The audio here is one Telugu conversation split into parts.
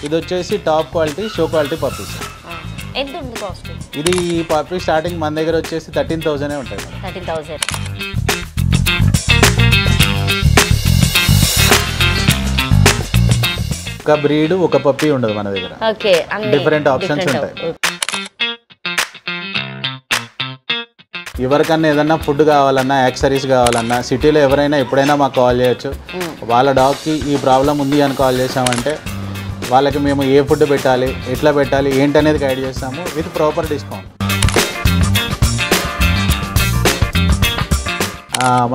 ఇది వచ్చేసి top quality show quality puppies. ఎంత ఉంది కాస్ట్? ఇది పప్పీ స్టార్టింగ్ మన దగ్గర వచ్చేసి 13,000 ఉంటాయి. 13,000. ఒక బ్రీడ్ ఒక పప్పీ ఉండదు మన దగ్గర. ఓకే, డిఫరెంట్ ఆప్షన్స్ ఉంటాయి. ఎవరికన్నా ఏదన్నా ఫుడ్ కావాలన్నా, యాక్సరీస్ కావాలన్నా, సిటీలో ఎవరైనా ఎప్పుడైనా మాకు కాల్ చేయొచ్చు. వాళ్ళ డాగ్కి ఈ ప్రాబ్లం ఉంది అని కాల్ చేసామంటే వాళ్ళకి మేము ఏ ఫుడ్ పెట్టాలి, ఎట్లా పెట్టాలి, ఏంటనేది గైడ్ చేస్తాము విత్ ప్రాపర్ డిస్కౌంట్.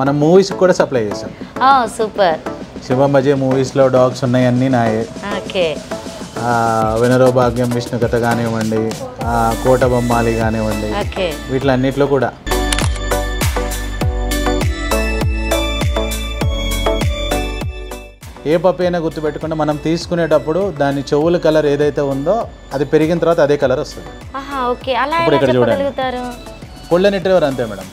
మనం మూవీస్కి కూడా సప్లై చేస్తాం. సూపర్. శివంబజే మూవీస్లో డాగ్స్ ఉన్నాయన్నీ నాయే. ఓకే. వినరో భాగ్యం విష్ణు కథ కానివ్వండి, కోట బొమ్మాలి కానివ్వండి, వీటిలన్నిట్లో కూడా. ఏ పప్పి అయినా గుర్తుపెట్టుకుంటే మనం తీసుకునేటప్పుడు దాని చెవుల కలర్ ఏదైతే ఉందో అది పెరిగిన తర్వాత అదే కలర్ వస్తుంది. ఇప్పుడు ఇక్కడ చూడండి, గోల్డెన్ రిట్రీవర్ అంతే మేడం.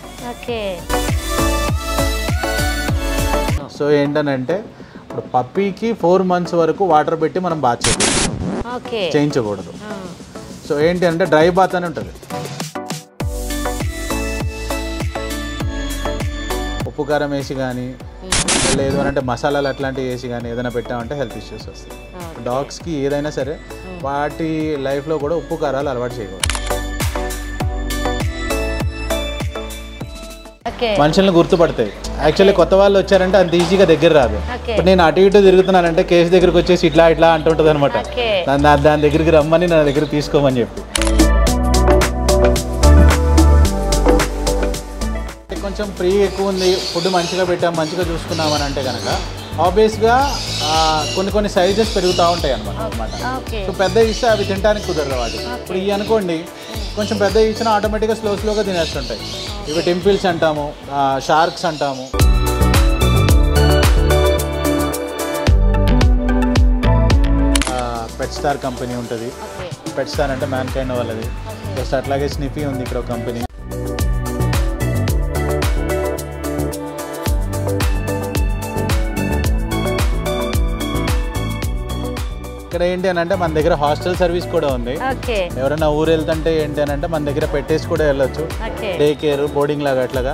సో ఏంటనంటే ఇప్పుడు పప్పీకి 4 months వరకు వాటర్ పెట్టి మనం బాత్ చేయించకూడదు. సో ఏంటి అంటే డ్రై బాత్ అని ఉంటుంది. ఉప్పు కారం వేసి కానీ లేదు అంటే మసాలాలు అట్లాంటివి వేసి కానీ ఏదైనా పెట్టామంటే హెల్త్ ఇష్యూస్ వస్తాయి. డాగ్స్కి ఏదైనా సరే వాటి లైఫ్లో కూడా ఉప్పు కారాలు అలవాటు చేయకూడదు. మనుషులను గుర్తుపడతాయి. యాక్చువల్లీ కొత్త వాళ్ళు వచ్చారంటే అంత ఈజీగా దగ్గర రాదు. ఇప్పుడు నేను అటు ఇటు తిరుగుతున్నానంటే కేసు దగ్గరికి వచ్చేసి ఇట్లా ఇట్లా అంటుంటుంది అనమాట. దాని దగ్గరికి రమ్మని నా దగ్గర తీసుకోమని చెప్పి. కొంచెం ఫ్రీ ఎక్కువ ఉంది, ఫుడ్ మంచిగా పెట్టాం, మంచిగా చూసుకున్నామని అంటే కనుక ఆబ్వియస్గా కొన్ని సైజెస్ పెరుగుతూ ఉంటాయి అనమాట. సో పెద్ద ఇస్తే అవి తినడానికి కుదరదు వాటి. ఇప్పుడు ఇవి అనుకోండి కొంచెం పెద్ద ఇచ్చినా ఆటోమేటిక్గా స్లోగా తినేస్తుంటాయి. ఇవి టెంపిల్స్ అంటాము, షార్క్స్ అంటాము. పెట్ స్టార్ కంపెనీ ఉంటుంది. పెట్ స్టార్ అంటే మ్యాన్ కైండ్ వాళ్ళది. జస్ట్ అట్లాగే స్నిఫీ ఉంది ఇక్కడ ఒక కంపెనీ. ఇక్కడ ఏంటి అని అంటే మన దగ్గర హాస్టల్ సర్వీస్ కూడా ఉంది. ఎవరైనా ఊరు వెళ్తుంటే ఏంటి అని అంటే మన దగ్గర పెట్టేసి కూడా వెళ్ళొచ్చు. డే కేర్, బోర్డింగ్ లాగా అట్లాగా.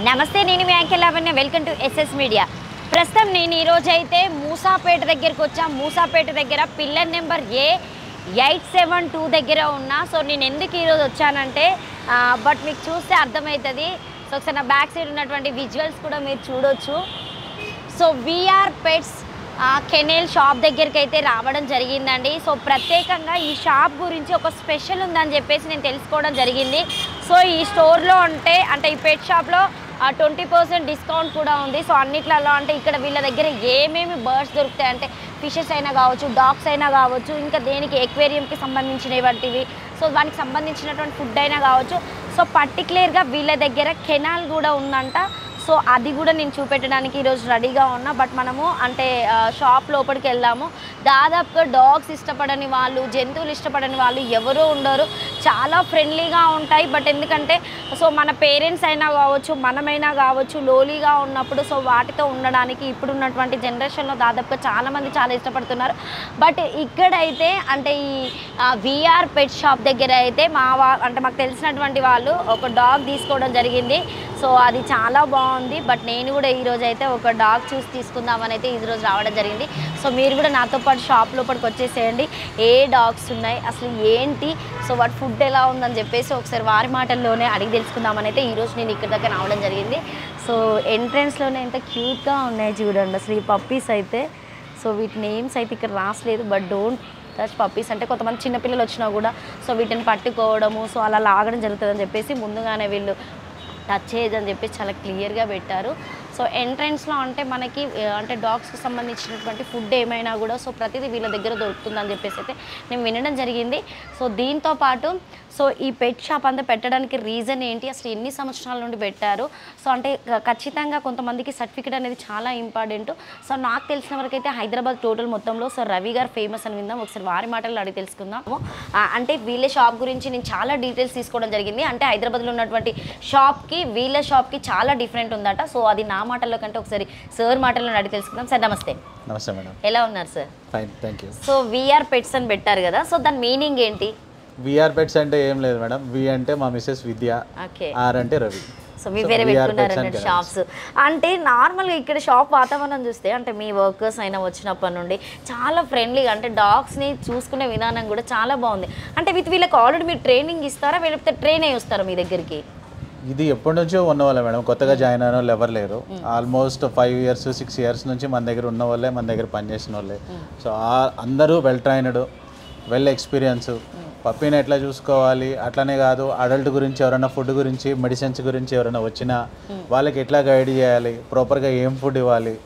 నమస్తే, నేను మీ anchor Lavanya. Welcome to SS media. ప్రస్తుతం నేను ఈరోజు అయితే మూసాపేట దగ్గరికి వచ్చా. మూసాపేట దగ్గర పిల్లర్ నెంబర్ A872 దగ్గర ఉన్నా. సో నేను ఎందుకు ఈరోజు వచ్చానంటే బట్ మీకు చూస్తే అర్థమవుతుంది. సో ఒకసారి నా బ్యాక్ సైడ్ ఉన్నటువంటి విజువల్స్ కూడా మీరు చూడొచ్చు. So VR pets kernel shop దగ్గరికి అయితే రావడం జరిగిందండి. సో ప్రత్యేకంగా ఈ షాప్ గురించి ఒక స్పెషల్ ఉందని చెప్పేసి నేను తెలుసుకోవడం జరిగింది. సో ఈ స్టోర్లో అంటే ఈ పెట్ షాప్లో 20% డిస్కౌంట్ కూడా ఉంది. సో అన్నిట్లలో అంటే ఇక్కడ వీళ్ళ దగ్గర ఏమేమి బర్డ్స్ దొరుకుతాయి అంటే ఫిషెస్ అయినా కావచ్చు, డాగ్స్ అయినా కావచ్చు, ఇంకా దేనికి ఎక్వేరియంకి సంబంధించినటువంటివి, సో దానికి సంబంధించినటువంటి ఫుడ్ అయినా కావచ్చు. సో పర్టికులర్గా వీళ్ళ దగ్గర కెనాల్ కూడా ఉందంట. సో అది కూడా నేను చూపెట్టడానికి ఈరోజు రెడీగా ఉన్నా. బట్ మనము అంటే షాప్ లోపలికి వెళ్దాము. దాదాపుగా డాగ్స్ ఇష్టపడని వాళ్ళు, జంతువులు ఇష్టపడని వాళ్ళు ఎవరూ ఉండరు. చాలా ఫ్రెండ్లీగా ఉంటాయి. బట్ ఎందుకంటే సో మన పేరెంట్స్ అయినా కావచ్చు, మనమైనా కావచ్చు, లోలీగా ఉన్నప్పుడు సో వాటితో ఉండడానికి ఇప్పుడున్నటువంటి జనరేషన్లో దాదాపుగా చాలామంది చాలా ఇష్టపడుతున్నారు. బట్ ఇక్కడైతే అంటే ఈ VR పెట్ షాప్ దగ్గర అయితే అంటే మాకు తెలిసినటువంటి వాళ్ళు ఒక డాగ్ తీసుకోవడం జరిగింది. సో అది చాలా బాగుంది. బట్ నేను కూడా ఈరోజు అయితే ఒక డాగ్ చూసి తీసుకుందామని అయితే ఈరోజు రావడం జరిగింది. సో మీరు కూడా నాతో పాటు షాప్ లోపలికి వచ్చేసేయండి. ఏ డాగ్స్ ఉన్నాయి, అసలు ఏంటి, సో వాటి ఫుడ్ ఎలా ఉందని చెప్పేసి ఒకసారి వారి మాటల్లోనే అడిగి తెలుసుకుందామని అయితే ఈరోజు నేను ఇక్కడ దగ్గర రావడం జరిగింది. సో ఎంట్రన్స్లోనే ఎంత క్యూట్గా ఉన్నాయి చూడండి అసలు ఈ పప్పీస్ అయితే. సో వీటి నేమ్స్ అయితే ఇక్కడ రాసలేదు. బట్ డోంట్ టచ్ పప్పీస్ అంటే కొంతమంది చిన్నపిల్లలు వచ్చినా కూడా సో వీటిని పట్టుకోవడము, సో అలా లాగడం జరుగుతుందని చెప్పేసి ముందుగానే వీళ్ళు టచ్ చేయదని చెప్పేసి చాలా క్లియర్గా పెట్టారు. సో ఎంట్రన్స్లో అంటే మనకి అంటే డాగ్స్కి సంబంధించినటువంటి ఫుడ్ ఏమైనా కూడా సో ప్రతిదీ వీళ్ళ దగ్గర దొరుకుతుందని చెప్పేసి అయితే నేను వినడం జరిగింది. సో దీంతో పాటు సో ఈ పెట్ షాప్ అంతా పెట్టడానికి రీజన్ ఏంటి, అసలు ఎన్ని సంవత్సరాల నుండి పెట్టారు, సో అంటే ఖచ్చితంగా కొంతమందికి సర్టిఫికేట్ అనేది చాలా ఇంపార్టెంట్. సో నాకు తెలిసిన వరకు అయితే హైదరాబాద్ టోటల్ మొత్తంలో సో రవి గారు ఫేమస్ అని విందాం, ఒకసారి వారి మాటలు అడిగి తెలుసుకుందాము. అంటే వీళ్ళ షాప్ గురించి నేను చాలా డీటెయిల్స్ తీసుకోవడం జరిగింది. అంటే హైదరాబాద్లో ఉన్నటువంటి షాప్కి వీళ్ళ షాప్కి చాలా డిఫరెంట్ ఉందట. సో అది నా మాటల్లో కంటే ఒకసారి సార్ మాటల్లో అడిగి తెలుసుకుందాం. సార్ నమస్తే. నమస్తే మేడం. ఎలా ఉన్నారు sir? Fine, thank you. So VR pets అని పెట్టారు కదా, సో దాని మీనింగ్ ఏంటి? విఆర్ పెట్స్ అంటే ఏం లేదు మేడం, వి అంటే మా మిసెస్ విద్య, ఆర్ అంటే రవి. సో మీ వేరే పెట్టుకున్నారు అన్నట్టు షాప్స్. అంటే నార్మల్గా ఇక్కడ షాప్ వాతావరణం చూస్తే అంటే మీ వర్కర్స్ అయినా వచ్చినప్పటి నుండి చాలా ఫ్రెండ్లీగా, అంటే డాగ్స్ని చూసుకునే విధానం కూడా చాలా బాగుంది. అంటే వీళ్ళకి ఆల్రెడీ మీరు ట్రైనింగ్ ఇస్తారా, లేకపోతే ట్రైన్ అయ్యి వస్తారా మీ దగ్గరికి? ఇది ఎప్పటి నుంచో ఉన్న వాళ్ళే మేడం, కొత్తగా జాయిన్ అయిన వాళ్ళు ఎవరు లేరు. ఆల్మోస్ట్ 5 years 6 years నుంచి మన దగ్గర ఉన్న వాళ్ళే, మన దగ్గర పనిచేసిన వాళ్ళే. సో అందరూ వెల్ ట్రైన్డ్, వెల్ ఎక్స్పీరియన్స్. పప్పీని ఎట్లా చూసుకోవాలి అట్లనే కాదు, అడల్ట్ గురించి ఎవరైనా ఫుడ్ గురించి, మెడిసిన్స్ గురించి ఎవరైనా వచ్చినా వాళ్ళకి ఎట్లా గైడ్ చేయాలి, ప్రాపర్గా ఏం ఫుడ్ ఇవ్వాలి,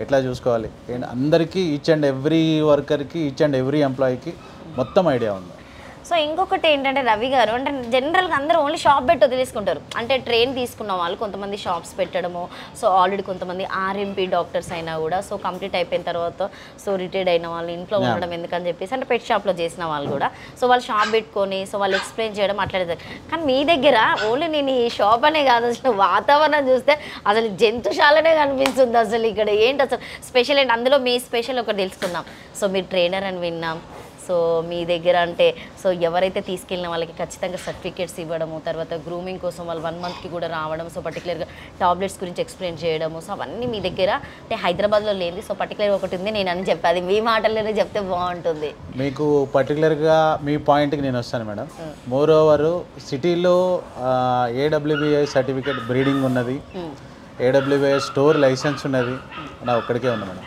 ఎట్లా చూసుకోవాలి, అందరికీ ఈచ్ అండ్ ఎవ్రీ వర్కర్కి, ఈచ్ అండ్ ఎవ్రీ ఎంప్లాయీకి మొత్తం ఐడియా ఉంది. సో ఇంకొకటి ఏంటంటే రవి గారు, అంటే జనరల్గా అందరూ ఓన్లీ షాప్ పెట్టి వదిలేసుకుంటారు. అంటే ట్రైన్ తీసుకున్న వాళ్ళు కొంతమంది షాప్స్ పెట్టడము, సో ఆల్రెడీ కొంతమంది ఆర్ఎంపీ డాక్టర్స్ అయినా కూడా సో కంప్లీట్ అయిపోయిన తర్వాత సో రిటైర్డ్ అయిన వాళ్ళు ఇంట్లో ఉండడం ఎందుకని చెప్పేసి అంటే పెట్ షాప్లో చేసిన వాళ్ళు కూడా సో వాళ్ళు షాప్ పెట్టుకొని సో వాళ్ళు ఎక్స్ప్లెయిన్ చేయడం అట్లా. కానీ మీ దగ్గర ఓన్లీ నేను ఈ షాప్ అనే కాదు, అసలు వాతావరణం చూస్తే అసలు జంతుశాలనే కనిపిస్తుంది. అసలు ఇక్కడ ఏంటి అసలు స్పెషల్ ఏంటి, అందులో మీ స్పెషల్ ఒకటి తెలుసుకుందాం. సో మీరు ట్రైనర్ అని విన్నాం. సో మీ దగ్గర అంటే సో ఎవరైతే తీసుకెళ్ళిన వాళ్ళకి ఖచ్చితంగా సర్టిఫికేట్స్ ఇవ్వడము, తర్వాత గ్రూమింగ్ కోసం వాళ్ళు 1 monthకి కూడా రావడం, సో పర్టికులర్గా టాబ్లెట్స్ గురించి ఎక్స్ప్లెయిన్ చేయడము, సో అవన్నీ మీ దగ్గర అంటే హైదరాబాద్లో లేనిది. సో పర్టికులర్గా ఒకటి ఉంది, నేను అని చెప్పాది మీ మాటల్లోనే చెప్తే బాగుంటుంది. మీకు పర్టికులర్గా మీ పాయింట్కి నేను వస్తాను మేడం. మోర్ ఓవర్ సిటీలో AWBI సర్టిఫికేట్ బ్రీడింగ్ ఉన్నది, AWBI స్టోర్ లైసెన్స్ ఉన్నది, నా ఒక్కడికే ఉంది madam.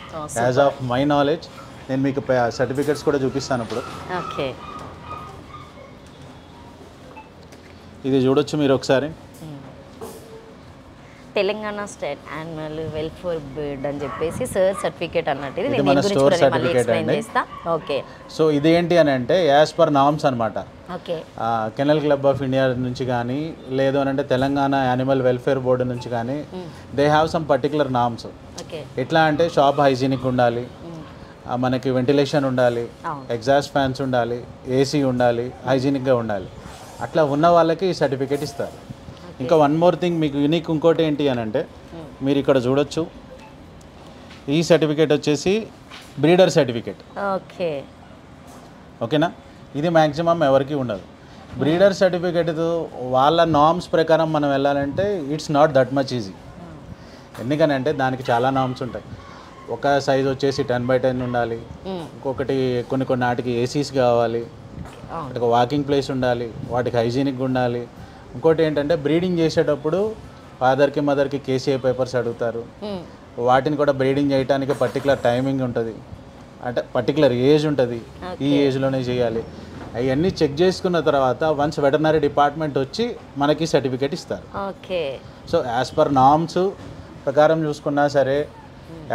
As of my knowledge నేను మీకు సర్టిఫికేట్స్ కూడా చూపిస్తాను ఇప్పుడు. ఓకే, ఇది చూడొచ్చు మీరు ఒకసారి. Telangana state animal welfare board అని చెప్పేసి సార్ సర్టిఫికేట్ అన్నట్టు ఇది మన స్టోర్ సర్టిఫికేట్ అండి. ఓకే, సో ఇది ఏంటి అని అంటే యాజ్ పర్ నామ్స్ అనమాట. Okay, kennel club of India నుంచి కానీ లేదు అని అంటే తెలంగాణ యానిమల్ వెల్ఫేర్ బోర్డు నుంచి కానీ they have some particular norms. Okay, ఎట్లా అంటే షాప్ హైజీనిక్ ఉండాలి, మనకి వెంటిలేషన్ ఉండాలి, ఎగ్జాస్ట్ ఫ్యాన్స్ ఉండాలి, ఏసీ ఉండాలి, హైజీనిక్గా ఉండాలి. అట్లా ఉన్న వాళ్ళకి ఈ సర్టిఫికేట్ ఇస్తారు. ఇంకా వన్ మోర్ థింగ్ మీకు యూనిక్ ఇంకోటి ఏంటి అని అంటే మీరు ఇక్కడ చూడొచ్చు, ఈ సర్టిఫికేట్ వచ్చేసి బ్రీడర్ సర్టిఫికేట్. ఓకే, ఓకేనా, ఇది మ్యాక్సిమం ఎవరికి ఉండదు. బ్రీడర్ సర్టిఫికేట్ వాళ్ళ నామ్స్ ప్రకారం మనం వెళ్ళాలంటే it's not that much easy. ఎందుకనంటే దానికి చాలా నామ్స్ ఉంటాయి. ఒక సైజ్ వచ్చేసి 10x10 ఉండాలి, ఇంకొకటి కొన్ని నాటికి ఏసీస్ కావాలి, ఒక వాకింగ్ ప్లేస్ ఉండాలి, వాటికి హైజీనిక్గా ఉండాలి. ఇంకోటి ఏంటంటే బ్రీడింగ్ చేసేటప్పుడు ఫాదర్కి మదర్కి KCA పేపర్స్ అడుగుతారు. వాటిని కూడా బ్రీడింగ్ చేయడానికి పర్టికులర్ టైమింగ్ ఉంటుంది, అంటే పర్టికులర్ ఏజ్ ఉంటుంది, ఈ ఏజ్లోనే చేయాలి. అవన్నీ చెక్ చేసుకున్న తర్వాత వన్స్ వెటర్నరీ డిపార్ట్మెంట్ వచ్చి మనకి సర్టిఫికేట్ ఇస్తారు. Okay, so as per norms ప్రకారం చూసుకున్నా సరే,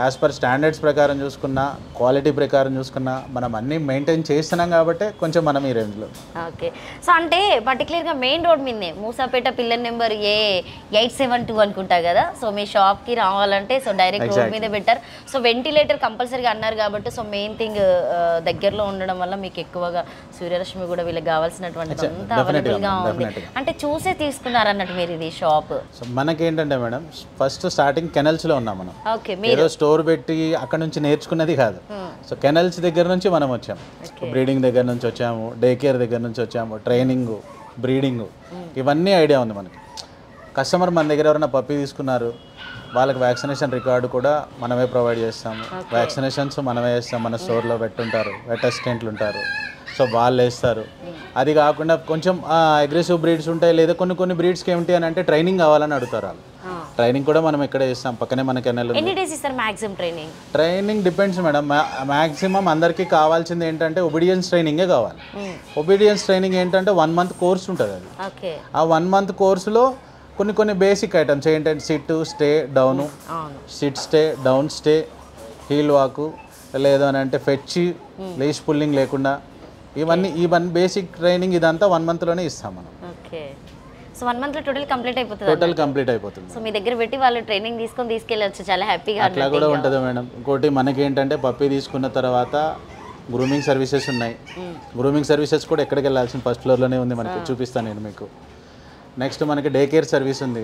యాజ్ పర్ స్టాండర్డ్స్ ప్రకారం చూసుకున్నా, క్వాలిటీ ప్రకారం చూసుకున్నా మనం అన్నీ మెయింటైన్ చేస్తున్నాం కాబట్టి కొంచెం మనం ఈ రేంజ్లో. ఓకే, సో అంటే పర్టికులర్గా మెయిన్ రోడ్ మీదే మూసాపేట పిల్లర్ నెంబర్ A872 అనుకుంటా కదా. సో మీ షాప్కి రావాలంటే సో డైరెక్ట్ రోడ్ మీదే పెట్టారు. సో వెంటిలేటర్ కంపల్సరీగా అన్నారు కాబట్టి సో మెయిన్ థింగ్ దగ్గరలో ఉండడం వల్ల మీకు ఎక్కువగా సూర్యరశ్మి కూడా వీళ్ళకి కావాల్సినటువంటి అంతా అవైలబుల్గా ఉంది. అంటే చూసే తీసుకున్నారు అన్నట్టు మీరు ఇది షాప్. సో మనకేంటంటే మేడం ఫస్ట్ స్టార్టింగ్ కెనల్స్లో ఉన్నాం మనం. ఓకే, ఏదో స్టోర్ పెట్టి అక్కడ నుంచి నేర్చుకున్నది కాదు. సో కెనల్స్ దగ్గర నుంచి మనం వచ్చాము, బ్రీడింగ్ దగ్గర నుంచి వచ్చాము, డే కేర్ దగ్గర నుంచి వచ్చాము, ట్రైనింగ్, బ్రీడింగ్, ఇవన్నీ ఐడియా ఉంది మనకి. కస్టమర్ మన దగ్గర ఎవరైనా పప్పీ తీసుకున్నారు, వాళ్ళకి వ్యాక్సినేషన్ రికార్డు కూడా మనమే ప్రొవైడ్ చేస్తాము. వ్యాక్సినేషన్స్ మనమే చేస్తాం, మన స్టోర్లో పెట్టుంటారు, వెట్ అసిస్టెంట్లు ఉంటారు, సో వాళ్ళు వేస్తారు. అది కాకుండా కొంచెం అగ్రెసివ్ బ్రీడ్స్ ఉంటాయి, లేదా కొన్ని బ్రీడ్స్కి ఏమిటి అని అంటే ట్రైనింగ్ కావాలని అడుగుతారు వాళ్ళు. ట్రైనింగ్ కూడా మనం ఇక్కడే ఇస్తాం, పక్కనే మన కెనల్. ఎన్ని డేస్ ఇస్తారు maximum training? Training depends madam. Maximum అందరికీ కావాల్సింది ఏంటంటే ఒబీడియన్స్ ట్రైనింగే కావాలి. ఒబీడియన్స్ ట్రైనింగ్ ఏంటంటే 1 month కోర్స్ ఉంటుంది. అది ఆ 1 month కోర్సులో కొన్ని బేసిక్ ఐటమ్స్ ఏంటంటే sit, stay, down, sit stay, down stay, heel walk, లేదు అని అంటే ఫెచ్, లేస్ పుల్లింగ్ లేకుండా ఇవన్నీ బేసిక్ ట్రైనింగ్ ఇదంతా 1 మంత్లోనే ఇస్తాం మనం. ఓకే. సో 1 మంత్లో టోటల్ కంప్లీట్ అయిపోతుంది. సో మీ దగ్గర పెట్టి వాళ్ళు ట్రైనింగ్ తీసుకెళ్ళచ్చు చాలా హ్యాపీగా. అట్లా కూడా ఉంటుంది మేడం. ఇంకోటి మనకి ఏంటంటే పప్పీ తీసుకున్న తర్వాత గ్రూమింగ్ సర్వీసెస్ ఉన్నాయి. గ్రూమింగ్ సర్వీసెస్ కూడా ఎక్కడికి వెళ్ళాల్సిన ఫస్ట్ ఫ్లోర్లోనే ఉంది, మనకి చూపిస్తాను నేను మీకు. నెక్స్ట్ మనకి డే కేర్ సర్వీస్ ఉంది.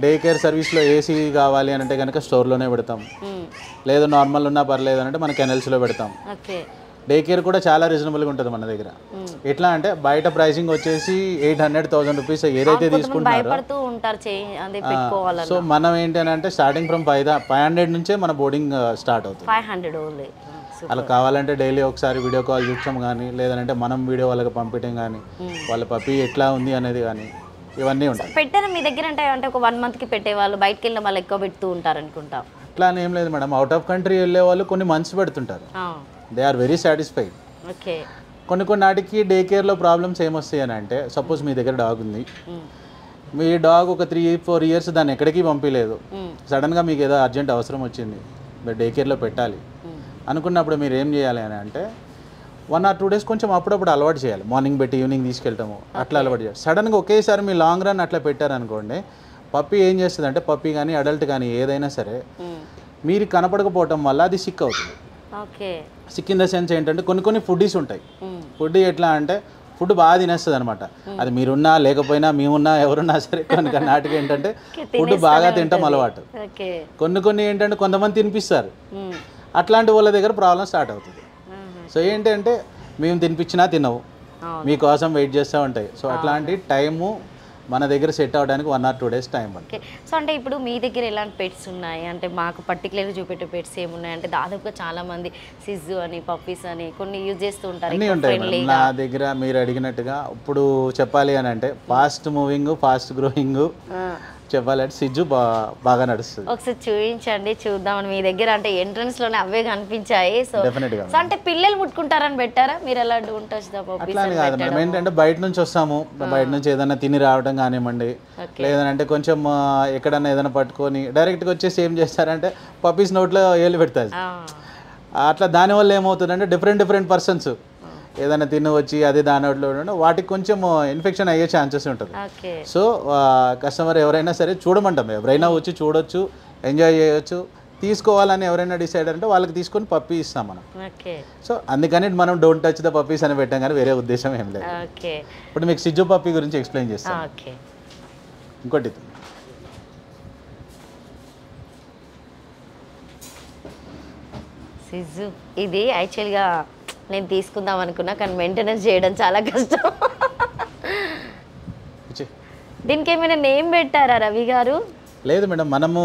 డే కేర్ సర్వీస్లో ఏసీ కావాలి అని అంటే కనుక స్టోర్లోనే పెడతాం, లేదు నార్మల్ ఉన్నా పర్లేదు అంటే మన కెనల్స్లో పెడతాం. డే కేర్ కూడా చాలా రీజనబుల్గా ఉంటుంది మన దగ్గర. ఎట్లా అంటే బయట ప్రైసింగ్ వచ్చేసి 800,000 రూపీస్ ఏదైతే తీసుకుంటారో. సో మనం ఏంటి అని అంటే స్టార్టింగ్ ఫ్రమ్ 500 నుంచే మన బోర్డింగ్ స్టార్ట్ అవుతుంది. 500 అలా కావాలంటే డైలీ ఒకసారి వీడియో కాల్ చూస్తాం కానీ, లేదంటే మనం వీడియో వాళ్ళకి పంపించడం కానీ, వాళ్ళ పప్పీ ఎట్లా ఉంది అనేది కానీ ఇవన్నీ ఉంటాయి. పెట్టారా మీ దగ్గర? అంటే ఒక 1 మంత్కి పెట్టేవాళ్ళు, బయటకు వెళ్ళిన వాళ్ళు ఎక్కువ పెడుతూ ఉంటారు అనుకుంటా. అట్లా అని ఏం లేదు మేడం. అవుట్ ఆఫ్ కంట్రీ వెళ్ళే వాళ్ళు కొన్ని మంత్స్ పెడుతుంటారు. They are very satisfied. Okay. కొన్ని నాటికి డే కేర్లో ప్రాబ్లమ్స్ ఏమొస్తాయి అని అంటే, సపోజ్ మీ దగ్గర డాగ్ ఉంది, మీ డాగ్ ఒక 3-4 ఇయర్స్ దాన్ని ఎక్కడికి పంపించలేదు, సడన్గా మీకు ఏదో అర్జెంట్ అవసరం వచ్చింది, మీరు డే కేర్లో పెట్టాలి అనుకున్నప్పుడు మీరు ఏం చేయాలి అని అంటే 1 or 2 days కొంచెం అప్పుడప్పుడు అలవాటు చేయాలి. మార్నింగ్ పెట్టి ఈవినింగ్ తీసుకెళ్తాము, అట్లా అలవాటు చేయాలి. సడన్గా ఒకేసారి మీ లాంగ్ రన్ అట్లా పెట్టారనుకోండి, పప్పీ ఏం చేస్తుంది అంటే, పప్పీ కానీ అడల్ట్ కానీ ఏదైనా సరే మీరు కనపడకపోవటం వల్ల అది సిక్ అవుతుంది. సిక్ ఇన్ ద సెన్స్ ఏంటంటే కొన్ని ఫుడ్డీస్ ఉంటాయి. ఫుడ్ ఎట్లా అంటే ఫుడ్ బాగా తినేస్తుంది అనమాట. అది మీరున్నా లేకపోయినా, మేమున్నా ఎవరున్నా సరే కొన్ని నాటికి ఏంటంటే ఫుడ్ బాగా తింటాం అలవాటు. కొన్ని ఏంటంటే కొంతమంది తినిపిస్తారు, అట్లాంటి వాళ్ళ దగ్గర ప్రాబ్లం స్టార్ట్ అవుతుంది. సో ఏంటంటే మేము తినిపించినా తినవు, మీకోసం వెయిట్ చేస్తూ ఉంటాయి. సో అట్లాంటి టైము మన దగ్గర సెట్ అవ్వడానికి 1 or 2 days టైం పడుతుంది. సో అంటే ఇప్పుడు మీ దగ్గర ఎలాంటి పెట్స్ ఉన్నాయి అంటే, మాకు పర్టికులర్గా చూపెట్టే పెట్స్ ఏమున్నాయి అంటే, దాదాపుగా చాలా మంది సిజ్జు అని, పప్పీస్ అని కొన్ని యూజ్ చేస్తూ ఉంటారు. అన్నీ ఉంటాయి నా దగ్గర. మీరు అడిగినట్టుగా ఇప్పుడు చెప్పాలి అని అంటే ఫాస్ట్ మూవింగ్, ఫాస్ట్ గ్రోయింగ్ చెప్పాలంటే సిజ్జు బాగా నడుస్తుంది. ఒకసారి చూపించండి చూద్దామని. మీ దగ్గర అంటే ఎంట్రన్స్ లోనే అవే కనిపించాయి. సో అంటే పిల్లలు ముట్టుకుంటారని పెట్టారా మీరు? ఎలా అట్లా కాదు మేడం. ఏంటంటే బయట నుంచి వస్తాము, బయట నుంచి ఏదైనా తిని రావడం కానివ్వండి, లేదంటే కొంచెం ఎక్కడన్నా ఏదైనా పట్టుకొని డైరెక్ట్గా వచ్చేసి ఏం చేస్తారంటే పప్పీస్ నోట్లో ఏళ్ళు పెడతారు. అట్లా దానివల్ల ఏమవుతుందంటే డిఫరెంట్ పర్సన్స్ ఏదైనా తిని వచ్చి అది దానిలో వాటికి కొంచెం ఇన్ఫెక్షన్ అయ్యే ఛాన్సెస్ ఉంటుంది. సో కస్టమర్ ఎవరైనా సరే చూడమంటాం, ఎవరైనా వచ్చి చూడొచ్చు, ఎంజాయ్ చేయొచ్చు. తీసుకోవాలని ఎవరైనా డిసైడ్ అంటే వాళ్ళకి తీసుకొని పప్పీ ఇస్తాం మనం. సో అందుకని మనం డోంట్ టచ్ ద పప్పీస్ అని పెట్టాం, కానీ వేరే ఉద్దేశం ఏం లేదు. ఇప్పుడు మీకు సిజ్జు పప్పీ గురించి ఎక్స్ప్లెయిన్ చేస్తాను. ఇంకోటి సిజ్జు, ఇది యాక్చువల్గా నేను తీసుకుందాం అనుకున్నా, కానీ మెయింటెనెన్స్ చేయడం చాలా కష్టం. దీనికి ఏమైనా నేమ్ పెట్టారా రవి గారు? లేదు మేడం, మనము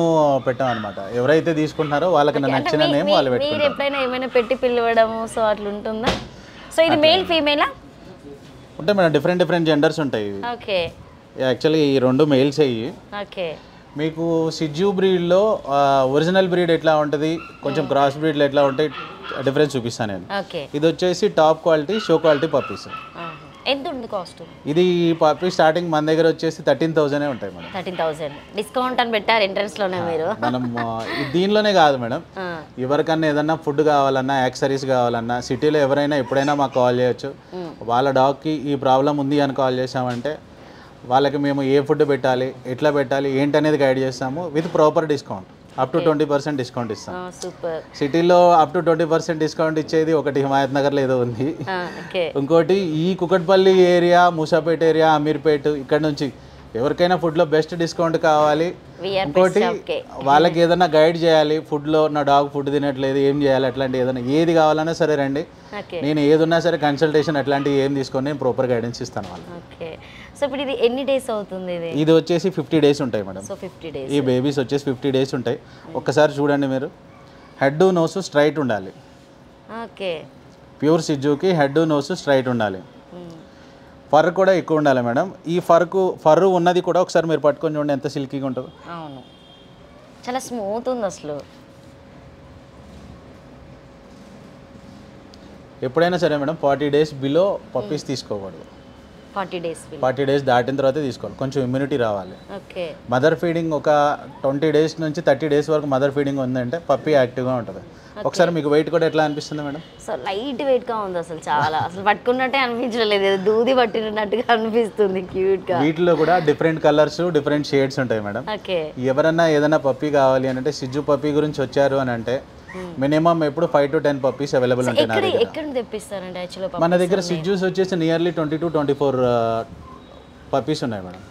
పెట్టాం అనమాట. ఎవరైతే తీసుకుంటున్నారో వాళ్ళకి నచ్చిన నేమ్ వాళ్ళు పెట్టుకుంటారు. మీరు ఎప్పుడైనా ఏమైనా పెట్టి పిలవడము సో అట్లా ఉంటుందా? సో ఇది మేల్ ఫీమేలా? ఉంటాయి మేడం, డిఫరెంట్ జెండర్స్ ఉంటాయి. ఓకే. యాక్చువల్లీ ఈ 2 మేల్స్ అయ్యి. ఓకే. మీకు సిజ్జు బ్రీడ్లో ఒరిజినల్ బ్రీడ్ ఎట్లా ఉంటుంది, కొంచెం క్రాస్ బ్రీడ్లో ఎట్లా ఉంటాయి డిఫరెన్స్ చూపిస్తాను నేను. ఇది వచ్చేసి top quality show quality puppies. ఎంత ఉంది కాస్ట్? ఇది పప్పీ స్టార్టింగ్ మన దగ్గర వచ్చేసి 13,000 ఉంటాయి మేడం. 13,000 డిస్కౌంట్ అని పెట్టారు ఎంట్రన్స్ లోనే మీరు. మనం దీనిలోనే కాదు మేడం, ఎవరికన్నా ఏదన్నా ఫుడ్ కావాలన్నా, యాక్సరీస్ కావాలన్నా, సిటీలో ఎవరైనా ఎప్పుడైనా మాకు కాల్ చేయొచ్చు. వాళ్ళ డాగ్కి ఈ ప్రాబ్లం ఉంది అని కాల్ చేసామంటే వాళ్ళకి మేము ఏ ఫుడ్ పెట్టాలి, ఎట్లా పెట్టాలి, ఏంటనేది గైడ్ చేస్తాము with proper discount. Up to 20% discount ఇస్తాం. సిటీలో అప్ టు 20% డిస్కౌంట్ ఇచ్చేది ఒకటి హిమాయత్ నగర్లో ఏదో ఉంది, ఇంకోటి ఈ కుకట్పల్లి ఏరియా, మూసాపేట ఏరియా, అమీర్పేట, ఇక్కడ నుంచి ఎవరికైనా ఫుడ్లో బెస్ట్ డిస్కౌంట్ కావాలి. ఇంకోటి వాళ్ళకి ఏదైనా గైడ్ చేయాలి, ఫుడ్లో నా డాగ్ ఫుడ్ తినట్లేదు ఏం చేయాలి, అట్లాంటి ఏదైనా ఏది కావాలన్నా సరే రండి, నేను ఏది ఉన్నా సరే కన్సల్టేషన్ అట్లాంటివి ఏం తీసుకొని నేను ప్రాపర్ గైడెన్స్ ఇస్తాను వాళ్ళకి. సో ఇప్పుడు ఇది ఎన్ని డేస్ అవుతుంది? ఇది వచ్చేసి 50 days ఉంటాయి మేడం. సో 50 days ఈ బేబీస్ వచ్చేసి 50 days ఉంటాయి. ఒక్కసారి చూడండి మీరు, హెడ్ నోస్ స్ట్రైట్ ఉండాలి. ఓకే. ప్యూర్ సిజ్జుకి హెడ్ నోస్ స్ట్రైట్ ఉండాలి. ఫర్ కూడా ఎక్కువ ఉండాలి మేడం. ఈ ఫర్ ఉన్నది కూడా ఒకసారి మీరు పట్టుకొని చూడండి ఎంత సిల్కీగా ఉంటుందో. అవును, చాలా స్మూత్ ఉంది అసలు. ఎప్పుడైనా సరే మేడం 40 days బిలో పప్పీస్ తీసుకోకూడదు. 40 డేస్ దాటిన తర్వాత తీసుకోవాలి, కొంచెం ఇమ్యూనిటీ రావాలి. ఓకే. మదర్ ఫీడింగ్ ఒక 20 డేస్ నుంచి 30 డేస్ వరకు మదర్ ఫీడింగ్ ఉందంటే పప్పీ యాక్టివ్గా ఉంటుంది. ఒకసారి మీకు వెయిట్ కూడా ఎట్లా అనిపిస్తుంది మేడం? సో లైట్ వెయిట్గా ఉంది, అసలు చాలా అసలు పట్టుకున్నట్టే అనిపించలేదు, దూది పట్టినట్టుగా అనిపిస్తుంది, క్యూట్గా. వీటిలో కూడా డిఫరెంట్ కలర్స్ డిఫరెంట్ షేడ్స్ ఉంటాయి మేడం. ఓకే. ఎవరన్నా ఏదైనా పప్పీ కావాలి అని అంటే సిజ్జు పప్పీ గురించి వచ్చారు అని అంటే మినిమం ఎప్పుడు 5 to 10 పప్పీస్ అవైలబుల్ ఉంటాయి. ఎక్కడ తెప్పిస్తారండి యాక్చువల్లీ? మన దగ్గర సిజ్జూస్ వచ్చేసి నియర్లీ 20 to 24 పప్పీస్ ఉన్నాయి మేడం.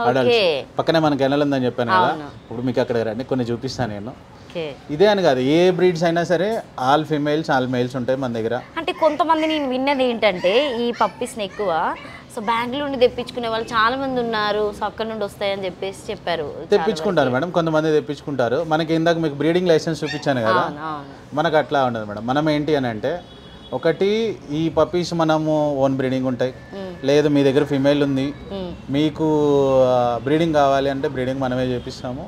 అడల్ట్స్ పక్కనే మనకి ఎనల్ ఉందని చెప్పాను కదా, ఇప్పుడు మీకు అక్కడ రండి కొన్ని చూపిస్తాను నేను. ఇదే అని కాదు, ఏ బ్రీడ్స్ అయినా సరే ఆల్ ఫీమేల్స్ ఆల్ మేల్స్ ఉంటాయి మన దగ్గర. అంటే కొంతమంది నేను విన్నది ఏంటంటే ఈ పప్పీస్ని ఎక్కువ సో బెంగళూరు నుండి తెప్పించుకునే వాళ్ళు చాలా మంది ఉన్నారు, సో అక్కడ నుండి వస్తాయని చెప్పేసి చెప్పారు. తెప్పించుకుంటారు మేడం, కొంతమంది తెప్పించుకుంటారు. మనకి ఇందాక మీకు బ్రీడింగ్ లైసెన్స్ చూపించాను కదా, మనకు అట్లా ఉండదు మేడం. మనం ఏంటి అని అంటే ఒకటి ఈ పప్పీస్ మనము ఓన్ బ్రీడింగ్ ఉంటాయి, లేదు మీ దగ్గర ఫీమేల్ ఉంది మీకు బ్రీడింగ్ కావాలి అంటే బ్రీడింగ్ మనమే చేపిస్తాము.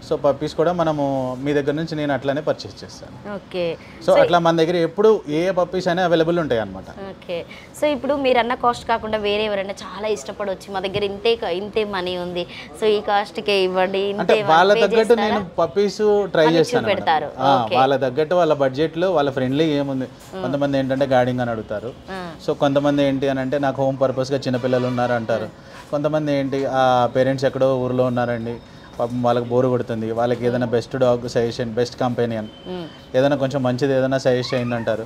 సో పప్పీస్ కూడా మనము మీ దగ్గర నుంచి నేను అట్లానే పర్చేస్ చేస్తాను. ఓకే. సో అట్లా మన దగ్గర ఎప్పుడు ఏ పప్పీస్ అయినా అవైలబుల్ ఉంటాయి అన్నమాట. ఓకే. సో ఇప్పుడు మీరు అన్న కాస్ట్ కాకుండా వేరే ఎవరైనా చాలా ఇష్టపడి వచ్చి మా దగ్గర ఇంతే మనీ ఉంది సో ఈ కాస్ట్కే ఇవ్వండి అంటే వాళ్ళ తగ్గట్టు నేను పప్పీస్ ట్రై చేస్తాను. వాళ్ళ తగ్గట్టు వాళ్ళ బడ్జెట్లో వాళ్ళ ఫ్రెండ్లీ ఏముంది. కొంతమంది ఏంటంటే గార్డింగ్ అని అడుగుతారు, సో కొంతమంది ఏంటి అని అంటే నాకు హోమ్ పర్పస్గా చిన్నపిల్లలు ఉన్నారు అంటారు. కొంతమంది ఏంటి పేరెంట్స్ ఎక్కడో ఊర్లో ఉన్నారండి, పాపం వాళ్ళకి బోరు కొడుతుంది, వాళ్ళకి ఏదైనా best dog suggestion best companion ఏదైనా కొంచెం మంచిది ఏదైనా సజెస్ట్ అయింది అంటారు.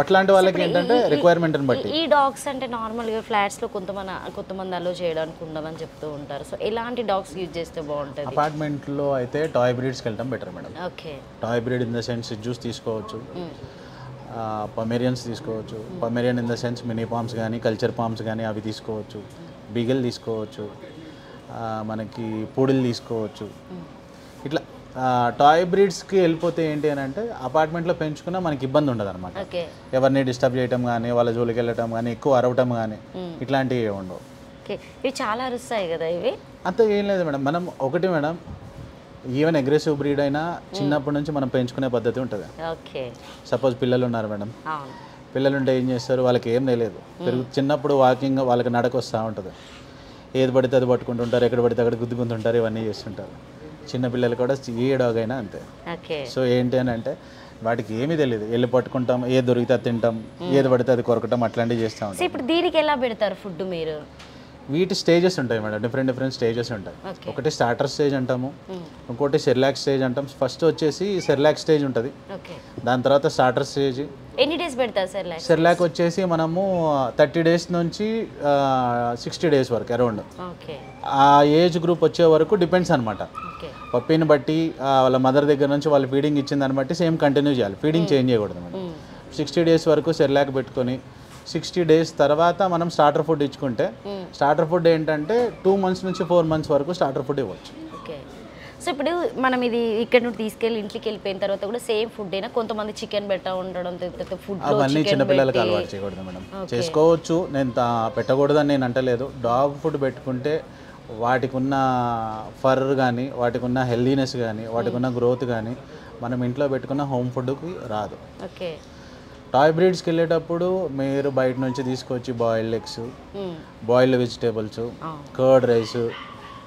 అట్లాంటి వాళ్ళకి ఏంటంటే రిక్వైర్మెంట్ని బట్టి. ఈ డాగ్స్ అంటే నార్మల్గా ఫ్లాట్స్లో కొంతమంది అలో చేయడానికి ఉండదని చెప్తూ ఉంటారు, సో ఎలాంటి డాగ్స్ యూజ్ చేస్తే బాగుంటుంది? అపార్ట్మెంట్లో అయితే టాయ్ బ్రీడ్స్కి వెళ్ళడం better madam. Okay. Toy breed in the sense juice తీసుకోవచ్చు, పమెరియన్స్ తీసుకోవచ్చు. Pomeranian in the sense mini palms కానీ కల్చర్ పామ్స్ కానీ అవి తీసుకోవచ్చు, బీగల్ తీసుకోవచ్చు, మనకి పూడిలు తీసుకోవచ్చు. ఇట్లా టాయ్ బ్రీడ్స్కి వెళ్ళిపోతే ఏంటి అని అంటే అపార్ట్మెంట్లో పెంచుకున్నా మనకి ఇబ్బంది ఉండదు అనమాట. ఎవరిని డిస్టర్బ్ చేయటం కానీ వాళ్ళ జోలికి వెళ్ళటం కానీ ఎక్కువ అరవటం కానీ ఇట్లాంటివి ఉండవు. ఇవి చాలా అరుస్తాయి కదా, ఇవి అంత ఏం లేదు మేడం. మనం ఒకటి మేడం, ఈవెన్ అగ్రెసివ్ బ్రీడ్ అయినా చిన్నప్పటి నుంచి మనం పెంచుకునే పద్ధతి ఉంటుంది. సపోజ్ పిల్లలు ఉన్నారు మేడం, పిల్లలు ఉంటే ఏం చేస్తారు, వాళ్ళకి ఏం తెలియదు, చిన్నప్పుడు వాకింగ్ వాళ్ళకి నడక వస్తూ ఉంటుంది, ఏది పడితే అది పట్టుకుంటుంటారు, ఎక్కడ పడితే అక్కడ గుద్దుకుంటుంటారు, ఇవన్నీ చేస్తుంటారు. చిన్నపిల్లలు కూడా ఏ డాగ్ అయినా అంతే. సో ఏంటి అని అంటే వాటికి ఏమీ తెలియదు, వెళ్ళి పట్టుకుంటాం, ఏది దొరికితే అది తింటాం, ఏది పడితే అది కొరకటం అట్లాంటివి చేస్తూ ఉంటాం. ఇప్పుడు దీనికి ఎలా పెడతారు ఫుడ్ మీరు? వీటి స్టేజెస్ ఉంటాయి మేడం, డిఫరెంట్ స్టేజెస్ ఉంటాయి. ఒకటి స్టార్టర్ స్టేజ్ అంటాము, ఇంకోటి సెర్లాక్ స్టేజ్ అంటాం. ఫస్ట్ వచ్చేసి సెర్లాక్ స్టేజ్ ఉంటుంది, దాని తర్వాత స్టార్టర్ స్టేజ్. ఎన్ని డేస్ పెడతారు సెర్లాక్? సెర్లాక్ వచ్చేసి మనము 30 డేస్ నుంచి 60 డేస్ వరకు అరౌండ్ ఆ ఏజ్ గ్రూప్ వచ్చే వరకు డిపెండ్స్ అనమాట. పప్పీని బట్టి వాళ్ళ మదర్ దగ్గర నుంచి వాళ్ళు ఫీడింగ్ ఇచ్చిన దాన్ని బట్టి సేమ్ కంటిన్యూ చేయాలి, ఫీడింగ్ చేంజ్ చేయకూడదు మేడం. 60 డేస్ వరకు సెర్లాక్ పెట్టుకొని 60 డేస్ తర్వాత మనం స్టార్టర్ ఫుడ్ ఇచ్చుకుంటే, స్టార్టర్ ఫుడ్ ఏంటంటే 2 months నుంచి 4 months వరకు స్టార్టర్ ఫుడ్ ఇవ్వచ్చు. ఓకే. సో ఇప్పుడు మనం ఇది ఇక్కడ నుండి తీసుకెళ్ళి ఇంటికి వెళ్ళిపోయిన తర్వాత కూడా సేమ్ ఫుడ్ అయినా కొంతమంది చికెన్ పెట్టా ఉండడం, ఫుడ్ అవన్నీ చిన్నపిల్లలకి అలవాటు చేయకూడదు మేడం. చేసుకోవచ్చు, నేను పెట్టకూడదని నేను అంటలేదు. డాగ్ ఫుడ్ పెట్టుకుంటే వాటికి ఉన్న ఫర్ కానీ వాటికి ఉన్న హెల్దీనెస్ కానీ వాటికి ఉన్న గ్రోత్ కానీ మనం ఇంట్లో పెట్టుకున్న హోమ్ ఫుడ్కి రాదు. ఓకే. టాయ్ బ్రీడ్స్కి వెళ్ళేటప్పుడు మీరు బయట నుంచి తీసుకొచ్చి boiled eggs, boiled vegetables, curd rice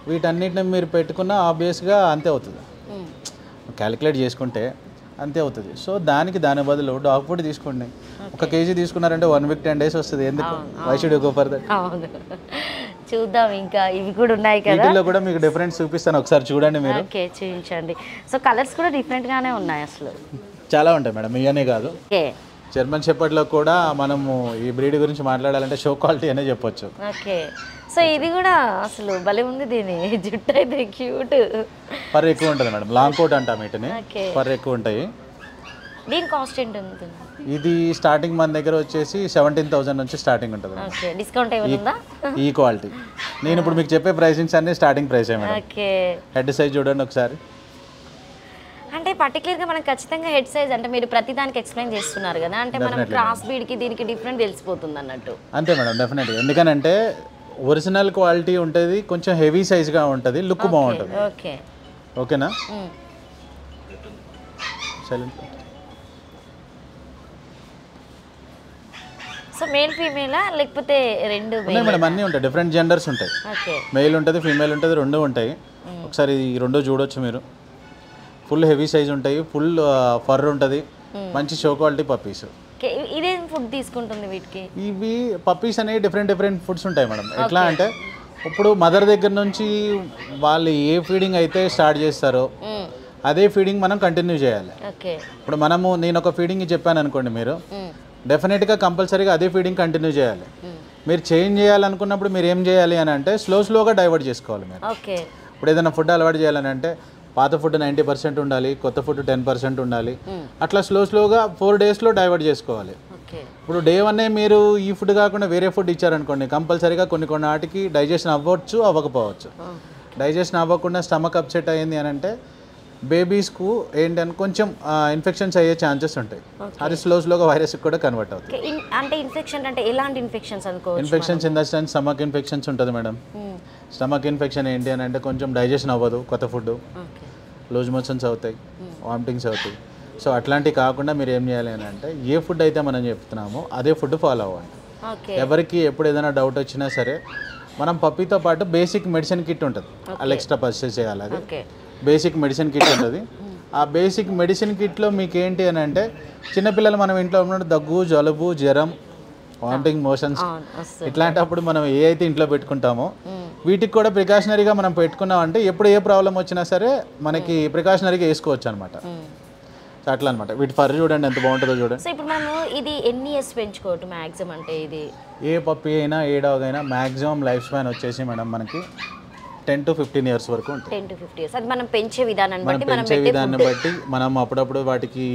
వీటన్నిటిని మీరు పెట్టుకున్న ఆబ్వియస్గా అంతే అవుతుంది, క్యాలిక్యులేట్ చేసుకుంటే అంతే అవుతుంది. సో దాని బదులు డాగ్ ఫుడ్ తీసుకోండి. 1 kg తీసుకున్నారంటే 1 week 10 days వస్తుంది. ఎందుకు? Why should you go for that? చూద్దాం, ఇంకా ఇవి కూడా ఉన్నాయి కదా, వీటిలో కూడా మీకు డిఫరెన్స్ చూపిస్తాను, ఒకసారి చూడండి మీరు. ఓకే, చూపించండి. సో కలర్స్ కూడా డిఫరెంట్గానే ఉన్నాయి, అసలు చాలా ఉంటాయి మేడం, ఇవన్నీ కాదు. జర్మన్ షెపర్డ్లో కూడా మనము ఈ బ్రీడ్ గురించి మాట్లాడాలంటే షో క్వాలిటీ అనే చెప్పొచ్చు. ఓకే. సో ఇది కూడా అసలు భలే ఉంది, దీని జుట్టు అయితే క్యూట్. పర్ ఎక్కువ ఉంటుంది మేడం, లాంగ్ కోట్ అంటాం వీటిని, పర్ ఎక్కువ ఉంటాయి. దీని కాస్ట్ ఎంత ఉంటుంది? ఇది స్టార్టింగ్ మన దగ్గర వచ్చేసి 17,000 నుంచి స్టార్టింగ్ ఉంటుంది. ఓకే. డిస్కౌంట్ ఏమైనా ఉందా? ఈ క్వాలిటీ నేను ఇప్పుడు మీకు చెప్పే ప్రైసింగ్స్ అన్ని starting price madam. Okay. Head size చూడండి ఒకసారి. అంటే పర్టికులర్గా మనకు ఖచ్చితంగా హెడ్ సైజ్ అంటే మీరు ప్రతి దానికి ఎక్స్ప్లెయిన్ చేస్తున్నారు కదా, అంటే మనం క్రాస్ బీడ్కి దీనికి డిఫరెంట్ తెలిసిపోతుంది అన్నట్టు. అంతే మేడం, డెఫినెట్గా. ఎందుకనంటే ఒరిజినల్ క్వాలిటీ ఉంటుంది, కొంచెం హెవీ సైజ్గా ఉంటుంది, లుక్ బాగుంటుంది. ఓకే. ఓకేనా? సైలెంట్. సో మేల్ ఫీమేలా లేకపోతే రెండు ఉన్నాయి మేడం, అన్నీ ఉంటాయి, డిఫరెంట్ జెండర్స్ ఉంటాయి. ఓకే, మెయిల్ ఉంటుంది, ఫీమేల్ ఉంటుంది, రెండు ఉంటాయి. ఒకసారి ఈ రెండు చూడొచ్చు మీరు. ఫుల్ హెవీ సైజ్ ఉంటాయి, ఫుల్ ఫర్ ఉంటుంది, మంచి షో క్వాలిటీ పప్పీస్. ఇదేం ఫుడ్ తీసుకుంటుంది వీటికి? ఇవి పప్పీస్ అనేవి డిఫరెంట్ ఫుడ్స్ ఉంటాయి మేడం. ఎట్లా అంటే ఇప్పుడు మదర్ దగ్గర నుంచి వాళ్ళు ఏ ఫీడింగ్ అయితే స్టార్ట్ చేస్తారో అదే ఫీడింగ్ మనం కంటిన్యూ చేయాలి. ఇప్పుడు నేను ఒక ఫీడింగ్ చెప్పాను అనుకోండి, మీరు డెఫినెట్గా కంపల్సరీగా అదే ఫీడింగ్ కంటిన్యూ చేయాలి. మీరు చేంజ్ చేయాలనుకున్నప్పుడు మీరు ఏం చేయాలి అని అంటే స్లోగా డైవర్ట్ చేసుకోవాలి మీరు. ఇప్పుడు ఏదైనా ఫుడ్ అలవాటు చేయాలని అంటే పాత ఫుడ్ 90% ఉండాలి, కొత్త ఫుడ్ 10% ఉండాలి. అట్లా స్లోగా 4 daysలో డైవర్ట్ చేసుకోవాలి. ఇప్పుడు డే 1 మీరు ఈ ఫుడ్ కాకుండా వేరే ఫుడ్ ఇచ్చారనుకోండి, కంపల్సరీగా కొన్ని వాటికి డైజెషన్ అవ్వచ్చు, అవ్వకపోవచ్చు. డైజెషన్ అవ్వకుండా స్టమక్ అప్సెట్ అయ్యింది అని అంటే బేబీస్కు ఏంటంటే కొంచెం ఇన్ఫెక్షన్స్ అయ్యే ఛాన్సెస్ ఉంటాయి. అది స్లోగా వైరస్కి కూడా కన్వర్ట్ అవుతుంది. అంటే ఇన్ఫెక్షన్ అంటే ఎలాంటి ఇన్ఫెక్షన్స్ అనుకోవచ్చు? Infections in the sense stomach infections ఉంటుంది మేడం. స్టమక్ ఇన్ఫెక్షన్ ఏంటి అని అంటే కొంచెం డైజెషన్ అవ్వదు, కొత్త ఫుడ్, లూజ్ మోషన్స్ అవుతాయి, వామిటింగ్స్ అవుతాయి. సో అట్లాంటివి కాకుండా మీరు ఏం చేయాలి అని అంటే ఏ ఫుడ్ అయితే మనం చెప్తున్నామో అదే ఫుడ్ ఫాలో అవ్వండి. ఎవరికి ఎప్పుడు ఏదైనా డౌట్ వచ్చినా సరే మనం పప్పీతో పాటు బేసిక్ మెడిసిన్ కిట్ ఉంటుంది, అలా ఎక్స్ట్రా పర్చేస్ చేయాలి. అది బేసిక్ మెడిసిన్ కిట్ ఉంటుంది. ఆ బేసిక్ మెడిసిన్ కిట్లో మీకు ఏంటి అని అంటే చిన్నపిల్లలు మనం ఇంట్లో ఉన్నప్పుడు దగ్గు, జలుబు, జ్వరం, వామిటింగ్, మోషన్స్ ఇట్లాంటప్పుడు మనం ఏ అయితే ఇంట్లో పెట్టుకుంటామో వీటికి కూడా ప్రికాషనరీగా మనం పెట్టుకున్నాం అంటే ఎప్పుడు ఏ ప్రాబ్లం వచ్చినా సరే మనకి ప్రికాషనరీగా వేసుకోవచ్చు అనమాట. అట్లా అనమాట. వీటి ఫర్ చూడండి ఎంత బాగుంటుందో చూడండి. సో ఇప్పుడు మనం ఇది ఎన్ని ఇయర్స్ పెంచుకోవచ్చు మ్యాక్సిమం? అంటే ఇది ఏ పప్పీ అయినా ఏ డాగ్ అయినా మ్యాక్సిమం లైఫ్ స్పాన్ వచ్చేసి మేడం మనకి 10 to 15 years వరకు ఉంటుంది. 10 to 15 years. అది మనం పెంచే విధానాన్ని బట్టి మనం అప్పుడప్పుడు వాటికి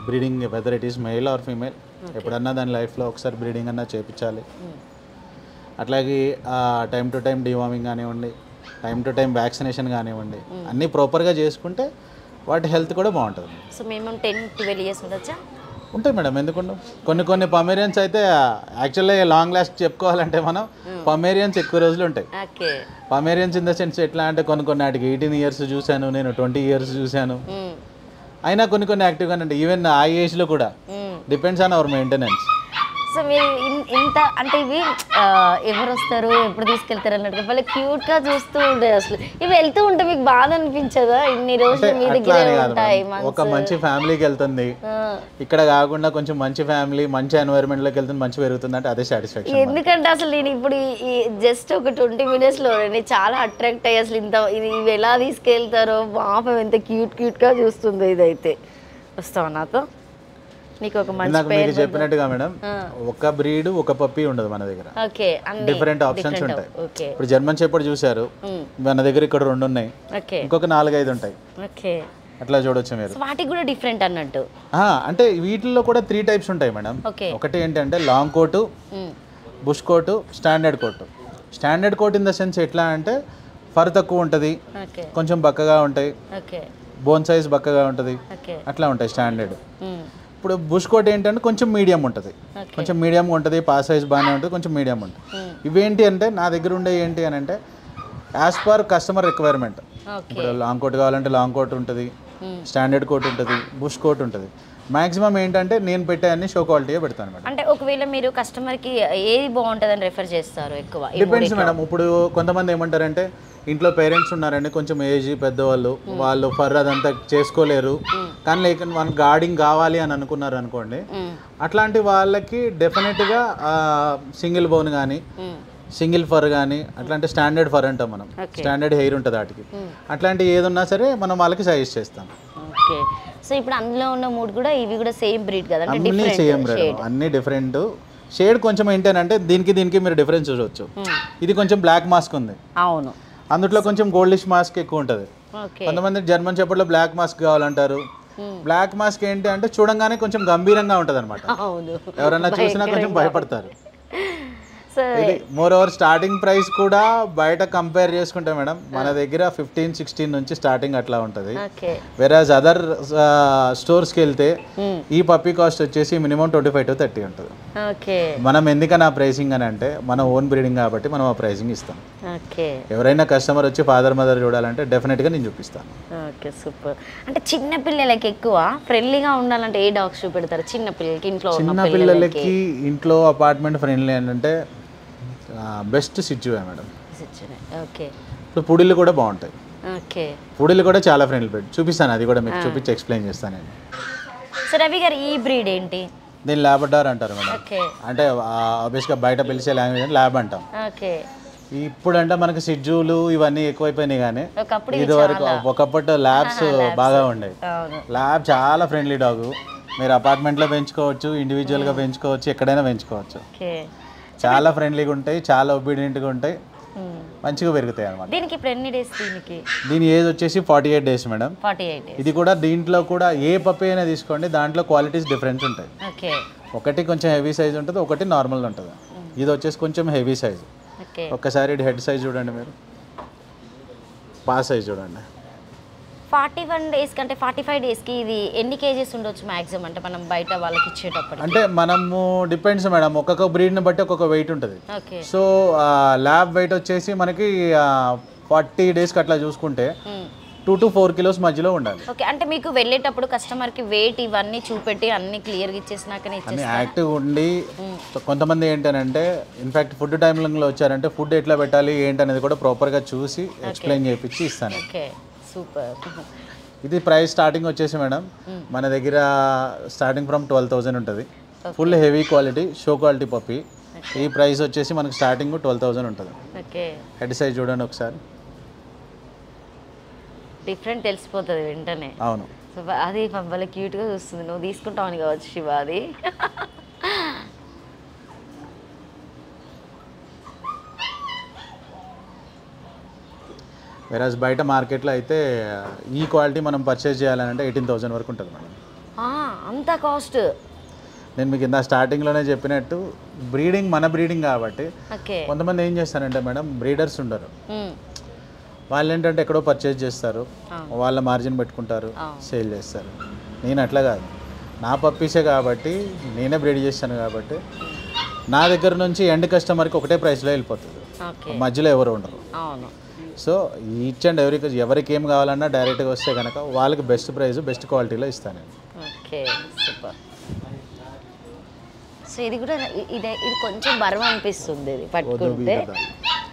breeding, whether it is male or female, ఎప్పుడన్నా దాని లైఫ్లో ఒకసారి బ్రీడింగ్ అన్నా చేయించాలి. అట్లాగే టైం టు టైం డివార్మింగ్ కానివ్వండి, టైం టు టైం వ్యాక్సినేషన్ కానివ్వండి, అన్నీ ప్రాపర్గా చేసుకుంటే వాటి హెల్త్ కూడా బాగుంటుంది. సో మినిమం 10-12 years ఉండొచ్చా? ఉంటాయి మేడం, ఎందుకుండు. కొన్ని పమేరియన్స్ అయితే యాక్చువల్లీ లాంగ్ లాస్ట్ చెప్పుకోవాలంటే మనం పమేరియన్స్ ఎక్కువ రోజులు ఉంటాయి. పమేరియన్స్ ఇన్ ద సెన్స్ ఎట్లా అంటే కొన్ని వాటికి 18 years చూశాను నేను, 20 years చూశాను. అయినా కొన్ని యాక్టివ్గానే ఉంటాయి. ఈవెన్ ఆ ఏజ్లో కూడా depends on hour maintenance. So మీరు ఇంత అంటే ఇవి ఎవరు వస్తారు, ఎప్పుడు తీసుకెళ్తారు అన్నట్టుగా వాళ్ళ క్యూట్గా చూస్తూ ఉండే. అసలు ఇవి వెళ్తూ ఉంటే మీకు బాధ అనిపించదా? ఇన్ని రోజులు మీ దగ్గర ఉంటాయి, ఒక మంచి ఫ్యామిలీకి వెళ్తుంది, ఇక్కడ కాకుండా కొంచెం మంచి ఫ్యామిలీ, మంచి ఎన్వైరన్మెంట్లోకి వెళ్తుంది, మంచి పెరుగుతుంది అంటే అదే సాటిస్ఫాక్షన్. ఎందుకంటే అసలు నేను ఇప్పుడు జస్ట్ ఒక 20 minutesలో నేను చాలా అట్రాక్ట్ అయ్యి అసలు ఇవి ఎలా తీసుకెళ్తారో, పాపం ఎంత క్యూట్గా చూస్తుందో. ఇదైతే వస్తావా నాతో? నీకు ఒక మంచి చెప్పినట్టుగా మేడం, ఒక బ్రీడ్ ఒక పప్పీ ఉండదు మన దగ్గర, డిఫరెంట్ ఆప్షన్స్ ఉంటాయి. ఇప్పుడు జర్మన్ షెపర్డ్ చూసారు మన దగ్గర, ఇక్కడ 2 ఉన్నాయి, ఇంకొక 4-5 ఉంటాయి. అట్లా చూడొచ్చు మీరు. వాటికి కూడా డిఫరెంట్ అన్నట్టు. అంటే వీటిల్లో కూడా 3 types ఉంటాయి మేడం. ఒకటి ఏంటంటే long coat, bush coat, standard coat. Standard coat in the sense ఎట్లా అంటే ఫర్ తక్కువ ఉంటుంది, కొంచెం బక్కగా ఉంటాయి, బోన్ సైజ్ బక్కగా ఉంటుంది, అట్లా ఉంటాయి స్టాండర్డ్. ఇప్పుడు బుష్ కోట్ ఏంటంటే కొంచెం మీడియం ఉంటుంది, కొంచెం మీడియంగా ఉంటుంది, పాస్ సైజ్ బాగానే ఉంటుంది, కొంచెం మీడియం ఉంటుంది. ఇవేంటి అంటే నా దగ్గర ఉండే ఏంటి అని అంటే యాజ్ పర్ కస్టమర్ రిక్వైర్మెంట్. ఇప్పుడు లాంగ్ కోట్ కావాలంటే లాంగ్ కోట్ ఉంటుంది, స్టాండర్డ్ కోట్ ఉంటుంది, బుష్ కోట్ ఉంటుంది. మ్యాక్సిమం ఏంటంటే నేను పెట్టే అన్ని షో క్వాలిటీగా పెడతాను మేడం. అంటే ఒకవేళ మీరు కస్టమర్కి ఏది బాగుంటుందని రెఫర్ చేస్తారు ఎక్కువ? Depends madam. ఇప్పుడు కొంతమంది ఏమంటారంటే ఇంట్లో పేరెంట్స్ ఉన్నారండి, కొంచెం ఏజ్ పెద్దవాళ్ళు, వాళ్ళు ఫర్ అదంతా చేసుకోలేరు, కానీ లేక మన గార్డింగ్ కావాలి అని అనుకున్నారు అనుకోండి, అట్లాంటి వాళ్ళకి డెఫినెట్గా సింగిల్ బోన్ కానీ, సింగిల్ ఫర్ కానీ, అట్లాంటి స్టాండర్డ్ ఫర్ అంటాం మనం, స్టాండర్డ్ హెయిర్ ఉంటుంది వాటికి, అట్లాంటి ఏది ఉన్నా సరే మనం వాళ్ళకి సజెస్ట్ చేస్తాం. ఓకే. సో ఇప్పుడు అందులో ఉన్న 3 కూడా ఇవి కూడా సేమ్ బ్రీడ్ కదా? అన్నీ సేమ్ బ్రీడ్, అన్నీ డిఫరెంట్ షేడ్. కొంచెం ఏంటంటే దీనికి మీరు డిఫరెన్స్ చూడవచ్చు. ఇది కొంచెం బ్లాక్ మాస్క్ ఉంది, అవును, అందులో కొంచెం గోల్డిష్ మాస్క్ ఎక్కువ ఉంటుంది. కొంతమంది జర్మన్ షెపర్డ్లో బ్లాక్ మాస్క్ కావాలంటారు. బ్లాక్ మాస్క్ ఏంటి అంటే చూడంగానే కొంచెం గంభీరంగా ఉంటుంది అనమాట, ఎవరైనా చూసినా కొంచెం భయపడతారు. మోర్ ఓవర్ స్టార్టింగ్ ప్రైస్ కూడా బయట కంపేర్ చేసుకుంటే మేడం మన దగ్గర 15-16 నుంచి స్టార్టింగ్ అట్లా ఉంటుంది. వెరాజ్ అదర్ స్టోర్స్కి వెళ్తే ఈ పప్పీ కాస్ట్ వచ్చేసి మినిమం 25 to 30 ఉంటుంది. ఓకే. మనం ఎందుకని ఆ ప్రైసింగ్ అని అంటే మన ఓన్ బ్రీడింగ్ కాబట్టి మనం ఆ ప్రైసింగ్ ఇస్తాం. ఓకే. ఎవరైనా కస్టమర్ వచ్చి ఫాదర్ మదర్ చూడాలంటే డెఫినెట్గా నేను చూపిస్తాను. Okay, super. అంటే చిన్న పిల్లలకి ఎక్కువ ఫ్రెండ్లీగా ఉండాలంటే ఏ డాగ్స్ చూపెడతారు చిన్న పిల్లలకి? ఇంట్లో చిన్న పిల్లలకి ఇంట్లో అపార్ట్మెంట్ ఫ్రెండ్లీ అంటే బెస్ట్ సిచ్యువే మేడం. ఓకే. ఇప్పుడు పుడిలు కూడా బాగుంటాయి. ఓకే. పుడిలు కూడా చాలా ఫ్రెండ్లీ బ్రీడ్. చూపిస్తాను, అది కూడా మీకు చూపించి ఎక్స్ప్లెయిన్ చేస్తాను నేను. సో రవి గారు, ఈ బ్రీడ్ ఏంటి? దీన్ని ల్యాబడార్ అంటారు మేడం. ఓకే. అంటే ఆబ్వియస్గా బయట పిలిచే లాంగ్వేజ్ అంటే ల్యాబ్ అంటాం. ఓకే. ఇప్పుడు అంటే మనకి సిడ్జులు ఇవన్నీ ఎక్కువైపోయినాయి, కానీ ఒకప్పుడు ఇది వరకు ఒకప్పుడు ల్యాబ్స్ బాగా ఉండేవి. ల్యాబ్ చాలా ఫ్రెండ్లీ డాగ్. మీరు అపార్ట్మెంట్లో పెంచుకోవచ్చు, ఇండివిజువల్గా పెంచుకోవచ్చు, ఎక్కడైనా పెంచుకోవచ్చు. చాలా ఫ్రెండ్లీగా ఉంటాయి, చాలా ఒబీడియంట్గా ఉంటాయి, మంచిగా పెరుగుతాయి అన్నమాట. దీనికి ఇప్పుడు ఎన్ని డేస్? దీని ఏజ్ వచ్చేసి 48 డేస్ మేడం. 48 డేస్. ఇది కూడా దీంట్లో కూడా ఏ పప్పి అయినా తీసుకోండి, దాంట్లో క్వాలిటీస్ డిఫరెన్స్ ఉంటాయి. ఓకే. ఒకటి కొంచెం హెవీ సైజ్ ఉంటుంది, ఒకటి నార్మల్గా ఉంటుంది. ఇది వచ్చేసి కొంచెం హెవీ సైజ్. ఒక్కసారి హెడ్ సైజ్ చూడండి, మీరు పా సైజ్ చూడండి. 41 డేస్ కంటే 45 డేస్కి ఇది ఎన్ని కేజెస్ ఉండొచ్చు మ్యాక్సిమం? అంటే మనం బయట వాళ్ళకి ఇచ్చేటప్పుడు అంటే మనము డిపెండ్స్ మేడం, ఒక్కొక్క బ్రీడ్ని బట్టి ఒక్కొక్క వెయిట్ ఉంటుంది. ఓకే. సో ల్యాబ్ వెయిట్ వచ్చేసి మనకి 40 డేస్కి అట్లా చూసుకుంటే 2 to 4 కిలోస్ మధ్యలో ఉండాలి. ఓకే. అంటే మీకు వెళ్ళేటప్పుడు కస్టమర్కి వెయిట్ ఇవన్నీ చూపెట్టి అన్ని క్లియర్గా ఇచ్చేసినాకనే అన్ని యాక్టివ్ ఉండి. కొంతమంది ఏంటంటే ఇన్ఫాక్ట్ ఫుడ్ టైంలో వచ్చారంటే ఫుడ్ ఎట్లా పెట్టాలి ఏంటనేది కూడా ప్రాపర్గా చూసి ఎక్స్ప్లెయిన్ చేయించి ఇస్తాను. Okay, super. ఇది ప్రైస్ స్టార్టింగ్ వచ్చేసి మేడం మన దగ్గర స్టార్టింగ్ ఫ్రమ్ 12,000 ఉంటుంది. Full heavy quality show quality puppy. ఈ ప్రైస్ వచ్చేసి మనకు స్టార్టింగ్ 12,000 ఉంటుంది. ఓకే. హెడ్ సైజ్ చూడండి ఒకసారి, డిఫరెంట్ తెలిసిపోతుంది వెంటనే. అవును. సో అది భలే క్యూట్గా చూస్తుంది. నువ్వు తీసుకుంటావు అని కావచ్చు శివ అది. వెరాజ్ బయట మార్కెట్లో అయితే ఈ క్వాలిటీ మనం పర్చేజ్ చేయాలంటే 18,000 వరకు ఉంటుంది మేడం. అంత కాస్ట్? నేను మీకు ఇంత స్టార్టింగ్లోనే చెప్పినట్టు బ్రీడింగ్ మన బ్రీడింగ్ కాబట్టి కొంతమంది ఏం చేస్తారంటే మేడం, బ్రీడర్స్ ఉండరు. వాళ్ళు ఏంటంటే ఎక్కడో పర్చేజ్ చేస్తారు, వాళ్ళ మార్జిన్ పెట్టుకుంటారు, సేల్ చేస్తారు. నేను అట్లా కాదు, నా పప్పీసే కాబట్టి నేనే బ్రీడ్ చేస్తాను కాబట్టి నా దగ్గర నుంచి ఎండ్ కస్టమర్కి ఒకటే ప్రైస్లో వెళ్ళిపోతుంది, మధ్యలో ఎవరు ఉండరు. సో ఈచ్ అండ్ ఎవరికి ఏం కావాలన్నా డైరెక్ట్గా వస్తే కనుక వాళ్ళకి బెస్ట్ ప్రైస్ బెస్ట్ క్వాలిటీలో ఇస్తాను. Okay, super. సో ఇది కూడా ఇది కొంచెం బరువు అనిపిస్తుంది ఇది పట్టుకుంటే.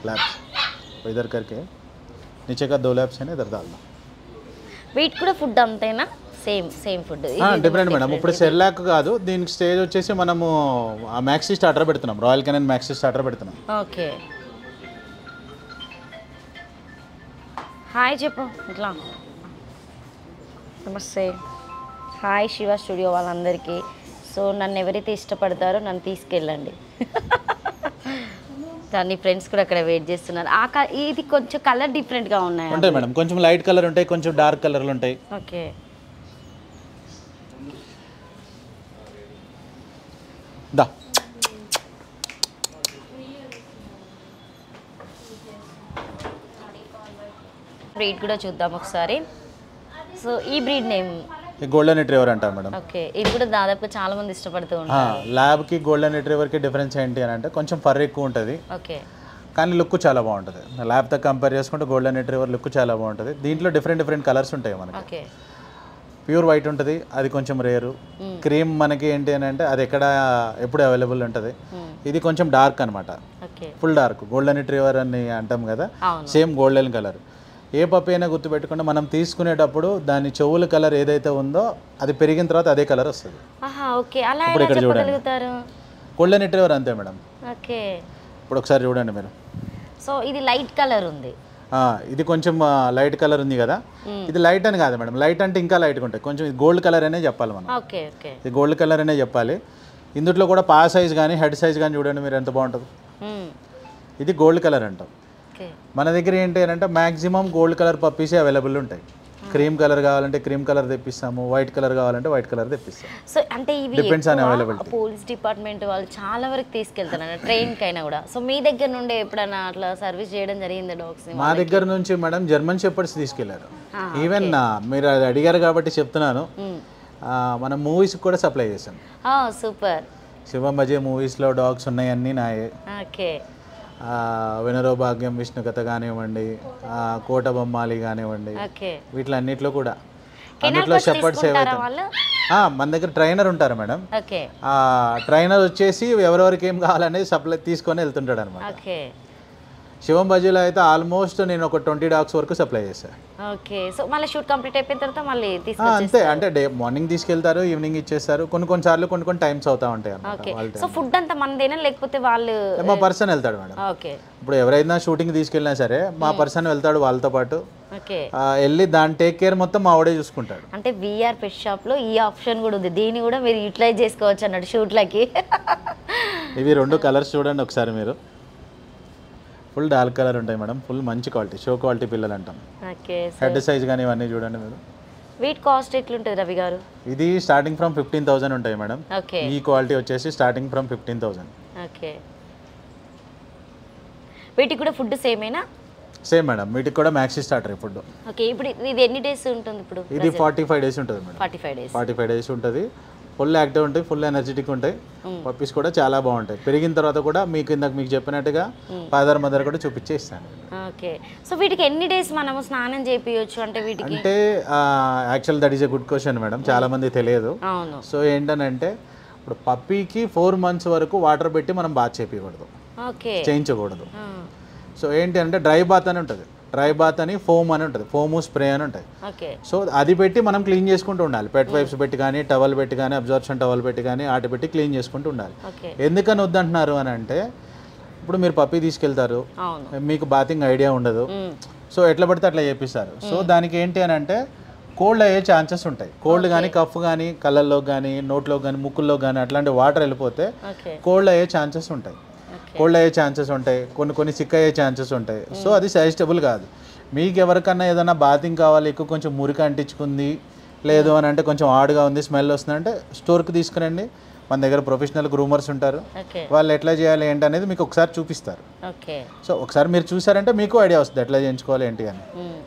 लैब्स इधर करके नीचे का 2 लैब्स है ना, इधर डाल दो. వీట్ కూడా ఫుడ్ అంతేనా? Same food different madam. ఇప్పుడు సెర్లాక్ కాదు, దీనికి స్టేజ్ వచ్చేసి మనము ఆ మ్యాక్సీ స్టార్టర్ పెడుతున్నాం, రాయల్ కెనన్ మ్యాక్సీ స్టార్టర్ పెడుతున్నాం. ఓకే. హాయ్ చెప్పు ఇట్లా. నమస్తే. హాయ్ శివ స్టూడియో వాళ్ళందరికీ. సో నన్ను ఎవరైతే ఇష్టపడతారో నన్ను తీసుకెళ్ళండి. దాన్ని ఫ్రెండ్స్ కూడా అక్కడ వెయిట్ చేస్తున్నారు. ఇది కొంచెం కలర్ డిఫరెంట్గా ఉన్నాయి. ఉంటాయి మేడం, కొంచెం లైట్ కలర్ ఉంటాయి, కొంచెం డార్క్ కలర్లు ఉంటాయి. ఓకే. దా బ్రీడ్ కూడా చూద్దాం ఒకసారి. సో ఈ బ్రీడ్ నేమ్ గోల్డెన్ రిట్రీవర్ అంటారు మేడం. ఓకే. ఇది కూడా దాదాపు చాలా మంది ఇష్టపడుతూ ఉంటారు. ల్యాబ్కి గోల్డెన్ రిట్రీవర్కి డిఫరెన్స్ ఏంటి అని అంటే కొంచెం ఫర్ ఎక్కువ ఉంటుంది. ఓకే. కానీ లుక్ చాలా బాగుంటుంది. ల్యాబ్తో కంపేర్ చేసుకుంటే గోల్డెన్ రిట్రీవర్ లుక్ చాలా బాగుంటుంది. దీంట్లో డిఫరెంట్ కలర్స్ ఉంటాయి మనకి. ఓకే. ప్యూర్ వైట్ ఉంటుంది, అది కొంచెం రేరు. క్రీమ్ మనకి ఏంటి అని అంటే అది ఎప్పుడు అవైలబుల్ ఉంటుంది. ఇది కొంచెం డార్క్ అనమాట, ఫుల్ డార్క్. గోల్డెన్ రిట్రీవర్ అని అంటాం కదా, సేమ్ గోల్డెన్ కలర్. ఏ పప్పి అయినా గుర్తుపెట్టుకుంటే మనం తీసుకునేటప్పుడు దాని చెవుల కలర్ ఏదైతే ఉందో అది పెరిగిన తర్వాత అదే కలర్ వస్తుంది. ఇప్పుడు ఇక్కడ చూడండి, గోల్డెన్ రిట్రీవర్ అంతే మేడం. ఓకే. ఇప్పుడు ఒకసారి చూడండి మీరు. సో ఇది లైట్ కలర్ ఉంది, ఇది కొంచెం లైట్ కలర్ ఉంది కదా. ఇది లైట్ అని కాదు మేడం, లైట్ అంటే ఇంకా లైట్గా ఉంటాయి. కొంచెం ఇది గోల్డ్ కలర్ అనే చెప్పాలి మనం. ఇది గోల్డ్ కలర్ అనే చెప్పాలి. ఇందులో కూడా పా సైజ్ కానీ హెడ్ సైజ్ కానీ చూడండి మీరు ఎంత బాగుంటుంది. ఇది గోల్డ్ కలర్ అంటాం. మన దగ్గర ఏంటి అంటే మ్యాక్సిమం గోల్డ్ కలర్ పప్పీసే అవైలబుల్ ఉంటాయి. క్రీమ్ కలర్ కావాలంటే క్రీమ్ కలర్ తెప్పిస్తాము, వైట్ కలర్ కావాలంటే వైట్ కలర్ తెప్పిస్తాము. సో అంటే ఇవి depends on availability. Police department వాళ్ళు చాలా వరకు తీసుకెళ్తున్నారు ట్రైన్కి అయినా కూడా. సో మీ దగ్గర నుండి ఎప్పుడైనా అట్లా సర్వీస్ చేయడం జరిగింది డాగ్స్? మా దగ్గర నుంచి మేడం జర్మన్ షెపర్డ్స్ తీసుకెళ్లారు. ఈవెన్ మీరు అది అడిగారు కాబట్టి చెప్తున్నాను, మనం మూవీస్ కూడా సప్లై చేసాం. సూపర్. శివం భజే మూవీస్లో డాగ్స్ ఉన్నాయన్నీ నాయే. ఓకే. వినరో భాగ్యం విష్ణుకథ కానివ్వండి, కోట బొమ్మాలి కానివ్వండి, వీటిలన్నిట్లో కూడా అన్నిట్లో షెపర్డ్ సేవ్ అవుతారు. మన దగ్గర ట్రైనర్ ఉంటారు మేడం. ట్రైనర్ వచ్చేసి ఎవరెవరికి ఏం కావాలనేది సప్లై తీసుకొని వెళ్తుంటాడు అనమాట. శివం బజీలో అయితే ఆల్మోస్ట్ నేను ఒక 20 డాగ్స్ వరకు సప్లై చేశాను. ఓకే. సో మళ్ళీ షూట్ కంప్లీట్ అయిపోయిన తర్వాత మళ్ళీ అంతే, అంటే డే మార్నింగ్ తీసుకెళ్తారు, ఈవినింగ్ ఇచ్చేస్తారు. కొన్ని సార్లు కొన్ని టైమ్స్ అవుతా ఉంటాయి అన్నమాట. సో ఫుడ్ అంతా మనదేనా లేకపోతే వాళ్ళు? మా పర్సన్ వెళ్తాడు మేడం. ఓకే. ఇప్పుడు ఎవరైనా షూటింగ్ తీసుకెళ్ళినా సరే మా పర్సన్ వెళ్తాడు వాళ్ళతో పాటు. వెళ్ళి దాని టేక్ కేర్ మొత్తం మా ఆవిడే చూసుకుంటాడు. అంటే విఆర్ పెట్ షాప్ లో ఈ ఆప్షన్ కూడా ఉంది, దీన్ని కూడా మీరు యూటిలైజ్ చేసుకోవచ్చు అన్నట్టు షూట్లకి. ఇవి 2 కలర్స్ చూడండి ఒకసారి మీరు. ఫుల్ డార్క్ కలర్ ఉంటాయి మేడం, ఫుల్ మంచి క్వాలిటీ, షో క్వాలిటీ పిల్లలు అంటాం. హెడ్ సైజ్ కానీ ఇవన్నీ చూడండి మీరు. వీటి కాస్ట్ ఎట్లుంటుంది రవి గారు? ఇది స్టార్టింగ్ ఫ్రమ్ 15,000 ఉంటాయి మేడం. ఈ క్వాలిటీ వచ్చేసి స్టార్టింగ్ ఫ్రమ్ 15,000. ఓకే. వీటికి కూడా ఫుడ్ సేమేనా? సేమ్ మేడం, వీటికి కూడా మ్యాక్సీ స్టార్టర్ ఫుడ్. ఓకే. ఇప్పుడు ఇది ఎన్ని డేస్ ఉంటుంది? ఇప్పుడు ఇది 45 డేస్ ఉంటుంది మేడం. 45 డేస్ ఉంటుంది. ఫుల్ యాక్టివ్ ఉంటాయి, ఫుల్ ఎనర్జెటిక్ ఉంటాయి. పప్పీస్ కూడా చాలా బాగుంటాయి. పెరిగిన తర్వాత కూడా మీకు చెప్పినట్టుగా ఫాదర్ మదర్ కూడా చూపించే ఇస్తాను. ఓకే. సో వీటికి ఎన్ని డేస్ మనము స్నానం చేయించవచ్చు అంటే వీటికి? అంటే actual that is a good question madam, చాలా మంది తెలియదు. సో ఏంటనంటే ఇప్పుడు పప్పీకి 4 months వరకు వాటర్ పెట్టి మనం బాత్ చేయించకూడదు, చేయించకూడదు. సో ఏంటి అంటే డ్రై బాత్ అని ఉంటుంది, డ్రై బాత్ అని ఫోమ్ అని ఉంటుంది, ఫోము స్ప్రే అని ఉంటుంది. సో అది పెట్టి మనం క్లీన్ చేసుకుంటూ ఉండాలి. పెట్ వైప్స్ పెట్టి కానీ, టవల్ పెట్టి కానీ, అబ్జార్ప్షన్ టవల్ పెట్టి కానీ ఆట పెట్టి క్లీన్ చేసుకుంటూ ఉండాలి. ఎందుకని వద్దంటున్నారు అని అంటే ఇప్పుడు మీరు పప్పీ తీసుకెళ్తారు, మీకు బాతింగ్ ఐడియా ఉండదు, సో ఎట్లా పడితే అట్లా చేపిస్తారు. సో దానికి ఏంటి అని అంటే కోల్డ్ అయ్యే ఛాన్సెస్ ఉంటాయి. కోల్డ్ కానీ, కఫ్ కానీ, కళ్ళల్లో కానీ, నోట్లో కానీ, ముక్కుల్లో కానీ అట్లాంటి వాటర్ వెళ్ళిపోతే కోల్డ్ అయ్యే ఛాన్సెస్ ఉంటాయి. కోల్డ్ అయ్యే ఛాన్సెస్ ఉంటాయి, కొన్ని సిక్ అయ్యే ఛాన్సెస్ ఉంటాయి. సో అది సజెస్టబుల్ కాదు. మీకు ఎవరికన్నా ఏదైనా బాతింగ్ కావాలి, ఎక్కువ కొంచెం మురికి అంటించుకుంది, లేదు అని అంటే కొంచెం ఆడుగా ఉంది, స్మెల్ వస్తుంది అంటే స్టోర్కి తీసుకురండి. మన దగ్గర ప్రొఫెషనల్ గ్రూమర్స్ ఉంటారు, వాళ్ళు ఎట్లా చేయాలి ఏంటి అనేది మీకు ఒకసారి చూపిస్తారు. సో ఒకసారి మీరు చూసారంటే మీకు ఐడియా వస్తుంది ఎట్లా చేయించుకోవాలి ఏంటి అని.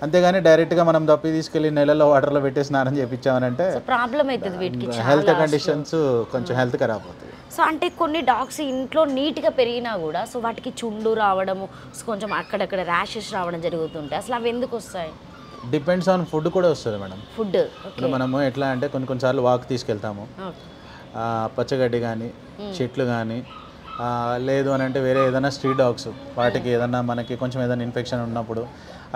అంతేగాని డైరెక్ట్గా మనం తప్పి తీసుకెళ్ళి నెలలో వాటర్లో పెట్టి స్నానం చేయించామనంటే ప్రాబ్లం అవుతుంది, హెల్త్ కండిషన్స్ కొంచెం హెల్త్ ఖరాబ్ అవుతుంది. సో అంటే కొన్ని డాగ్స్ ఇంట్లో నీట్గా పెరిగినా కూడా సో వాటికి చుండు రావడము, కొంచెం అక్కడక్కడ ర్యాషెస్ రావడం జరుగుతుంటాయి. అసలు అవి ఎందుకు వస్తాయి? డిపెండ్స్ ఆన్ ఫుడ్ కూడా వస్తుంది మేడం. ఫుడ్ మనము ఎట్లా అంటే కొన్నిసార్లు వాక్ తీసుకెళ్తాము, పచ్చగడ్డి కానీ, చెట్లు కానీ, లేదు అని అంటే వేరే ఏదైనా స్ట్రీట్ డాగ్స్, వాటికి ఏదన్నా మనకి కొంచెం ఏదైనా ఇన్ఫెక్షన్ ఉన్నప్పుడు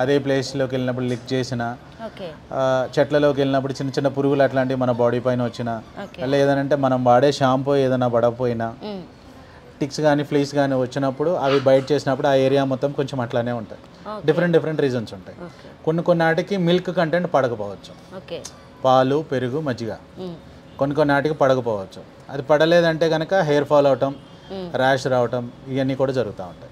అదే ప్లేస్లోకి వెళ్ళినప్పుడు లిక్ చేసిన, చెట్లలోకి వెళ్ళినప్పుడు చిన్న చిన్న పురుగులు అట్లాంటివి మన బాడీ పైన వచ్చిన, లేదనంటే మనం వాడే షాంపూ ఏదైనా పడకపోయినా, టిక్స్ కానీ ఫ్లీస్ కానీ వచ్చినప్పుడు అవి బైట్ చేసినప్పుడు ఆ ఏరియా మొత్తం కొంచెం అట్లానే ఉంటాయి. డిఫరెంట్ రీజన్స్ ఉంటాయి. కొన్ని నాటికి మిల్క్ కంటెంట్ పడకపోవచ్చు, పాలు, పెరుగు, మజ్జిగ కొన్ని నాటికి పడకపోవచ్చు. అది పడలేదంటే కనుక హెయిర్ ఫాల్ అవటం, ర్యాష్ రావటం ఇవన్నీ కూడా జరుగుతూ ఉంటాయి.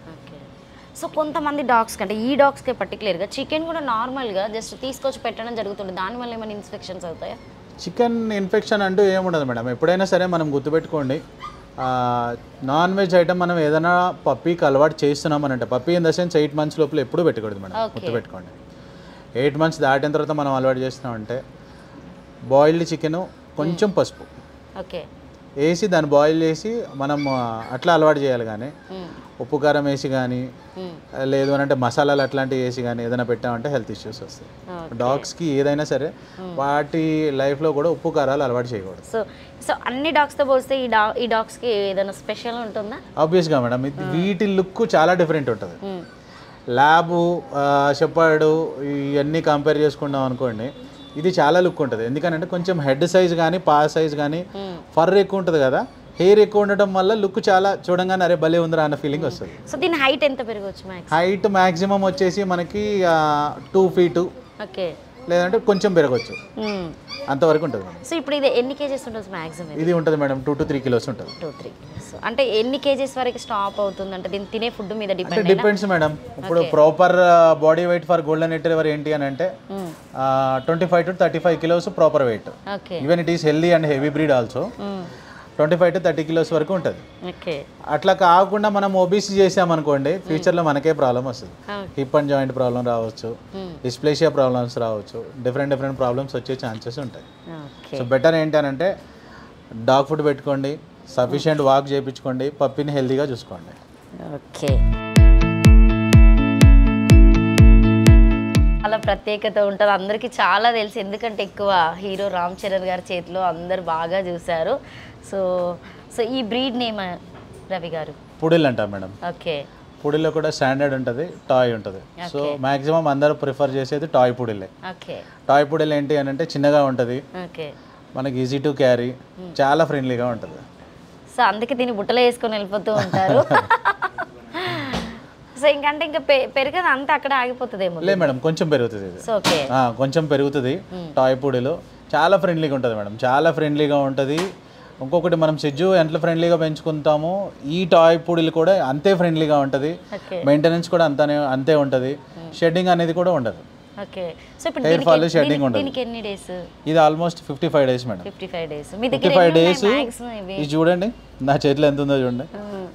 సో కొంతమంది డాగ్స్ కంటే ఈ డాగ్స్కే పర్టికులర్గా చికెన్ కూడా నార్మల్గా జస్ట్ తీసుకొచ్చి పెట్టడం జరుగుతుంది, దానివల్ల ఏమైనా ఇన్ఫెక్షన్స్ అవుతాయా? చికెన్ ఇన్ఫెక్షన్ అంటూ ఏముండదు మేడం. ఎప్పుడైనా సరే మనం గుర్తుపెట్టుకోండి, నాన్ వెజ్ ఐటమ్ మనం ఏదైనా పప్పీకి అలవాటు చేస్తున్నాం అని అంటే, puppy in the sense 8 months లోపల ఎప్పుడు పెట్టకూడదు మేడం, గుర్తుపెట్టుకోండి. 8 months దాటిన తర్వాత మనం అలవాటు చేస్తున్నామంటే బాయిల్డ్ చికెన్ కొంచెం పసుపు వేసి దాన్ని బాయిల్ చేసి మనం అట్లా అలవాటు చేయాలి. కానీ ఉప్పు కారం వేసి కానీ, లేదు అని అంటే మసాలాలు అట్లాంటివి వేసి కానీ ఏదైనా పెట్టామంటే హెల్త్ ఇష్యూస్ వస్తాయి. డాగ్స్కి ఏదైనా సరే వాటి లైఫ్లో కూడా ఉప్పు కారాలు అలవాటు చేయకూడదు. సో అన్ని డాగ్స్తో పోలిస్తే ఈ డాగ్స్కి ఏదైనా స్పెషల్ ఉంటుందా? ఆబ్వియస్గా మేడం, వీటి లుక్ చాలా డిఫరెంట్ ఉంటుంది. ల్యాబు, షెపర్డు ఇవన్నీ కంపేర్ చేసుకున్నాం అనుకోండి, ఇది చాలా లుక్ ఉంటుంది. ఎందుకంటే కొంచెం హెడ్ సైజ్ కానీ, పా సైజ్ కానీ, ఫర్ ఎక్కువ ఉంటుంది కదా, హెయిర్ ఎక్కువ ఉండటం వల్ల లుక్ చాలా చూడంగానే అరే భలే ఉందిరా అన్న ఫీలింగ్ వస్తుంది. సో దీని హైట్ ఎంత పెరగవచ్చు? హైట్ మాక్సిమం వచ్చేసి మనకి 2 feet, లేదంటే కొంచెం పెరగవచ్చు, అంతవరకు ఉంటుంది మేడం. సో ఇప్పుడు ఇది ఎన్ని కేజెస్ ఉంటుంది మాక్సిమం? ఇది ఉంటుంది మేడం 2 to 3 kilos ఉంటుంది. 2-3 kilos అంటే ఎన్ని కేజెస్ వరకు స్టాప్ అవుతుంది? అంటే దీన్ని తినే ఫుడ్ మీద డిపెండ్స్ మేడం. ఇప్పుడు proper body weight for golden retriever ఏంటి అని అంటే 25 to 35 kilos proper weight. Even it is healthy and heavy breed also 25 to 30 kilos వరకు ఉంటుంది. అట్లా కాకుండా మనం ఓబీసీ చేసామనుకోండి, ఫ్యూచర్లో మనకే ప్రాబ్లం వస్తుంది. హిప్ అండ్ జాయింట్ ప్రాబ్లం రావచ్చు, డిస్ప్లేషియా ప్రాబ్లమ్స్ రావచ్చు, డిఫరెంట్ ప్రాబ్లమ్స్ వచ్చే ఛాన్సెస్ ఉంటాయి. సో బెటర్ ఏంటనంటే డాగ్ ఫుడ్ పెట్టుకోండి, సఫిషియెంట్ వాక్ చేయించుకోండి, పప్పిని హెల్తీగా చూసుకోండి. ఓకే. చాలా ప్రత్యేకత ఉంటుంది, అందరికీ చాలా తెలుసు, ఎందుకంటే ఎక్కువ హీరో రామ్ చరణ్ గారి చేతిలో అందరు బాగా చూశారు. సో సో ఈ బ్రీడ్ నేమ్ రవి గారు? పుడిల్ అంటాం మేడం. ఓకే. పుడిలో కూడా స్టాండర్డ్ ఉంటుంది, టాయ్ ఉంటుంది. సో మ్యాక్సిమం అందరూ ప్రిఫర్ చేసేది టాయ్ పుడిలే. ఓకే. టాయ్ పుడిల్ ఏంటి అని అంటే చిన్నగా ఉంటుంది, ఓకే, మనకి ఈజీ టు క్యారీ, చాలా ఫ్రెండ్లీగా ఉంటుంది. సో అందుకే దీన్ని బుట్టలో వేసుకొని వెళ్ళిపోతూ ఉంటారు. సో ఇంకంటే ఇంకా పెరగదు, అంతా అక్కడ ఆగిపోతుందేమో? లేదు మేడం, కొంచెం పెరుగుతుంది ఇది. ఓకే, కొంచెం పెరుగుతుంది. టాయ్ పుడిలో చాలా ఫ్రెండ్లీగా ఉంటుంది మేడం, చాలా ఫ్రెండ్లీగా ఉంటుంది. ఇంకొకటి మనం సిజ్జు ఎంత ఫ్రెండ్లీగా పెంచుకుంటామో ఈ టాయ్ పుడిలు కూడా అంతే ఫ్రెండ్లీగా ఉంటుంది. మెయింటెనెన్స్ కూడా అంతే ఉంటుంది. షెడ్డింగ్ అనేది కూడా ఉండదు. ఓకే. సో ఇప్పుడు హెయిర్ ఫాల్ షెడ్డింగ్ ఉండదు. దీనికి ఎన్ని డేస్? ఇది ఆల్మోస్ట్ 55 డేస్ మేడం. 55 డేస్. మీ దగ్గర 55 డేస్. ఇది చూడండి, నా చేతిలో ఎంత ఉందో చూడండి.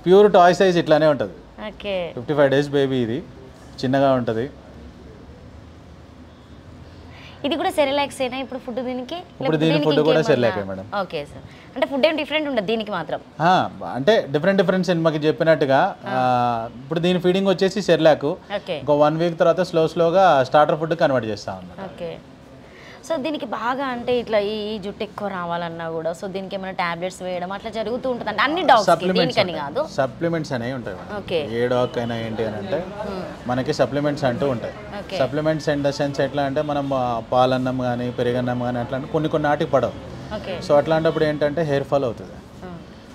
ప్యూర్ టాయ్ సైజ్ ఇట్లానే ఉంటుంది. ఓకే. 55 డేస్ బేబీ, ఇది చిన్నగా ఉంటుంది. ఇది కూడా సెరిలాక్స్ ఏనా ఇప్పుడు ఫుడ్ దీనికి? ఇప్పుడు దీని ఫుడ్ కూడా సెరిలాకే మేడం. Okay sir. అంటే ఫుడ్ ఏం డిఫరెంట్ ఉండదు దీనికి మాత్రం? అంటే డిఫరెంట్ సినిమాకి చెప్పినట్టుగా ఇప్పుడు దీని ఫీడింగ్ వచ్చేసి సెరిలాక్. ఇంకో 1 వీక్ తర్వాత స్లోగా స్టార్టర్ ఫుడ్ కన్వర్ట్ చేస్తాం అన్నమాట. ఓకే. సో దీనికి బాగా అంటే ఇట్లా ఈ జుట్టు ఎక్కువ రావాలన్నా కూడా సో దీనికి ఏమైనా టాబ్లెట్స్ వేయడం అట్లా జరుగుతూ ఉంటుంది? అన్ని డాగ్స్ దీనికని కాదు, సప్లిమెంట్స్ అనేవి ఉంటాయి మేడం. ఓకే. ఏ డాగ్ అయినా ఏంటి అని అంటే మనకి సప్లిమెంట్స్ అంటూ ఉంటాయి. సప్లిమెంట్స్ ఇన్ ద సెన్స్ ఎట్లా అంటే మనం పాలన్నం కానీ పెరుగన్నం కానీ అట్లా కొన్ని నాటికి పడవు. సో అట్లాంటప్పుడు ఏంటంటే హెయిర్ ఫాల్ అవుతుంది.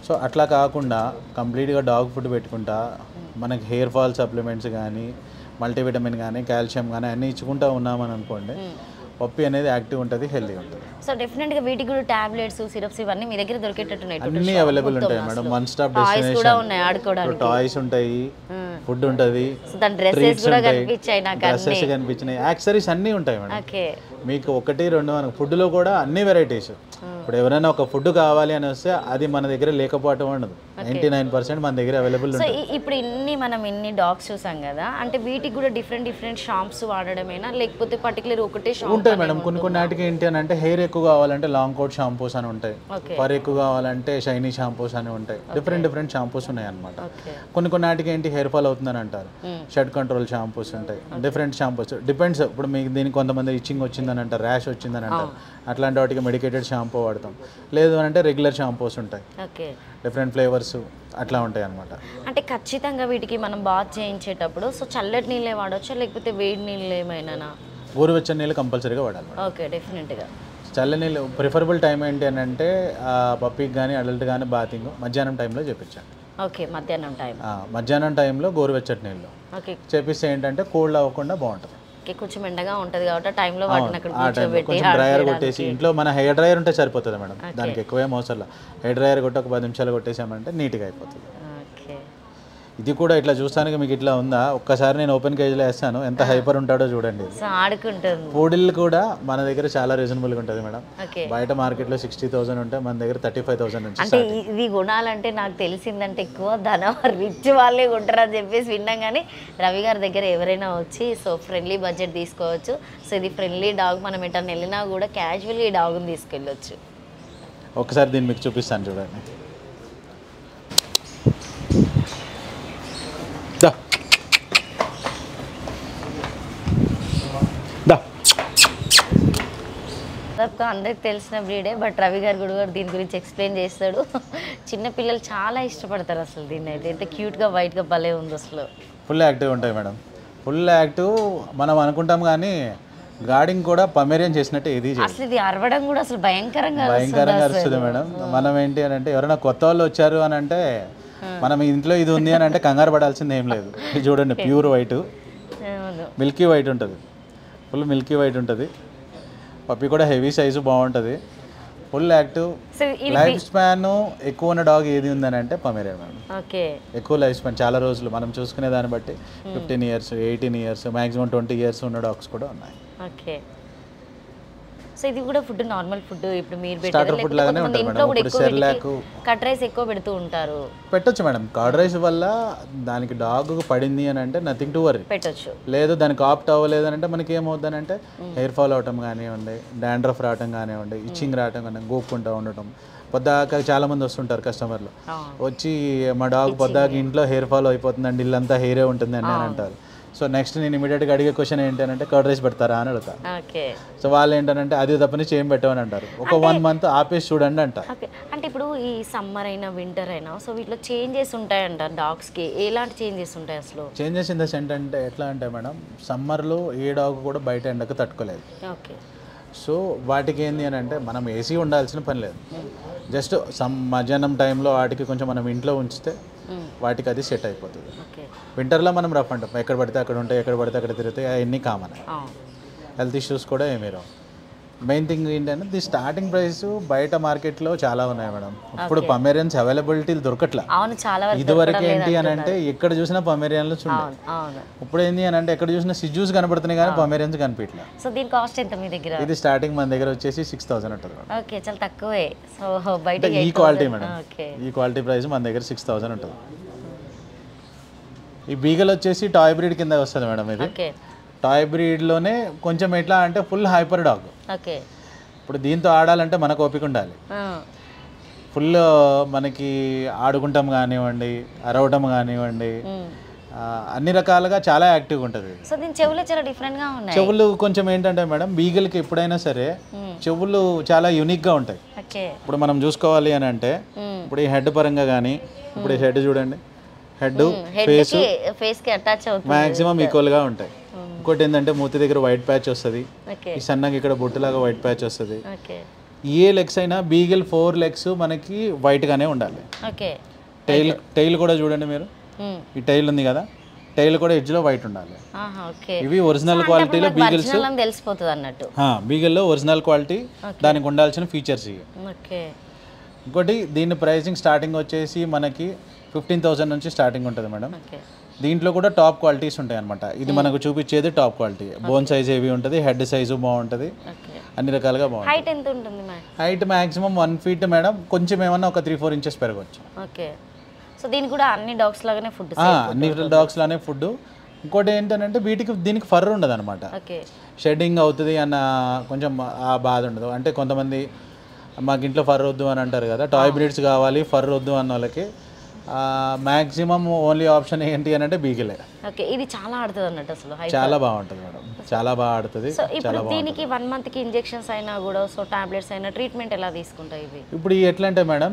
సో అట్లా కాకుండా కంప్లీట్గా డాగ్ ఫుడ్ పెట్టుకుంటా మనకి హెయిర్ ఫాల్ సప్లిమెంట్స్ కానీ మల్టీవిటమిన్ కానీ కాల్షియం కానీ అన్నీ ఇచ్చుకుంటూ ఉన్నామని అనుకోండి, పప్పి అనేది యాక్టివ్ ఉంటుంది, హెల్తీగా ఉంటుంది. సో డెఫినెట్గా వీటికి కూడా టాబ్లెట్స్, సిరప్స్ ఇవన్నీ మీ దగ్గర దొరికేటట్టున్నాయి? అన్నీ అవైలబుల్ ఉంటాయి madam. One stop destination. Toys ఉంటాయి, ఫుడ్ ఉంటుంది, డ్రెస్సెస్ కూడా కనిపించాయి నాకు, డ్రెస్సెస్ కనిపించినాయి, యాక్సెసరీస్ అన్నీ ఉంటాయి మేడం. మీకు 1-2 మనకు ఫుడ్లో కూడా అన్ని వెరైటీస్. ఇప్పుడు ఎవరైనా ఒక ఫుడ్ కావాలి అని వస్తే అది మన దగ్గర లేకపోవటం ఉండదు. 99% మన దగ్గర అవైలబుల్ ఉంటుంది. సో ఇప్పుడు ఇన్ని డాగ్స్ చూసాం కదా, అంటే వీటికి కూడా డిఫరెంట్ షాంప్స్ వాడడమేనా లేకపోతే పర్టికులర్ ఒకటే షాంపూ ఉంటాయి మేడం? కొన్ని నాటికి ఏంటి అని అంటే హెయిర్ ఎక్కువ కావాలంటే లాంగ్ కోట్ షాంపూస్ అని ఉంటాయి, ఫర్ ఎక్కువ కావాలంటే షైనీ షాంపూస్ అని ఉంటాయి. డిఫరెంట్ షాంపూస్ ఉన్నాయి అనమాట. కొన్ని నాటికి ఏంటి హెయిర్ ఫాల్ అవుతుందని అంటారు, షెడ్ కంట్రోల్ షాంపూస్ ఉంటాయి, డిఫరెంట్ షాంపూస్ డిపెండ్స్. ఇప్పుడు మీకు దీనికి కొంతమంది ఇచ్చింగ్ వచ్చిందని అంటారు, ర్యాష్ వచ్చిందని అంటారు, అట్లాంటి వాటికి మెడికేటెడ్ షాంపూ వాడతాం. లేదు అంటే రెగ్యులర్ షాంపూస్ ఉంటాయి, డిఫరెంట్ ఫ్లేవర్స్ అట్లా ఉంటాయి అనమాట. అంటే ఖచ్చితంగా వీటికి మనం బాత్ చేయించేటప్పుడు సో చల్లటి నీళ్ళే వాడచ్చా లేకపోతే వేడి నీళ్ళు ఏమైనా? గోరువెచ్చని నీళ్ళు కంపల్సరీగా వాడాలి. ఓకే, డెఫినెట్గా. చల్ల నీళ్ళు ప్రిఫరబుల్ టైం ఏంటి అని అంటే పప్పీకి కానీ అడల్ట్ కానీ బాతింగ్ మధ్యాహ్నం టైంలో చేయించండి. ఓకే, మధ్యాహ్నం టైంలో గోరువెచ్చటి నీళ్ళు చేపిస్తే ఏంటంటే కోల్డ్ అవ్వకుండా బాగుంటుంది. కొంచెం ఎండగా ఉంటుంది కాబట్టి టైంలో వాటిని అక్కడ కూర్చోబెట్టి డ్రైయర్ కొట్టేసి, ఇంట్లో మన హెయిర్ డ్రైయర్ ఉంటే సరిపోతుంది మేడం, దానికి ఎక్కువేం అవసరం లేదు. హెయిర్ డ్రైయర్ కొట్టి ఒక 10 నిమిషాలు కొట్టేసామంటే నీట్గా అయిపోతుంది. ఇది కూడా ఇట్లా చూస్తానికి మీకు ఇట్లా ఉందా? ఒక్కసారి నేను ఓపెన్ కేజీలో వేస్తాను, ఎంత హైపర్ ఉంటాడో చూడండి. పూడిల్ కూడా మన దగ్గర చాలా రీజనబుల్గా ఉంటుంది మేడం. బయట మార్కెట్లో 60,000 ఉంటే మన దగ్గర 35,000 నుంచి. అంటే ఇది కొనాలంటే నాకు తెలిసిందంటే ఎక్కువ రిచ్ వాళ్ళే కొంటారని చెప్పేసి విన్నాం, కానీ రవి గారి దగ్గర ఎవరైనా వచ్చి సో ఫ్రెండ్లీ బడ్జెట్ తీసుకోవచ్చు. సో ఇది ఫ్రెండ్లీ డాగ్, మనం ఎటన్నా వెళ్ళినా కూడా క్యాజువల్గా ఈ డాగ్ని తీసుకెళ్ళొచ్చు. ఒకసారి దీన్ని మీకు చూపిస్తాను చూడండి. దాదాపుగా అందరికి తెలిసిన బ్రీడే, బట్ రవి గారు కూడా దీని గురించి ఎక్స్ప్లెయిన్ చేస్తాడు. చిన్నపిల్లలు చాలా ఇష్టపడతారు అసలు దీన్ని. అయితే ఎంత క్యూట్గా వైట్గా భలే ఉంది అసలు. ఫుల్ యాక్టివ్ ఉంటాయి మేడం, ఫుల్ యాక్టివ్. మనం అనుకుంటాం కానీ గార్డింగ్ కూడా పమేరియన్ చేసినట్టు ఇది అసలు ఇది అరవడం కూడా అసలు భయంకరంగా అరుస్తుంది మేడం. మనం ఏంటి అని అంటే ఎవరైనా కొత్త వాళ్ళు వచ్చారు అని అంటే మనం ఇంట్లో ఇది ఉంది అని అంటే కంగారు పడాల్సింది ఏం లేదు. ఇది చూడండి, ప్యూర్ వైట్, మిల్కీ వైట్ ఉంటుంది, ఫుల్ మిల్కీ వైట్ ఉంటుంది. పప్పి కూడా హెవీ సైజు బాగుంటుంది, ఫుల్ యాక్టివ్. లైఫ్ స్పాన్ ఎక్కువ ఉన్న డాగ్ ఏది ఉందని అంటే పమేరియన్ మేడం. ఎక్కువ లైఫ్ స్పాన్, చాలా రోజులు మనం చూసుకునే దాన్ని బట్టి 15 ఇయర్స్ 18 ఇయర్స్ మ్యాక్సిమం 20 ఇయర్స్ ఉన్న డాగ్స్ కూడా ఉన్నాయి. సో ఇది కూడా ఫుడ్ నార్మల్ ఫుడ్ ఇప్పుడు మీరు స్టార్టర్ ఫుడ్ లాగానే ఉంటుంది మేడం. ఇప్పుడు సెర్లాక్, కట్ రైస్ ఎక్కువ పెడుతూ ఉంటారు. పెట్టొచ్చు మేడం. కర్డ్ రైస్ వల్ల దానికి డాగ్ పడింది అని అంటే నథింగ్ టు వరీ, పెట్టొచ్చు. లేదు దానికి ఆప్ట్ అవ్వలేదు అని అంటే మనకి ఏమవుతుంది అంటే హెయిర్ ఫాల్ అవటం కానివ్వండి, డాండ్రఫ్ రావటం కానివ్వండి, ఇచ్చింగ్ రావటం కానీ, గోక్కుంటూ ఉండటం పొద్దాక చాలామంది వస్తుంటారు కస్టమర్లు, వచ్చి మా డాగ్ పొద్దాక ఇంట్లో హెయిర్ ఫాల్ అయిపోతుందండి, ఇల్లంతా హెయిరే ఉంటుందండి అని అంటారు. సో నెక్స్ట్ నేను ఇమీడియట్గా అడిగే క్వశ్చన్ ఏంటంటే కర్డ్ రైస్ పెడతారా అని అడుగుతాను. సో వాళ్ళు ఏంటంటే అది తప్పని ఏం పెట్టమని అంటారు. ఒక 1 month ఆపేసి చూడండి అంటారు. అంటే ఇప్పుడు ఈ సమ్మర్ అయినా వింటర్ అయినా సో వీటిలో చేంజెస్ ఉంటాయంటారు డాగ్స్కి, ఎలాంటి చేంజెస్ ఉంటాయి అసలు? చేంజెస్ ఇన్ ద సెంట్ అంటే ఎట్లా అంటే మేడం, సమ్మర్లో ఏ డాగ్ కూడా బయట ఎండకు తట్టుకోలేదు. ఓకే. సో వాటికి ఏంది అని అంటే మనం ఏసీ ఉండాల్సిన పని లేదు, జస్ట్ మధ్యాహ్నం టైంలో వాటికి కొంచెం మనం ఇంట్లో ఉంచితే వాటికి అది సెట్ అయిపోతుంది. వింటర్లో మనం రఫ్ అంటాం, ఎక్కడ పడితే అక్కడ ఉంటాయి, ఎక్కడ పడితే అక్కడ తిరుగుతాయి, అవన్నీ కామన్. హెల్త్ ఇష్యూస్ కూడా ఏమీ రావు. మెయిన్ థింగ్ ఏంటంటే ది స్టార్టింగ్ ప్రైస్ బయట మార్కెట్లో చాలా ఉన్నాయి మేడం. ఇప్పుడు పమేరియన్స్ అవైలబిలిటీ దొరకట్లా. ఇదివరకు ఏంటి అని అంటే ఎక్కడ చూసినా పమేరియన్లు చూడాలి. ఇప్పుడు ఏంటి అని అంటే ఎక్కడ చూసినా సిజ్యూస్ కనబడుతున్నాయి కానీ పమేరియన్స్ కనిపించట్లా. సో దీని కాస్ట్ ఎంత మీ దగ్గర? ఇది స్టార్టింగ్ మన దగ్గర వచ్చేసి 6000 ఉంటుంది. ఓకే, చాలా తక్కువే. సో బయట ఈ క్వాలిటీ మేడం, ఈ క్వాలిటీ ప్రైస్ మన దగ్గర 6000 ఉంటుంది. ఈ బీగల్ వచ్చేసి టాయ్ బ్రీడ్ కింద వస్తుంది మేడం. ఇది టాయ్ బ్రీడ్లోనే కొంచెం ఎట్లా అంటే ఫుల్ హైపర్ డాగ్. ఓకే. ఇప్పుడు దీంతో ఆడాలంటే మనకు ఓపిక ఉండాలి. ఫుల్ మనకి ఆడుకుంటాం కానివ్వండి, అరవటం కానివ్వండి, అన్ని రకాలుగా చాలా యాక్టివ్గా ఉంటుంది. సో దీని చెవులు చాలా డిఫరెంట్గా ఉన్నాయి. చెవులు కొంచెం ఏంటంటే మేడం, బీగల్కి ఎప్పుడైనా సరే చెవులు చాలా యూనిక్గా ఉంటాయి. ఇప్పుడు మనం చూసుకోవాలి అని అంటే ఇప్పుడు ఈ హెడ్ పరంగా కానీ, ఇప్పుడు ఈ హెడ్ చూడండి, హెడ్ ఫేస్కి అటాచ్ అవుతుంది, మ్యాక్సిమం ఈక్వల్గా ఉంటాయి. ఇంకోటి ఏంటంటే మూతి దగ్గర వైట్ ప్యాచ్ వస్తుంది, ఈ సన్నగా ఇక్కడ బొట్టులాగా వైట్ ప్యాచ్ వస్తుంది. ఏ లెగ్స్ అయినా బీగల్ 4 legs మనకి వైట్గానే ఉండాలి. టైల్ కూడా చూడండి మీరు, ఈ టైల్ ఉంది కదా, టైల్ కూడా ఎడ్జ్లో వైట్ ఉండాలి. ఇవి ఒరిజినల్ క్వాలిటీలో బీగల్స్ తెలిసిపోతుంది అన్నట్టు. బీగల్లో ఒరిజినల్ క్వాలిటీ, దానికి ఉండాల్సిన ఫీచర్స్ ఇవి. ఇంకోటి దీని ప్రైసింగ్ స్టార్టింగ్ వచ్చేసి మనకి 15,000 నుంచి స్టార్టింగ్ ఉంటుంది మేడం. దీంట్లో కూడా టాప్ క్వాలిటీస్ ఉంటాయి అనమాట. ఇది మనకు చూపించేది టాప్ క్వాలిటీ. బోన్ సైజ్ ఏవి ఉంటుంది, హెడ్ సైజు బాగుంటుంది, అన్ని రకాలుగా బాగుంటుంది. హైట్ ఎంత ఉంటుంది? హైట్ మాక్సిమం 1 feet మేడం, కొంచెం ఏమన్నా ఒక 3-4 inches పెరగవచ్చు. ఓకే. సో దీనికి కూడా అన్ని డాగ్స్ లాగానే ఫుడ్? అన్ని డాగ్స్ లానే ఫుడ్. ఇంకోటి ఏంటంటే వీటికి దీనికి ఫర్ ఉండదు అనమాట, షెడ్డింగ్ అవుతుంది అన్న కొంచెం ఆ బాధ ఉండదు. అంటే కొంతమంది మాకు ఇంట్లో ఫర్ వద్దు అని అంటారు కదా, టాయ్ బ్రీడ్స్ కావాలి ఫర్ వద్దు అన్న వాళ్ళకి మ్యాక్సిమం ఓన్లీ ఆప్షన్ ఏంటి అని అంటే బీగలే. ఓకే. ఇది చాలా ఆడుతుంది అన్నట్టు అసలు, చాలా బాగుంటుంది మేడం, చాలా బాగా ఆడుతుంది. సో ఇప్పుడు దీనికి 1 monthకి ఇంజెక్షన్స్ అయినా కూడా, సో టాబ్లెట్స్ అయినా ట్రీట్మెంట్ ఎలా తీసుకుంటాయి ఇవి? ఇప్పుడు ఎట్లా అంటే మేడం,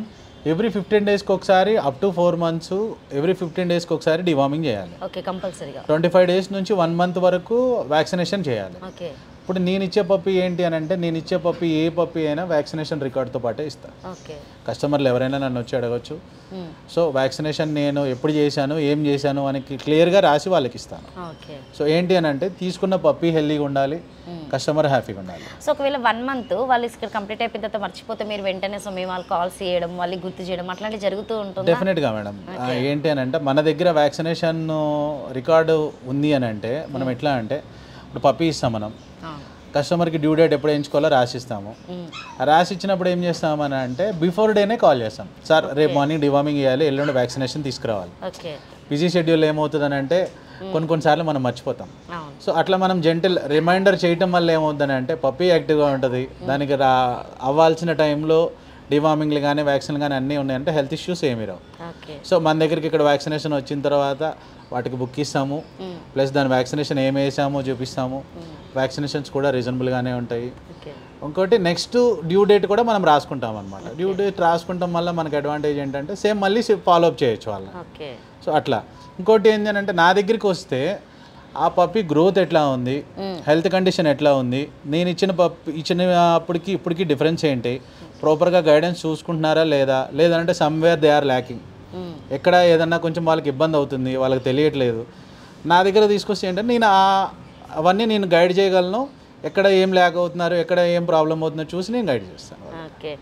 ఎవ్రీ 15 daysకి ఒకసారి అప్ టు 4 months ఎవ్రీ 15 daysకి ఒకసారి డివార్మింగ్ చేయాలి. ఓకే, కంపల్సరీగా 25 days నుంచి 1 month వరకు వ్యాక్సినేషన్ చేయాలి. ఓకే. ఇప్పుడు నేను ఇచ్చే పప్పి ఏంటి అని అంటే, నేను ఇచ్చే పప్పి ఏ పప్పి అయినా వ్యాక్సినేషన్ రికార్డ్తో పాటే ఇస్తాను. ఓకే. కస్టమర్లు ఎవరైనా నన్ను వచ్చి అడగచ్చు. సో వ్యాక్సినేషన్ నేను ఎప్పుడు చేశాను, ఏం చేశాను అని క్లియర్గా రాసి వాళ్ళకి ఇస్తాను. ఓకే. సో ఏంటి అని అంటే తీసుకున్న పప్పి హెల్దీగా ఉండాలి, కస్టమర్ హ్యాపీగా ఉండాలి. సో ఒకవేళ 1 month వాళ్ళు ఇక్కడ కంప్లీట్ అయిపోయిన తర్వాత మర్చిపోతే మీరు వెంటనే సో మేము వాళ్ళు కాల్స్ చేయడం, వాళ్ళకి గుర్తు చేయడం అట్లాంటివి జరుగుతూ ఉంటుంది? డెఫినెట్గా మేడం. ఏంటి అని అంటే మన దగ్గర వ్యాక్సినేషన్ రికార్డు ఉంది అని అంటే మనం ఎట్లా అంటే, ఇప్పుడు పప్పి ఇస్తాం మనం, కస్టమర్కి డ్యూ డేట్ ఎప్పుడు వేయించుకోవాలో రాసిస్తాము. రాసి ఇచ్చినప్పుడు ఏం చేస్తామని అంటే బిఫోర్ డేనే కాల్ చేస్తాం, సార్ రేపు మార్నింగ్ డివార్మింగ్ చేయాలి, ఎల్లుండి వ్యాక్సినేషన్ తీసుకురావాలి. బిజీ షెడ్యూల్ ఏమవుతుందని అంటే కొన్నిసార్లు మనం మర్చిపోతాం. సో అట్లా మనం జెంటిల్ రిమైండర్ చేయటం వల్ల ఏమవుతుందని అంటే పప్పీ యాక్టివ్గా ఉంటుంది, దానికి అవ్వాల్సిన టైంలో డివార్మింగ్లు కానీ వ్యాక్సిన్లు కానీ అన్నీ ఉన్నాయంటే హెల్త్ ఇష్యూస్ ఏమీ రావు. సో మన దగ్గరికి ఇక్కడ వ్యాక్సినేషన్ వచ్చిన తర్వాత వాటికి బుక్ ఇస్తాము, ప్లస్ దాని వ్యాక్సినేషన్ ఏం వేసామో చూపిస్తాము. వ్యాక్సినేషన్స్ కూడా రీజనబుల్గానే ఉంటాయి. ఇంకోటి నెక్స్ట్ డ్యూ డేట్ కూడా మనం రాసుకుంటాం అనమాట. డ్యూ డేట్ రాసుకుంటాం వల్ల మనకు అడ్వాంటేజ్ ఏంటంటే సేమ్ మళ్ళీ ఫాలోఅప్ చేయొచ్చు వాళ్ళని. సో అట్లా ఇంకోటి ఏంటి అని అంటే నా దగ్గరికి వస్తే ఆ పప్పి గ్రోత్ ఎట్లా ఉంది, హెల్త్ కండిషన్ ఎట్లా ఉంది, నేను ఇచ్చినప్పటికి ఇప్పటికి డిఫరెన్స్ ఏంటి, ప్రాపర్గా గైడెన్స్ చూసుకుంటున్నారా లేదంటే సమ్వేర్ దే ఆర్ ల్యాకింగ్, ఎక్కడ ఏదన్నా కొంచెం వాళ్ళకి ఇబ్బంది అవుతుంది, వాళ్ళకి తెలియట్లేదు, నా దగ్గర తీసుకొస్తే ఏంటంటే నేను అవన్నీ నేను గైడ్ చేయగలను. ఎక్కడ ఏం ల్యాక్ అవుతున్నారు, ఎక్కడ ఏం ప్రాబ్లం అవుతుందో చూసి నేను గైడ్ చేస్తాను. ఓకే.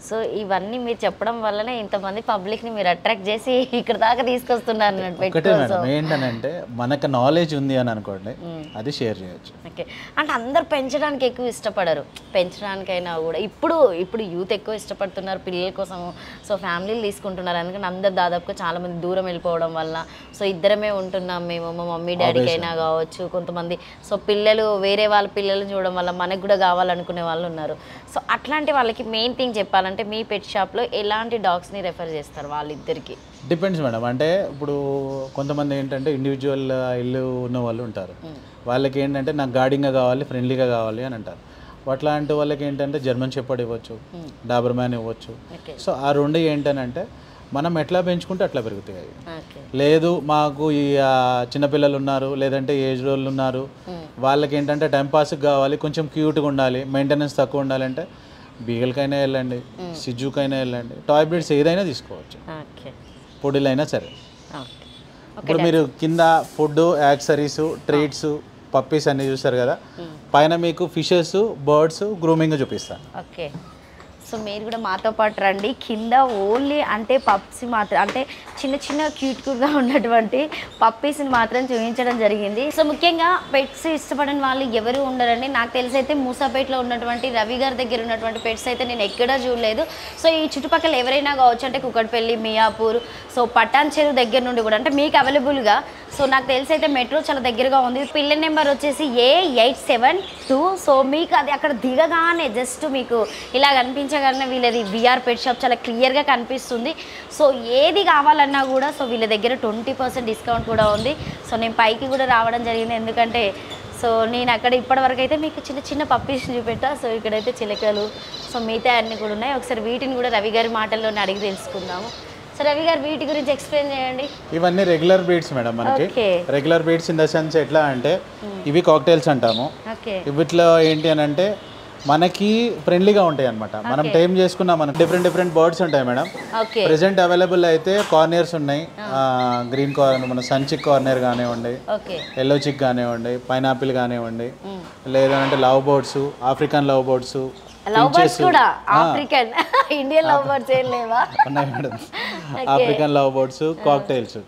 సో ఇవన్నీ మీరు చెప్పడం వల్లనే ఇంతమంది పబ్లిక్ని మీరు అట్రాక్ట్ చేసి ఇక్కడ దాకా తీసుకొస్తున్నారు. ఒకటే మేడం ఏంటనంటే మనకు నాలెడ్జ్ ఉంది అని అనుకోండి, అది షేర్ చేయొచ్చు. ఓకే. అంటే అందరు పెంచడానికి ఎక్కువ ఇష్టపడరు, పెంచడానికైనా కూడా ఇప్పుడు యూత్ ఎక్కువ ఇష్టపడుతున్నారు పిల్లల కోసము. సో ఫ్యామిలీలు తీసుకుంటున్నారు, ఎందుకంటే అందరు దాదాపుగా చాలామంది దూరం వెళ్ళిపోవడం వల్ల సో ఇద్దరమే ఉంటున్నాం మేము, మా మమ్మీ డాడీకి అయినా కావచ్చు, కొంతమంది సో పిల్లలు వేరే వాళ్ళ పిల్లలు చూడడం వల్ల మనకు కూడా కావాలనుకునే వాళ్ళు ఉన్నారు. సో అట్లాంటి వాళ్ళకి మెయిన్ థింగ్ చెప్పాలంటే అంటే మీ పెట్ షాప్లో ఎలాంటి డాగ్స్ని రెఫర్ చేస్తారు వాళ్ళిద్దరికి? Depends madam. అంటే ఇప్పుడు కొంతమంది ఏంటంటే ఇండివిజువల్ ఇల్లు ఉన్న వాళ్ళు ఉంటారు. వాళ్ళకి ఏంటంటే నాకు గార్డింగ్గా కావాలి, ఫ్రెండ్లీగా కావాలి అని అంటారు. అట్లాంటి వాళ్ళకి ఏంటంటే జర్మన్ షెపర్డ్ ఇవ్వచ్చు, డాబర్మ్యాన్ ఇవ్వచ్చు. సో ఆ రెండు ఏంటనంటే మనం ఎట్లా పెంచుకుంటే అట్లా పెరుగుతాయి. లేదు మాకు ఈ చిన్నపిల్లలు ఉన్నారు, లేదంటే ఏజ్ వాళ్ళు ఉన్నారు, వాళ్ళకి ఏంటంటే టైంపాస్కి కావాలి, కొంచెం క్యూట్గా ఉండాలి, మెయింటెనెన్స్ తక్కువ ఉండాలంటే బీగల్కైనా వెళ్ళండి, సిజ్జుకైనా వెళ్ళండి, టాయ్ బ్రీడ్స్ ఏదైనా తీసుకోవచ్చు, పొడిలైనా సరే. ఇప్పుడు మీరు కింద ఫుడ్, యాక్సరీస్, ట్రీట్స్, పప్పీస్ అన్నీ చూస్తారు కదా, పైన మీకు ఫిషెస్, బర్డ్స్, గ్రూమింగ్ చూపిస్తాను. ఓకే, సో మీరు కూడా మాతో పాటు రండి. కింద ఓన్లీ అంటే పప్స్ మాత్రం, అంటే చిన్న చిన్న క్యూట్గా ఉన్నటువంటి పప్పీస్ని మాత్రం చూపించడం జరిగింది. సో ముఖ్యంగా పెట్స్ ఇష్టపడని వాళ్ళు ఎవరు ఉండరండి. నాకు తెలిసి అయితే మూసాపేటలో ఉన్నటువంటి రవి గారి దగ్గర ఉన్నటువంటి పెట్స్ అయితే నేను ఎక్కడా చూడలేదు. సో ఈ చుట్టుపక్కల ఎవరైనా కావచ్చు, అంటే కుకట్పల్లి, మియాపూర్, సో పటాన్ చెరువు దగ్గర నుండి కూడా అంటే మీకు అవైలబుల్గా, సో నాకు తెలిసి అయితే మెట్రో చాలా దగ్గరగా ఉంది. పిల్ల నెంబర్ వచ్చేసి A872. సో మీకు అది అక్కడ దిగగానే జస్ట్ మీకు ఇలా కనిపించగానే వీళ్ళది విఆర్ పెట్ షాప్ చాలా క్లియర్గా కనిపిస్తుంది. సో ఏది కావాలన్నా కూడా సో వీళ్ళ దగ్గర 20% డిస్కౌంట్ కూడా ఉంది. సో నేను పైకి కూడా రావడం జరిగింది, ఎందుకంటే సో నేను అక్కడ ఇప్పటివరకు అయితే మీకు చిన్న చిన్న పప్పీస్ చూపెట్టా. సో ఇక్కడైతే చిలకలు, సో మిగతా అన్నీ కూడా ఉన్నాయి. ఒకసారి వీటిని కూడా రవి గారి మాటల్లోనే అడిగి తెలుసుకుందాము. సో రవి గారు వీటి గురించి ఎక్స్ప్లెయిన్ చేయండి. ఇవన్నీ రెగ్యులర్ బ్రీడ్స్ మేడం. మనకి regular breeds in the sense ఎట్లా అంటే ఇవి కాక్టైల్స్ అంటాము. వీటిలో ఏంటి అని అంటే మనకి ఫ్రెండ్లీగా ఉంటాయి అనమాట. మనం టైం చేసుకున్నాం, మనకి డిఫరెంట్ బర్డ్స్ ఉంటాయి మేడం. ప్రెసెంట్ అవైలబుల్ అయితే కార్నియర్స్ ఉన్నాయి, గ్రీన్ కార్నర్, మన సన్ చిక్ కార్నియర్ కానివ్వండి, ఎల్లో చిక్ కానివ్వండి, పైనాపిల్ కానివ్వండి, లేదంటే love birds, African love birds, African Indian love birds ఏం లేవా? ఉన్నాయి madam, African love birds, cocktails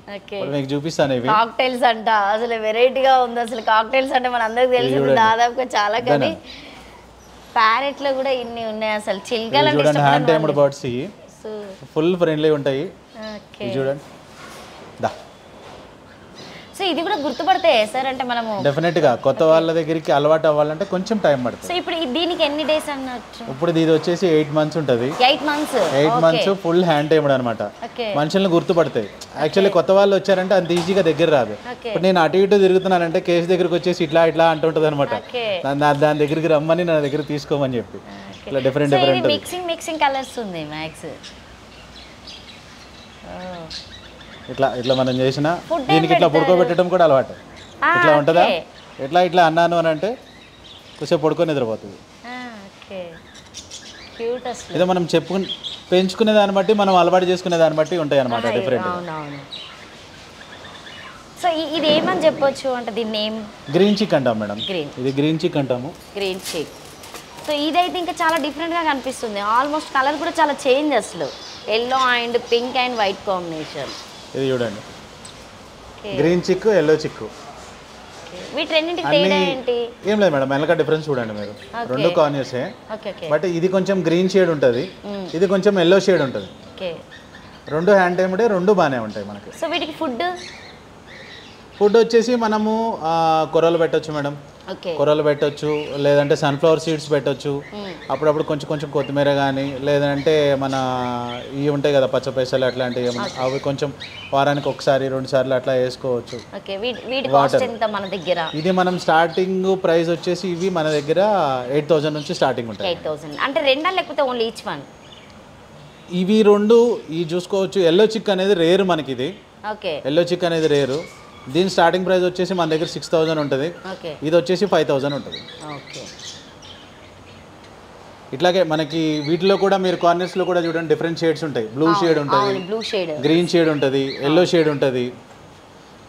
మీకు చూపిస్తాను. ఇవి కాక్టైల్స్ అంట, అసలు వెరైటీగా ఉంది. అసలు కాక్టైల్స్ అంటే మన అందరికి తెలిసింది దాదాపుగా చాలా, కానీ ప్యారెట్ లో కూడా ఇన్ని ఉన్నాయి. అసలు చిల్కలు చూడండి, hand timed birds, full friendly ఉంటాయి. చూడండి, సో ఇది కూడా గుర్తుపడతాయి సార్, అంటే మనము డెఫినెట్ గా కొత్త వాళ్ళ దగ్గరికి అలవాటు అవ్వాలంటే కొంచెం టైం పడుతుంది. సో ఇప్పుడు దీనికి ఎన్ని డేస్ అన్నట్టు? ఇప్పుడు ఇది వచ్చేసి 8 months ఉంటుంది. 8 months ఫుల్ హ్యాండ్ టైమ్డ్ అనమాట. మనుషులను గుర్తుపడతాయి. యాక్చువల్లీ కొత్త వాళ్ళు వచ్చారంటే అంత ఈజీగా దగ్గర రాదు. ఇప్పుడు నేను అటు ఇటు తిరుగుతున్నానంటే కేసు దగ్గరకు వచ్చేసి ఇట్లా అంటుంటది అనమాట. దాని దగ్గరికి రమ్మని నా దగ్గర తీసుకోమని చెప్పి ఇట్లా డిఫరెంట్ మిక్సింగ్ కలర్స్ ఉంది మ్యాక్స్. ఇట్లా మనం చేసిన దీనికి ఇట్లా పడుకోబెట్టడం కూడా అలవాటు. ఇట్లా ఉంటుందా, ఇట్లా అన్నాను అని అంటే కొంచెం పడుకొని నిద్రపోతుంది. ఇదే మనం పెంచుకునే దాన్ని బట్టి, మనం అలవాటు చేసుకునే దాన్ని బట్టి ఉంటాయి అనమాట డిఫరెంట్. సో ఇది ఏమని చెప్పొచ్చు అంటే దీని నేమ్? గ్రీన్ చిక్ అంటాం మేడం. ఇది గ్రీన్ చిక్ అంటాము. గ్రీన్ చిక్. సో ఇదైతే ఇంకా చాలా డిఫరెంట్గా కనిపిస్తుంది. ఆల్మోస్ట్ కలర్ కూడా చాలా చేంజ్, అసలు yellow and pink and white combination. ఇది చూడండి, గ్రీన్ చిక్, ఎల్లో చిక్. ఏం లేదు మేడం, ఎల్లక డిఫరెన్స్ చూడండి మీరు. రెండు కార్నియర్సే, బట్ ఇది కొంచెం గ్రీన్ షేడ్ ఉంటుంది, ఇది కొంచెం ఎల్లో షేడ్ ఉంటుంది. రెండు హ్యాండ్ టైమ్డే, రెండు బాగానే ఉంటాయి మనకి. సో వీటికి ఫుడ్ వచ్చేసి మనము కొర్రలు పెట్టొచ్చు మేడం, కొర్రలు పెట్టొచ్చు, లేదంటే సన్ఫ్లవర్ సీడ్స్ పెట్టొచ్చు. అప్పుడప్పుడు కొంచెం కొత్తిమీర కానీ, లేదంటే మన ఇవి ఉంటాయి కదా పచ్చపైసలు, అట్లాంటివి అవి కొంచెం వారానికి ఒకసారి 2 సార్లు అట్లా వేసుకోవచ్చు. ఇది మనం స్టార్టింగ్ ప్రైస్ వచ్చేసి ఇవి మన దగ్గర 8,000 నుంచి స్టార్టింగ్ ఉంటాయి. 8,000 అంటే రెండా లేకపోతే ఓన్లీ ఈచ్ వన్? ఇవి రెండు ఇవి చూసుకోవచ్చు. ఎల్లో చిక్ అనేది రేరు మనకి. ఇది ఎల్లో చిక్ అనేది రేరు. దీని స్టార్టింగ్ ప్రైస్ వచ్చేసి మన దగ్గర 6,000 ఉంటుంది. ఇది వచ్చేసి 5,000 ఉంటుంది. ఇట్లాగే మనకి వీటిలో కూడా మీరు కార్నర్స్లో కూడా చూడండి డిఫరెంట్ షేడ్స్ ఉంటాయి. బ్లూ షేడ్ ఉంటుంది, గ్రీన్ షేడ్ ఉంటుంది, ఎల్లో షేడ్ ఉంటుంది,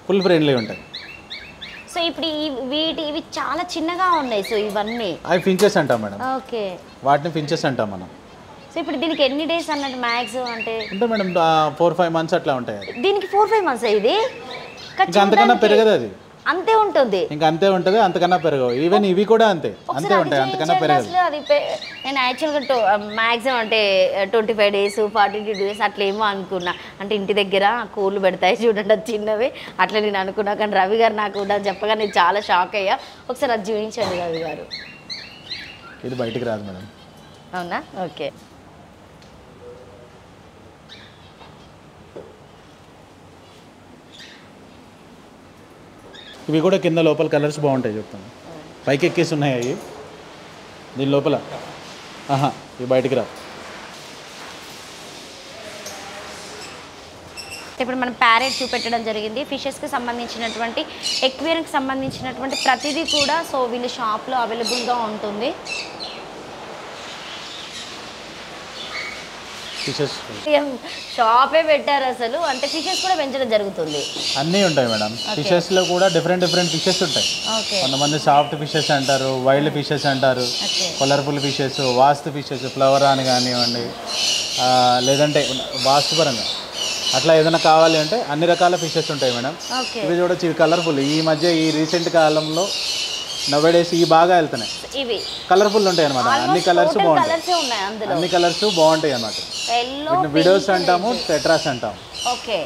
ఫుల్ ఫ్రెండ్లీ ఉంటాయి. సో ఇప్పుడు ఇవి చాలా చిన్నగా ఉన్నాయి. సో ఇవన్నీ అవి ఫించెస్ అంటాం మేడం. వాటిని ఫించెస్ అంటాం మనం. సో ఇప్పుడు దీనికి ఎన్ని డేస్ అన్నట్టు మ్యాక్స్ అంటే మేడం 4-5 months అట్లా ఉంటాయి. దీనికి 4-5 months ఇది అంతకన్నా పెరగదు. అది అంతే ఉంటుంది, ఇంకా అంతే ఉంటుంది, అంతకన్నా పెరగవు. ఈవెన్ ఇవి కూడా అంతే ఉంటాయి, అంతకన్నా పెరగదు. అది నేను యాక్చువల్గా మ్యాక్సిమం అంటే 25 days 42 days అట్లా ఏమో అనుకున్నా. అంటే ఇంటి దగ్గర కోళ్ళు పెడతాయి చూడండి, అది చిన్నవి అట్లా నేను అనుకున్నా. కానీ రవి గారు నాకు చెప్పగా నేను చాలా షాక్ అయ్యా. ఒకసారి అది చూపించండి రవి గారు. ఇది బయటికి రాదు మేడం. అవునా? ఓకే. ఇవి కూడా కింద లోపల కలర్స్ బాగుంటాయి చెప్తాను. పైకి ఎక్కేసి ఉన్నాయి అవి దీని లోపల. ఇవి బయటికి రా. ఇప్పుడు మనం ప్యారెట్ చూపెట్టడం జరిగింది. ఫిషెస్కి సంబంధించినటువంటి ఎక్వేరియంకి సంబంధించినటువంటి ప్రతిదీ కూడా సో వీళ్ళ షాప్లో అవైలబుల్గా ఉంటుంది. ఫిషెస్ షాపే పెట్టారు అసలు. అంటే ఫిషెస్ కూడా పెంచడం జరుగుతుంది. అన్నీ ఉంటాయి మేడం. ఫిషెస్లో కూడా డిఫరెంట్ ఫిషెస్ ఉంటాయి. కొంతమంది సాఫ్ట్ ఫిషెస్ అంటారు, వైల్డ్ ఫిషెస్ అంటారు, కలర్ఫుల్ ఫిషెస్, వాస్తు ఫిషెస్, ఫ్లవర్ అని కానివ్వండి, లేదంటే వాస్తు పరంగా అట్లా ఏదైనా కావాలి అంటే అన్ని రకాల ఫిషెస్ ఉంటాయి మేడం. ఇవి చూడొచ్చు, ఇవి కలర్ఫుల్. ఈ మధ్య ఈ రీసెంట్ కాలంలో నవ్వేడేసి ఇవి బాగా వెళ్తున్నాయి. ఇవి కలర్ఫుల్ ఉంటాయి అనమాట. అన్ని కలర్స్ బాగుంటాయి, అన్ని కలర్స్ బాగుంటాయి అన్నమాట. విడోస్ అంటాము, టెట్రాస్ అంటాము. ఓకే,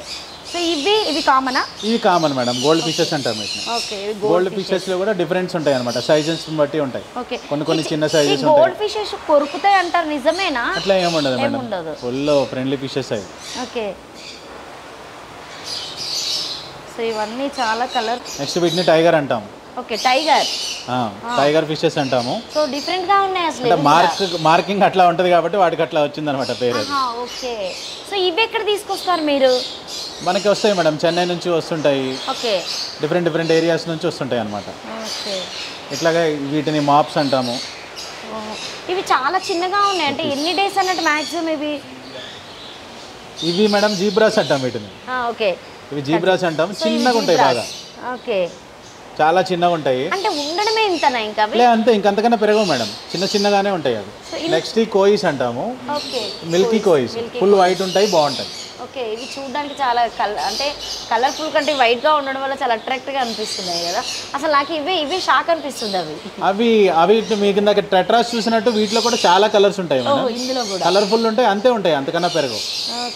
సో ఇవి కామనా? ఇవి కామన్ మేడం. గోల్డ్ ఫిషెస్ అంటాం వీటిని. గోల్డ్ ఫిషెస్ లో కూడా డిఫరెన్స్ ఉంటాయి అనమాట. సైజెస్ బట్టి ఉంటాయి. కొన్ని చిన్న సైజెస్ ఉంటాయి. గోల్డ్ ఫిషెస్ కొరుకుతాయి అంటారు, నిజమేనా? అట్లా ఏముండదు మేడం, ఫుల్ ఫ్రెండ్లీ ఫిషెస్ అవి. ఓకే, సో ఇవన్నీ చాలా కలర్. నెక్స్ట్ వీటిని టైగర్ అంటాం. ఓకే, టైగర్ ఫిషెస్ అంటాము. సో డిఫరెంట్ గా ఉన్నాయి అసలు. మార్కింగ్ అట్లా ఉంటది కాబట్టి వాటికి అట్లా వచ్చింది అనమాట పేరు. ఓకే, సో ఇవి ఎక్కడ తీసుకొస్తారు మీరు? మనకి వస్తాయి మేడం, చెన్నై నుంచి వస్తుంటాయి. ఓకే, డిఫరెంట్ ఏరియాస్ నుంచి వస్తుంటాయి అనమాట. ఓకే, ఇట్లాగా వీటిని మాప్స్ అంటాము. ఇవి చాలా చిన్నగా ఉన్నాయి. అంటే ఎన్ని డేస్ అన్నట్టు మాక్సిమం ఇవి మేడం జీబ్రాస్ అంటాం వీటిని. ఓకే, ఇవి జీబ్రాస్ అంటాం. చిన్నగా ఉంటాయి బాగా. ఓకే, చాలా చిన్నగా ఉంటాయి. అంటే ఉండడమే ఇంతనా? ఇంకా అంతే, ఇంకంతకన్నా పెరగవు మేడం, చిన్నగానే ఉంటాయి అవి. నెక్స్ట్ ఈ కోయిస్ అంటాము. మిల్కీ కోయిస్, ఫుల్ వైట్ ఉంటాయి, బాగుంటాయి. ఓకే, ఇవి చూడడానికి చాలా అంటే కలర్ఫుల్ కంటే వైట్గా ఉండడం వల్ల చాలా అట్రాక్ట్గా అనిపిస్తున్నాయి కదా. అసలు నాకు ఇవి షాక్ అనిపిస్తుంది. అవి మీకు ఇందాక టెట్రాస్ చూసినట్టు వీటిలో కూడా చాలా కలర్స్ ఉంటాయి మేడం. ఇందులో కూడా కలర్ఫుల్ ఉంటాయి, అంతే ఉంటాయి, అంతకన్నా పెరగవు.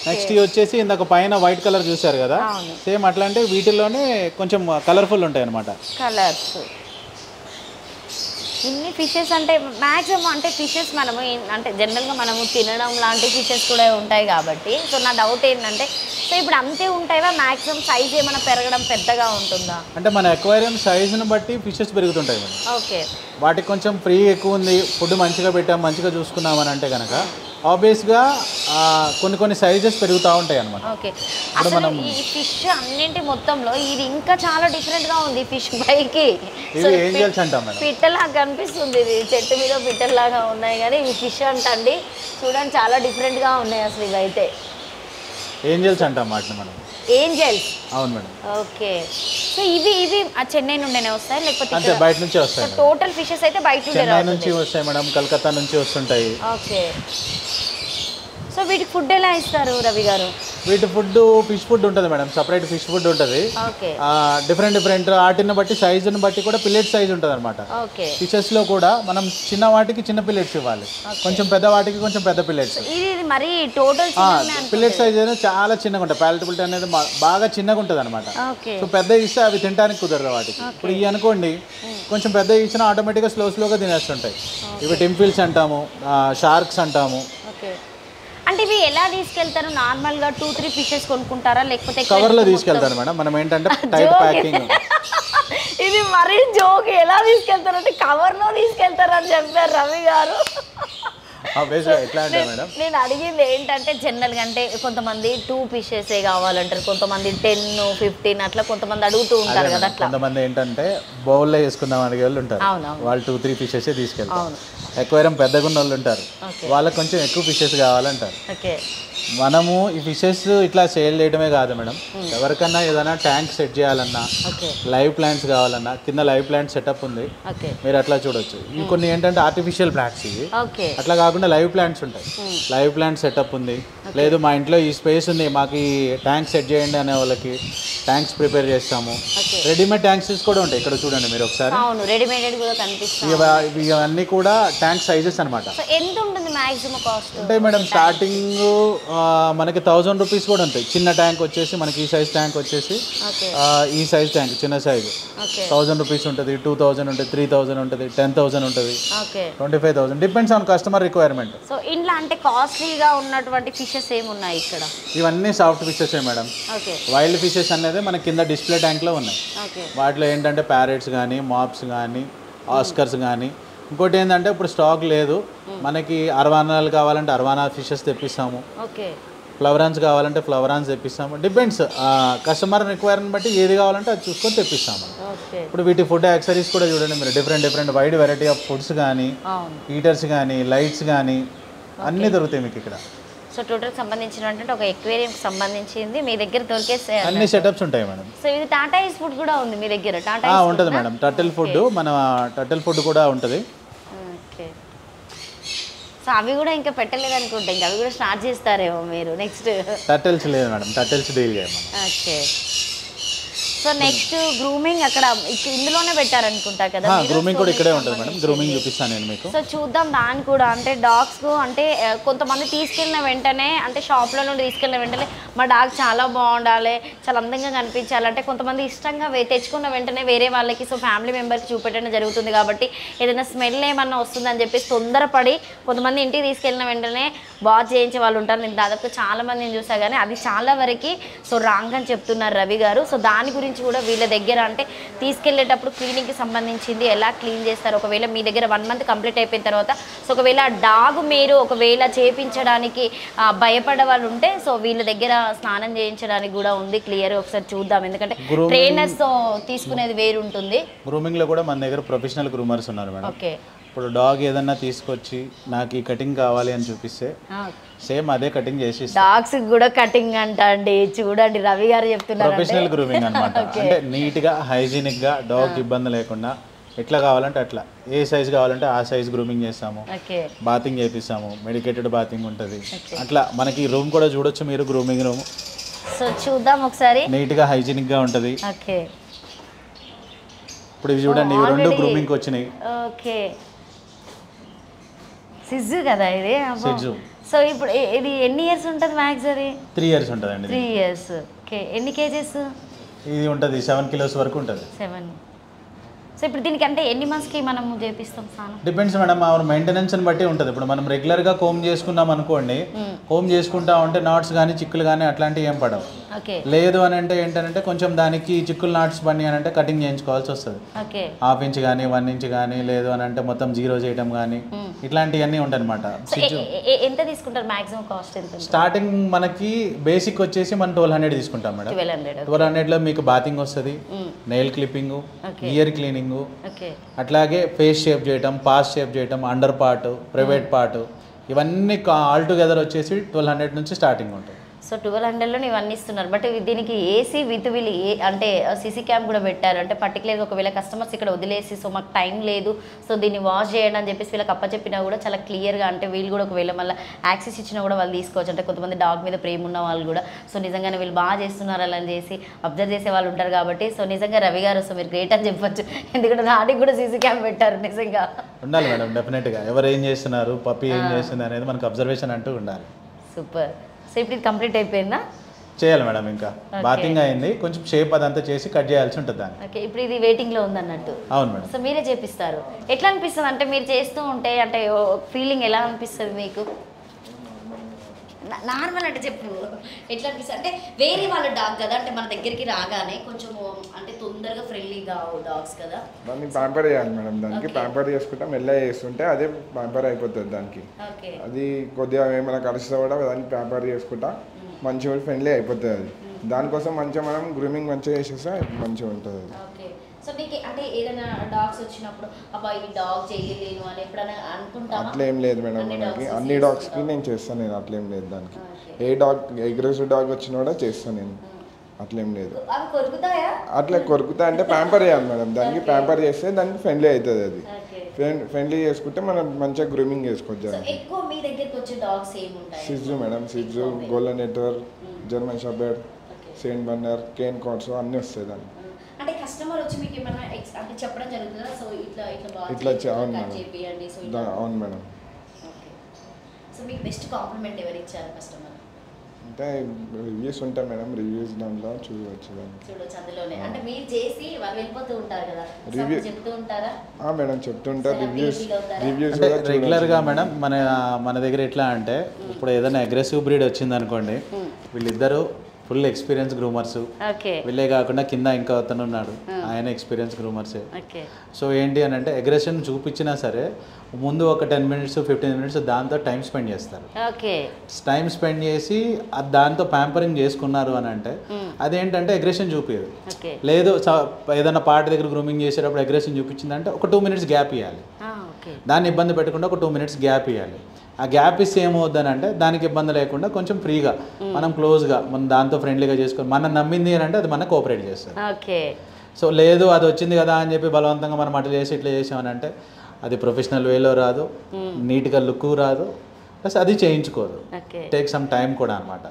నెక్స్ట్ ఇవి వచ్చేసి ఇందాక పైన వైట్ కలర్ చూసారు కదా, సేమ్ అట్లాంటి వీటిల్లోనే కొంచెం కలర్ఫుల్ ఉంటాయి అనమాట. కలర్స్ ఇన్ని ఫిషెస్ అంటే మ్యాక్సిమం అంటే ఫిషెస్ మనము అంటే జనరల్గా మనము తినడం లాంటి ఫిషెస్ కూడా ఉంటాయి కాబట్టి సో నా డౌట్ ఏంటంటే సో ఇప్పుడు అంతే ఉంటాయా? మ్యాక్సిమం సైజ్ ఏమైనా పెరగడం పెద్దగా ఉంటుందా? అంటే మన అక్వేరియం సైజును బట్టి ఫిషెస్ పెరుగుతుంటాయి మేడం. ఓకే, వాటికి కొంచెం ఫ్రీ ఎక్కువ ఉంది, ఫుడ్ మంచిగా పెట్టాం, మంచిగా చూసుకున్నామని అంటే కనుక ఆబ్వియస్గా కొన్ని సైజెస్ పెరుగుతూ ఉంటాయి అన్నమాట. ఓకే, అసలు ఈ ఫిష్ అన్నింటి మొత్తంలో ఇది ఇంకా చాలా డిఫరెంట్గా ఉంది. ఫిష్ పైకి ఇవి ఏంజల్స్ అంటాం మేడం. పిట్టలాగా కనిపిస్తుంది, ఇది చెట్టు మీద పిట్టలాగా ఉన్నాయి కానీ ఇవి ఫిష్ అంటండి. చూడండి చాలా డిఫరెంట్గా ఉన్నాయి అసలు. ఇవైతే ఏంజల్స్ అంటాం వాటిని మనం. ఏంజల్స్? అవును మేడం. ఓకే, సో ఇవి చెన్నై నుండినే వస్తాయి లేకపోతే అంటే బయట నుంచి వస్తాయి? టోటల్ ఫిషెస్ అయితే బయట నుంచి వస్తాయి మేడం, కలకత్తా నుంచి వస్తుంటాయి. ఓకే, సో వీటికి ఫుడ్ ఎలా ఇస్తారు రవి గారు? వీటి ఫుడ్ ఫిష్ ఫుడ్ ఉంటుంది మేడం, సపరేట్ ఫిష్ ఫుడ్ ఉంటుంది. ఓకే, డిఫరెంట్ వాటిని బట్టి సైజుని బట్టి కూడా పిల్లెట్ సైజ్ ఉంటుంది అనమాట. ఓకే, ఫిషెస్ లో కూడా మనం చిన్న వాటికి చిన్న పిల్లెట్స్ ఇవ్వాలి, కొంచెం పెద్ద వాటికి కొంచెం పెద్ద పిల్లెట్స్. ఇది మరి టోటల్ పిల్లెట్ సైజ్ అనేది చాలా చిన్నగా ఉంటుంది, పాలటబిలిటీ అనేది బాగా చిన్నగా ఉంటుంది అనమాట. సో పెద్ద ఇస్తే అవి తినడానికి కుదరదు వాటికి. ఇప్పుడు ఇవి అనుకోండి కొంచెం పెద్ద ఇచ్చినా ఆటోమేటిక్గా స్లోగా తినేస్తుంటాయి. ఇవి టింపిల్స్ అంటాము, షార్క్స్ అంటాము. ఓకే, అంటే ఇవి ఎలా తీసుకెళ్తారు? నార్మల్గా 2-3 ఫిషెస్ కొనుక్కుంటారా లేకపోతే కవర్లో తీసుకెళ్తారు మేడం? మనం ఏంటంటే టైట్ ప్యాకింగ్. ఇది మరీ జోక్. ఎలా తీసుకెళ్తారు అంటే కవర్లో తీసుకెళ్తారని చెప్పారు రవి గారు. ఎట్లా అంటే మేడం నేను అడిగింది ఏంటంటే జనరల్గా అంటే కొంతమంది 2 పీసెసే కావాలంటారు, కొంతమంది 10-15 అట్లా కొంతమంది అడుగుతూ ఉంటారు కదా. అట్లా కొంతమంది ఏంటంటే బౌల్లో వేసుకుందాం అడిగే వాళ్ళు ఉంటారు, వాళ్ళు 2-3 పీసెసే తీసుకెళ్తారు. ఎక్వేరియం పెద్దగా ఉన్న వాళ్ళు ఉంటారు, వాళ్ళకి కొంచెం ఎక్కువ ఫిషెస్ కావాలంటారు. మనము ఈ ఫిషెస్ ఇట్లా సేల్ చేయడమే కాదు మేడం, ఎవరికన్నా ఏదైనా ట్యాంక్ సెట్ చేయాలన్నా, లైవ్ ప్లాంట్స్ కావాలన్నా కింద లైవ్ ప్లాంట్ సెటప్ ఉంది, మీరు అట్లా చూడొచ్చు. ఇవి కొన్ని ఏంటంటే ఆర్టిఫిషియల్ ప్లాంట్స్, ఇవి అట్లా కాకుండా లైవ్ ప్లాంట్స్ ఉంటాయి. లైవ్ ప్లాంట్ సెటప్ ఉంది, లేదు మా ఇంట్లో ఈ స్పేస్ ఉంది మాకు ఈ ట్యాంక్ సెట్ చేయండి అనే వాళ్ళకి ట్యాంక్స్ ప్రిపేర్ చేస్తాము. రెడీమేడ్ ట్యాంక్స్ కూడా ఉంటాయి, ఇక్కడ చూడండి మీరు ఒకసారి. ఇవన్నీ కూడా ట్యాంక్ సైజెస్ అనమాట. ఉంటాయి మేడం, స్టార్టింగ్ మనకి 1000 రూపీస్ కూడా ఉంటాయి. చిన్న ట్యాంక్ వచ్చేసి మనకి ఈ సైజ్ ట్యాంక్ వచ్చేసి ఈ సైజ్ ట్యాంక్ చిన్న సైజు 1000 రూపీస్ ఉంటుంది, 2000 ఉంటుంది, 3000 ఉంటుంది, 10,000 ఉంటుంది, 25,000, depends on customer requirement. So ఇంట్లో అంటే కాస్ట్లీగా ఉన్నటువంటి ఫిషెస్ ఏమున్నాయి ఇక్కడ? ఇవన్నీ soft fishes madam. Wild fishes అనేది అనేది మన కింద డిస్ప్లే ట్యాంక్లో ఉన్నాయి. ఓకే. వాటిలో ఏంటంటే ప్యారెట్స్ కానీ, మాప్స్ కానీ, ఆస్కర్స్ కానీ. ఇంకోటి ఏంటంటే ఇప్పుడు స్టాక్ లేదు, మనకి అర్వానాలు కావాలంటే అర్వానా ఫిషెస్ తెప్పిస్తాము, ఓకే. ఫ్లవరాన్స్ కావాలంటే ఫ్లవరాన్స్ తెప్పిస్తాము. డిపెండ్స్ కస్టమర్ రిక్వైర్మెంట్ బట్టి ఏది కావాలంటే అది చూసుకొని తెప్పిస్తాము. ఇప్పుడు వీటి ఫుడ్ యాక్సరీస్ కూడా చూడండి మీరు, different wide variety of foods కానీ, హీటర్స్ కానీ, లైట్స్ కానీ అన్నీ దొరుకుతాయి మీకు ఇక్కడ. సో టోటల్ సంబంధించిన ఒక ఎక్వేరియంకి సంబంధించింది మీ దగ్గర దొరికే అన్ని సెటప్స్ ఉంటాయి మేడం. సో ఇది టాటా ఈస్ ఫుడ్ కూడా ఉంది మీ దగ్గర? టాటా ఉంటుంది మేడం, టర్టిల్ ఫుడ్, మన టర్టిల్ ఫుడ్ కూడా ఉంటుంది. ఓకే. సో అవి కూడా ఇంకా పెట్టలేదు అనుకుంటా, ఇంకా అవి కూడా స్టార్ట్ చేస్తారేమో మీరు నెక్స్ట్? టర్టిల్స్ లేదు మేడం, టర్టిల్స్ డీల్ చేయమని. ఓకే. సో నెక్స్ట్ గ్రూమింగ్ అక్కడ ఇందులోనే పెట్టారనుకుంటా కదా? గ్రూమింగ్ కూడా ఇక్కడే ఉంటుంది మేడం, గ్రూమింగ్ చూపిస్తాను నేను మీకు. సో చూద్దాం దాన్ని కూడా. అంటే డాగ్స్ అంటే కొంతమంది తీసుకెళ్ళిన వెంటనే, అంటే షాప్లో నుండి తీసుకెళ్ళిన వెంటనే మా డాగ్ చాలా బాగుండాలి, చాలా అందంగా కనిపించాలి అంటే కొంతమంది ఇష్టంగా తెచ్చుకున్న వెంటనే వేరే వాళ్ళకి, సో ఫ్యామిలీ మెంబర్కి చూపెట్టడం జరుగుతుంది. కాబట్టి ఏదైనా స్మెల్ ఏమన్నా వస్తుందని చెప్పేసి తొందరపడి కొంతమంది ఇంటికి తీసుకెళ్ళిన వెంటనే వాష్ చేయించే వాళ్ళు ఉంటారు. నేను దాదాపు చాలా మందిని చూసా, కానీ అది చాలా వరకు సో రాంగ్ అని చెప్తున్నారు రవి గారు. సో దాని గురించి కూడా వీళ్ళ దగ్గర అంటే తీసుకెళ్లేటప్పుడు క్లీనింగ్కి సంబంధించింది ఎలా క్లీన్ చేస్తారు, ఒకవేళ మీ దగ్గర 1 మంత్ కంప్లీట్ అయిపోయిన తర్వాత సో ఒకవేళ డాగ్ మీరు ఒకవేళ చేయించడానికి భయపడే వాళ్ళు ఉంటే సో వీళ్ళ దగ్గర స్నానం చేయించడానికి కూడా ఉంది క్లియర్. ఒకసారి చూద్దాం, ఎందుకంటే ట్రైనర్స్తో తీసుకునేది వేరు ఉంటుంది. గ్రూమింగ్లో కూడా మన దగ్గర ప్రొఫెషనల్ గ్రూమర్స్ ఉన్నారు మేడం. ఓకే. ఇప్పుడు డాగ్ ఏదన్నా తీసుకొచ్చి నాకు ఈ కటింగ్ కావాలి అని చూపిస్తే సేమ్ అదే కటింగ్ చేసి, డాగ్స్ కూడా కటింగ్ అంట అండి. చూడండి రవి గారు చెప్తున్నారు, ప్రొఫెషనల్ గ్రూమింగ్ అనమాట. అంటే నీట్గా హైజీనిక్గా డాగ్ ఇబ్బంది లేకుండా ఎట్లా కావాలంటే అట్లా, ఏ సైజ్ కావాలంటే ఆ సైజ్ గ్రూమింగ్ చేస్తాము, బాతింగ్ చేపిస్తాము, మెడికేటెడ్ బాతింగ్ ఉంటుంది. అట్లా మనకి రూమ్ కూడా చూడొచ్చు మీరు, గ్రూమింగ్ రూమ్. సో చూద్దాం ఒకసారి, నీట్గా హైజీనిక్గా ఉంటుంది. ఓకే. ఇప్పుడు ఇవి చూడండి, ఇవి 2 గ్రూమింగ్కి వచ్చినాయి. ఓకే. సిజ్జు కదా ఇది? సిజ్జు. సో ఇప్పుడు ఇది ఎన్ని ఇయర్స్ ఉంటుంది మ్యాక్స్? అది 3 years ఉంటుందండి. 3 years. ఓకే. ఎన్ని కేజెస్ ఇది ఉంటుంది? 7 kilos వరకు ఉంటుంది. 7. సో ఇప్పుడు దీనికి అంటే ఎన్ని మంత్స్కి మనం చేపిస్తాం స్నానం? డిపెండ్స్ మేడం, అవర్ మెయింటెనెన్స్ని బట్టి ఉంటుంది. ఇప్పుడు మనం రెగ్యులర్గా కోమ్ చేసుకున్నాం అనుకోండి, కోమ్ చేసుకుంటా ఉంటే నాట్స్ కానీ చిక్కులు కానీ అట్లాంటివి ఏం పడవు. లేదు అని అంటే ఏంటంటే కొంచెం దానికి చిక్కులు నాట్స్ పని అని అంటే కటింగ్ చేయించుకోవాల్సి వస్తుంది. 1/2 inch కానీ 1 inch కానీ, లేదు అని అంటే మొత్తం 0 చేయడం కానీ ఇట్లాంటివన్నీ ఉంటాయి అనమాట. ఎంత తీసుకుంటారు మాక్సిమం కాస్ట్? ఎంత స్టార్టింగ్ మనకి బేసిక్ వచ్చేసి మనం 1200 తీసుకుంటాం మేడం. 1200లో మీకు బాతింగ్ వస్తుంది, నెయిల్ క్లిప్పింగ్, ఇయర్ క్లీనింగ్, అట్లాగే ఫేస్ షేప్ చేయటం, పాస్ షేప్ చేయటం, అండర్ పార్ట్, ప్రైవేట్ పార్ట్, ఇవన్నీ ఆల్ టుగెదర్ వచ్చేసి 1200 నుంచి స్టార్టింగ్ ఉంటుంది. సో 1200లో ఇవన్నీ ఇస్తున్నారు. బట్ దీనికి ఏసీ విత్ వీళ్ళు అంటే సీసీ క్యామ్ కూడా పెట్టారు. అంటే పర్టికులర్గా ఒకవేళ కస్టమర్స్ ఇక్కడ వదిలేసి సో మాకు టైం లేదు సో దీన్ని వాష్ చేయండి అని చెప్పేసి వీళ్ళకి అప్పచెప్పినా కూడా చాలా క్లియర్గా, అంటే వీళ్ళు కూడా ఒకవేళ మళ్ళీ యాక్సెస్ ఇచ్చినా కూడా వాళ్ళు తీసుకోవచ్చు. అంటే కొంతమంది డాగ్ మీద ప్రేమ ఉన్న వాళ్ళు కూడా సో నిజంగానే వీళ్ళు బాగా చేస్తున్నారు అలా చేసి అబ్జర్వ్ చేసే వాళ్ళు ఉంటారు. కాబట్టి సో నిజంగా రవి గారు సో మీరు గ్రేట్ అని చెప్పొచ్చు, ఎందుకంటే దానికి కూడా సీసీ క్యామ్ పెట్టారు. నిజంగా ఉండాలి మేడం, డెఫినెట్గా ఎవరు ఏం చేస్తున్నారు, పప్పి ఏం చేస్తుంది అనేది మనకు అబ్జర్వేషన్ అంటూ ఉండాలి. సూపర్. సో ఇప్పుడు కంప్లీట్ అయిపోయిందా? చేయాలి మేడం, ఇంకా బాతింగ్ అయింది, కొంచెం షేప్ అదంతా చేసి కట్ చేయాల్సి ఉంటుంది దాన్ని. ఓకే. ఇప్పుడు ఇది వెయిటింగ్లో ఉంది అన్నట్టు? అవును మేడం. సో మీరే చేపిస్తారు. ఎట్లా అనిపిస్తుంది అంటే మీరు చేస్తూ ఉంటే, అంటే ఫీలింగ్ ఎలా అనిపిస్తుంది మీకు? నార్మల్ అంటే చెప్పు, ఎట్లా అనిపిస్తుంది అంటే వేరే వాళ్ళ డాగ్ కదా, అంటే మన దగ్గరికి రాగానే కొంచెం అంటే తొందరగా ఫ్రెండ్లీగా డాగ్స్ కదా, దాన్ని ప్యాంపర్ చేయాలి మేడం. దానికి ప్యాంపర్ చేసుకుంటా మెల్లగా చేస్తుంటే అదే ప్యాంపర్ అయిపోతుంది దానికి. అది కొద్దిగా ఏమైనా కలుస్తా కూడా దాన్ని ప్యాంపర్ చేసుకుంటా మంచిగా ఫ్రెండ్లీ అయిపోతుంది. అది దానికోసం మంచిగా మనం గ్రూమింగ్ మంచిగా చేసేస్తే మంచిగా ఉంటుంది అది. సో మీకు అంటే ఏదైనా డాగ్స్ వచ్చినప్పుడు అబ్బా ఈ డాగ్ చేయలేను అని ఎప్పుడైనా అనుకుంటామా? అట్లేం లేదు మేడం, మనకి అన్ని డాగ్స్కి నేను చేస్తాను. నేను అట్లేం లేదు, దానికి ఏ డాగ్ అగ్రెసివ్ డాగ్ వచ్చినా కూడా చేస్తాను నేను, అట్లేం లేదు. అట్లా కొరుకుతా అంటే ప్యాంపర్ చేయాలి మేడం. దానికి ప్యాంపర్ చేస్తే దానికి ఫ్రెండ్లీ అవుతుంది. అది ఫ్రెండ్లీ చేసుకుంటే మనం మంచిగా గ్రూమింగ్ చేసుకోవచ్చు. Sijju madam, Sijju, golden retriever, German shepherd, Saint Bernard, cane corsos అన్నీ వస్తాయి దానికి. అంటే కస్టమర్ వచ్చి మీకు ఏమైనా అంటే చెప్పడం జరుగుతుందా? సో ఇట్లా అవును మేడం, అవును మేడం. సో మీకు బెస్ట్ కాంప్లిమెంట్ ఎవరు ఇచ్చారు కస్టమర్? అంటే రివ్యూస్ ఉంటాయి మేడం, రివ్యూస్ దాంట్లో చూడవచ్చు అందులోనే. అంటే మీరు చేసి వాళ్ళు వెళ్ళిపోతూ ఉంటారు కదా, రివ్యూ చెప్తూ ఉంటారా? మేడం చెప్తుంటారు, రివ్యూస్ రెగ్యులర్గా మేడం. మన దగ్గర ఎట్లా అంటే ఇప్పుడు ఏదైనా అగ్రెసివ్ బ్రీడ్ వచ్చింది అనుకోండి, వీళ్ళిద్దరూ ఫుల్ ఎక్స్పీరియన్స్ గ్రూమర్స్. ఓకే. వీళ్ళే కాకుండా కింద ఇంకా అతను ఉన్నాడు, ఆయన ఎక్స్పీరియన్స్ గ్రూమర్సే. ఓకే. సో ఏంటి అని అంటే అగ్రెషన్ చూపించినా సరే ముందు ఒక 10 minutes 15 minutes దాంతో టైం స్పెండ్ చేస్తారు. ఓకే. టైం స్పెండ్ చేసి దాంతో ప్యాంపరింగ్ చేసుకున్నారు అని అంటే అదేంటంటే అగ్రెషన్ చూపించదు. లేదు ఏదైనా పార్ట్ దగ్గర గ్రూమింగ్ చేసేటప్పుడు అగ్రెషన్ చూపించిందంటే ఒక 2 minutes గ్యాప్ ఇవ్వాలి. దాన్ని ఇబ్బంది పెట్టకుండా ఒక 2 minutes గ్యాప్ ఇవ్వాలి. ఆ గ్యాప్ ఇస్తే ఏమవుద్దని అంటే దానికి ఇబ్బంది లేకుండా కొంచెం ఫ్రీగా మనం క్లోజ్గా మనం దాంతో ఫ్రెండ్లీగా చేసుకొని మనం నమ్మింది అని అంటే అది మనకు కోఆపరేట్ చేస్తుంది. ఓకే. సో లేదు అది వచ్చింది కదా అని చెప్పి బలవంతంగా మనం అట్లా చేసి ఇట్లా చేసామని అంటే అది ప్రొఫెషనల్ వేలో రాదు, నీట్గా లుక్ రాదు, ప్లస్ అది చేయించుకోదు, టేక్ సమ్ టైం కూడా అనమాట.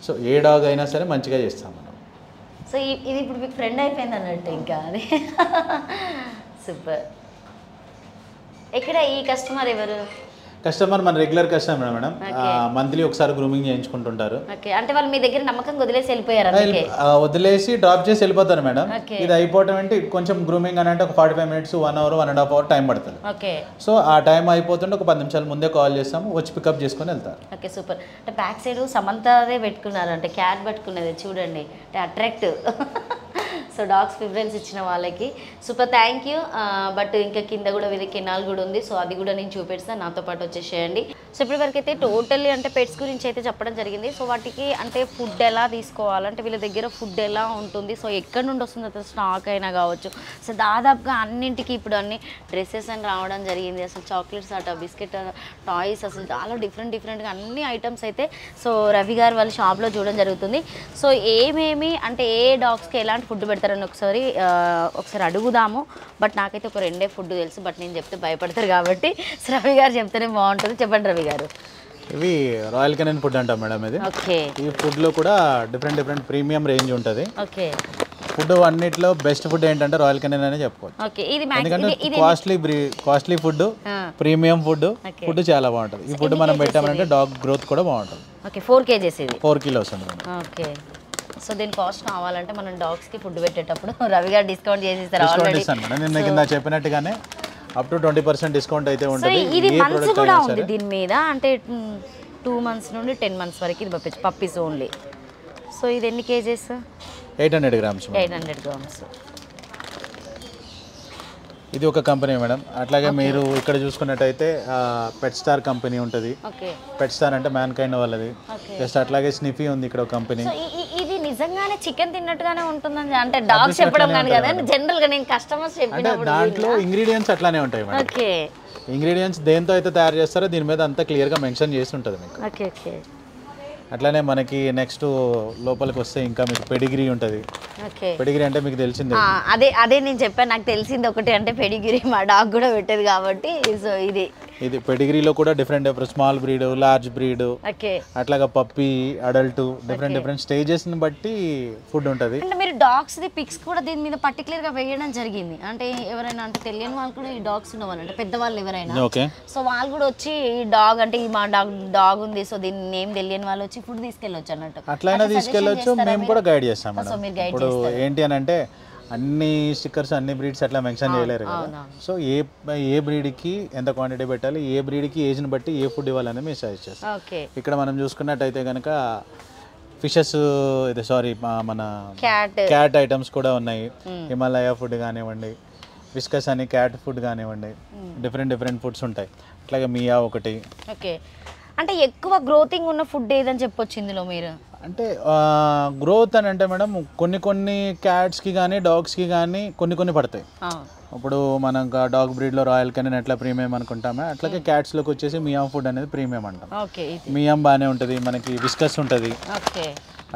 సో ఏ డాగ్ అయినా సరే మంచిగా చేస్తాం మనం. సో ఇది ఇప్పుడు మీకు ఫ్రెండ్ అయిపోయింది అన్నట్టు ఇంకా అది. సూపర్. ఎక్కడ ఈ కస్టమర్ ఎవరు? కస్టమర్ మన రెగ్యులర్ కస్టమర్ మేడం, మంత్లీ ఒకసారి గ్రూమింగ్ చేయించుకుంటుంటారు. అంటే వాళ్ళు మీ దగ్గర నమ్మకంగా వదిలేసి వెళ్ళిపోయారు? వదిలేసి డ్రాప్ చేసి వెళ్ళిపోతారు మేడం. ఇది అయిపోవటం అంటే కొంచెం గ్రూమింగ్ అని అంటే ఒక 45 minutes 1 hour 1.5 hour టైం పడుతుంది. సో ఆ టైం అయిపోతుంటే ఒక 10 నిమిషాల ముందే కాల్ చేస్తాము, వచ్చి పికప్ చేసుకొని వెళ్తారు. Okay, super. అంటే బ్యాక్ సైడ్ సమంతదే పెట్టుకున్నారు, అంటే క్యాట్ పెట్టుకునేది చూడండి, అంటే అట్రాక్టివ్. సో డాగ్స్ ప్రిఫరెన్స్ ఇచ్చిన వాళ్ళకి సూపర్, థ్యాంక్ యూ. బట్ ఇంకా కింద కూడా వీళ్ళకి కెనాల్ కూడా ఉంది, సో అది కూడా నేను చూపిస్తాను, నాతో పాటు వచ్చేసేయండి. సో ఇప్పటి వరకు అయితే టోటల్లీ అంటే పెట్స్ గురించి అయితే చెప్పడం జరిగింది. సో వాటికి అంటే ఫుడ్ ఎలా తీసుకోవాలంటే వీళ్ళ దగ్గర ఫుడ్ ఎలా ఉంటుంది, సో ఎక్కడి నుండి వస్తుంది అసలు స్టాక్ అయినా కావచ్చు. సో దాదాపుగా అన్నింటికి ఇప్పుడు అన్ని డ్రెస్సెస్ అని రావడం జరిగింది, అసలు చాక్లెట్స్ అట బిస్కెట్ టాయ్స్ అసలు చాలా డిఫరెంట్గా అన్ని ఐటమ్స్ అయితే సో రవి గారు వాళ్ళ షాప్లో చూడడం జరుగుతుంది. సో ఏమేమి అంటే ఏ డాగ్స్కి ఎలాంటి ఫుడ్ పెడతారని ఒకసారి అడుగుదాము. బట్ నాకైతే ఒక 2 ఫుడ్ తెలుసు, బట్ నేను చెప్తే భయపడతారు కాబట్టి రవి గారు చెప్తేనే బాగుంటుంది. చెప్పండి రవి గారు. ఇవి రాయల్ కెనైన్ ఫుడ్ అంటాం మేడం ఇది. ఓకే. ఈ ఫుడ్లో కూడా డిఫరెంట్ ప్రీమియం రేంజ్ ఉంటుంది. ఓకే. ఫుడ్ అన్నిట్లో బెస్ట్ ఫుడ్ ఏంటంటే రాయల్ కెనైన్ అనే చెప్పుకోవచ్చు. ఎందుకంటే కాస్ట్లీ ఫుడ్, ప్రీమియం ఫుడ్ చాలా బాగుంటుంది. ఈ ఫుడ్ మనం పెట్టామంటే డాగ్ గ్రోత్ కూడా బాగుంటుంది. ఓకే. 4 kgs ఇది 4 kilos ఉంటుంది. ఓకే. సో దీని కాస్ట్ కావాలంటే మనం డాగ్స్కి ఫుడ్ పెట్టేటప్పుడు రవి గారు డిస్కౌంట్ చేసి ఇస్తారు ఆల్రెడీ. నేను కింద చెప్పినట్టుగానే అప్ టు 20% డిస్కౌంట్ అయితే ఉంటుంది. ఇది మంత్స్ కూడా ఉంది దీని మీద, అంటే 2 months నుండి 10 months వరకు ఇది పంపించు, పప్పీస్ ఓన్లీ. సో ఇది ఎన్ని కేజెస్? 800 grams. 800 grams. ఇది ఒక కంపెనీ మేడం. అట్లాగే మీరు ఇక్కడ చూసుకున్నట్టయితే పెట్ స్టార్ కంపెనీ ఉంటుంది. పెట్ స్టార్ అంటే మ్యాన్ కైండ్ వాళ్ళది. జస్ట్ అట్లాగే స్నిఫీ ఉంది ఇక్కడ ఒక కంపెనీ. ఇది నిజంగానే చికెన్ తిన్నట్టుగానే ఉంటుందని అంటే డాగ్స్ చెప్పడం కానీ కదా, జనరల్ గా నేను కస్టమర్స్ చెప్పినప్పుడు దాంట్లో ఇంగ్రీడియంట్స్ అట్లానే ఉంటాయి మేడం. ఓకే. ఇంగ్రీడియంట్స్ దేంతో అయితే తయారు చేస్తారో దీని మీద అంతా క్లియర్ గా మెన్షన్ చేసి ఉంటుంది మీకు. ఓకే. ఓకే. అట్లానే మనకి నెక్స్ట్ లోపలికి వస్తే ఇంకా మీకు పెడిగ్రీ ఉంటుంది. పెడిగ్రీ అంటే మీకు తెలిసిందే. అదే నేను చెప్పాను, నాకు తెలిసింది ఒకటి అంటే పెడిగ్రీ మా డాగ్ కూడా పెట్టేది కాబట్టి. సో ఇది పెడిగ్రీలో కూడా different small breed, large breed, అట్లాగా పప్పీ, అడల్ట్, డిఫరెంట్ స్టేజెస్ ని బట్టి ఫుడ్ ఉంటుంది. అంటే మీరు డాగ్స్ ది పిక్స్ కూడా దీని మీద పర్టికులర్ గా వేయడం జరిగింది, అంటే ఎవరైనా అంటే తెలియని వాళ్ళు కూడా ఈ డాగ్స్ ఉన్నవాళ్ళు అంటే పెద్దవాళ్ళు ఎవరైనా, సో వాళ్ళు కూడా వచ్చి ఈ డాగ్ అంటే మా డాగ్ ఉంది, సో దీని నేమ్ తెలియని వాళ్ళు వచ్చి ఫుడ్ తీసుకెళ్ళొచ్చు అన్నట్టు. అట్లయినా తీసుకెళ్ళొచ్చు, మేము కూడా గైడ్ చేస్తాం మేడం. ఇప్పుడు ఏంటి అని అంటే అన్ని స్టిక్కర్స్ అన్ని బ్రీడ్స్ అట్లా మెన్షన్ చేయలేరు కదా. సో ఏ బ్రీడ్కి ఎంత క్వాంటిటీ పెట్టాలి, ఏ బ్రీడ్కి ఏజ్ని బట్టి ఏ ఫుడ్ ఇవ్వాలని మేము సజెస్ట్ చేస్తాం. ఇక్కడ మనం చూసుకున్నట్టయితే కనుక ఫిషెస్ మన క్యాట్ ఐటమ్స్ కూడా ఉన్నాయి. హిమాలయ ఫుడ్ కానివ్వండి, విస్కస్ అని క్యాట్ ఫుడ్ కానివ్వండి, డిఫరెంట్ ఫుడ్స్ ఉంటాయి. అట్లాగే మియా ఒకటి. ఓకే. అంటే ఎక్కువ గ్రోతింగ్ ఉన్న ఫుడ్ ఏదని చెప్పొచ్చు ఇందులో మీరు? అంటే గ్రోత్ అని అంటే మేడం కొన్ని క్యాట్స్కి కానీ డాగ్స్కి కానీ కొన్ని పడతాయి. ఇప్పుడు మనం డాగ్ బ్రీడ్లో రాయల్ కెనైన్ ఎట్లా ప్రీమియం అనుకుంటామే అట్లాగే క్యాట్స్లోకి వచ్చేసి మియామ్ ఫుడ్ అనేది ప్రీమియం అంటాం. మియామ్ బాగానే ఉంటుంది, మనకి విస్కస్ ఉంటుంది.